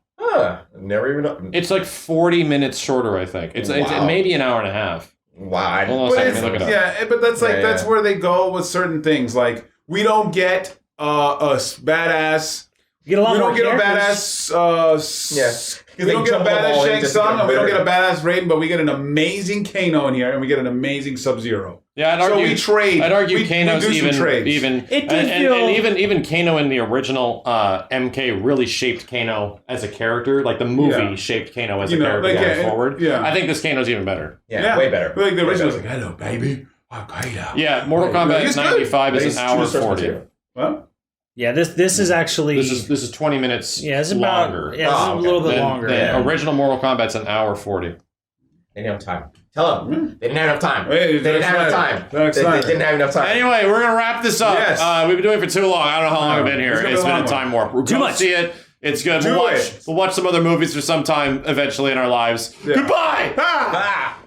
Never even know. It's like 40 minutes shorter, I think. It's maybe an hour and a half. Wow. Hold on a second, let me look it up. Yeah, but that's like that's where they go with certain things. Like we don't get a badass. You get a lot We more don't get a characters. badass. We don't get a badass Shang Tsung, and we don't get a badass Raiden, but we get an amazing Kano in here, and we get an amazing Sub-Zero. Yeah, I'd argue, so we trade. I'd argue Kano's we do some even It did and even Kano in the original MK really shaped Kano as a character. Like the movie shaped Kano as a character going forward. Yeah. I think this Kano's even better. Yeah, way better. Like the original was like, "Hello, baby, Al-Qaeda." Yeah, Mortal Kombat He's good. 95 is an hour 40. What? Yeah, this is actually This is 20 minutes it's longer. about a little bit longer. The original Mortal Kombat's an hour 40. They didn't have time. Tell them. They didn't have enough time. They didn't have enough time. They didn't have enough time. Anyway, we're gonna wrap this up. Yes. We've been doing it for too long. I don't know how long I've been here. It's It's been a time warp. Too much. See it. It's good. Do We'll it. watch some other movies for some time eventually in our lives. Yeah. Goodbye. Ah! Ah!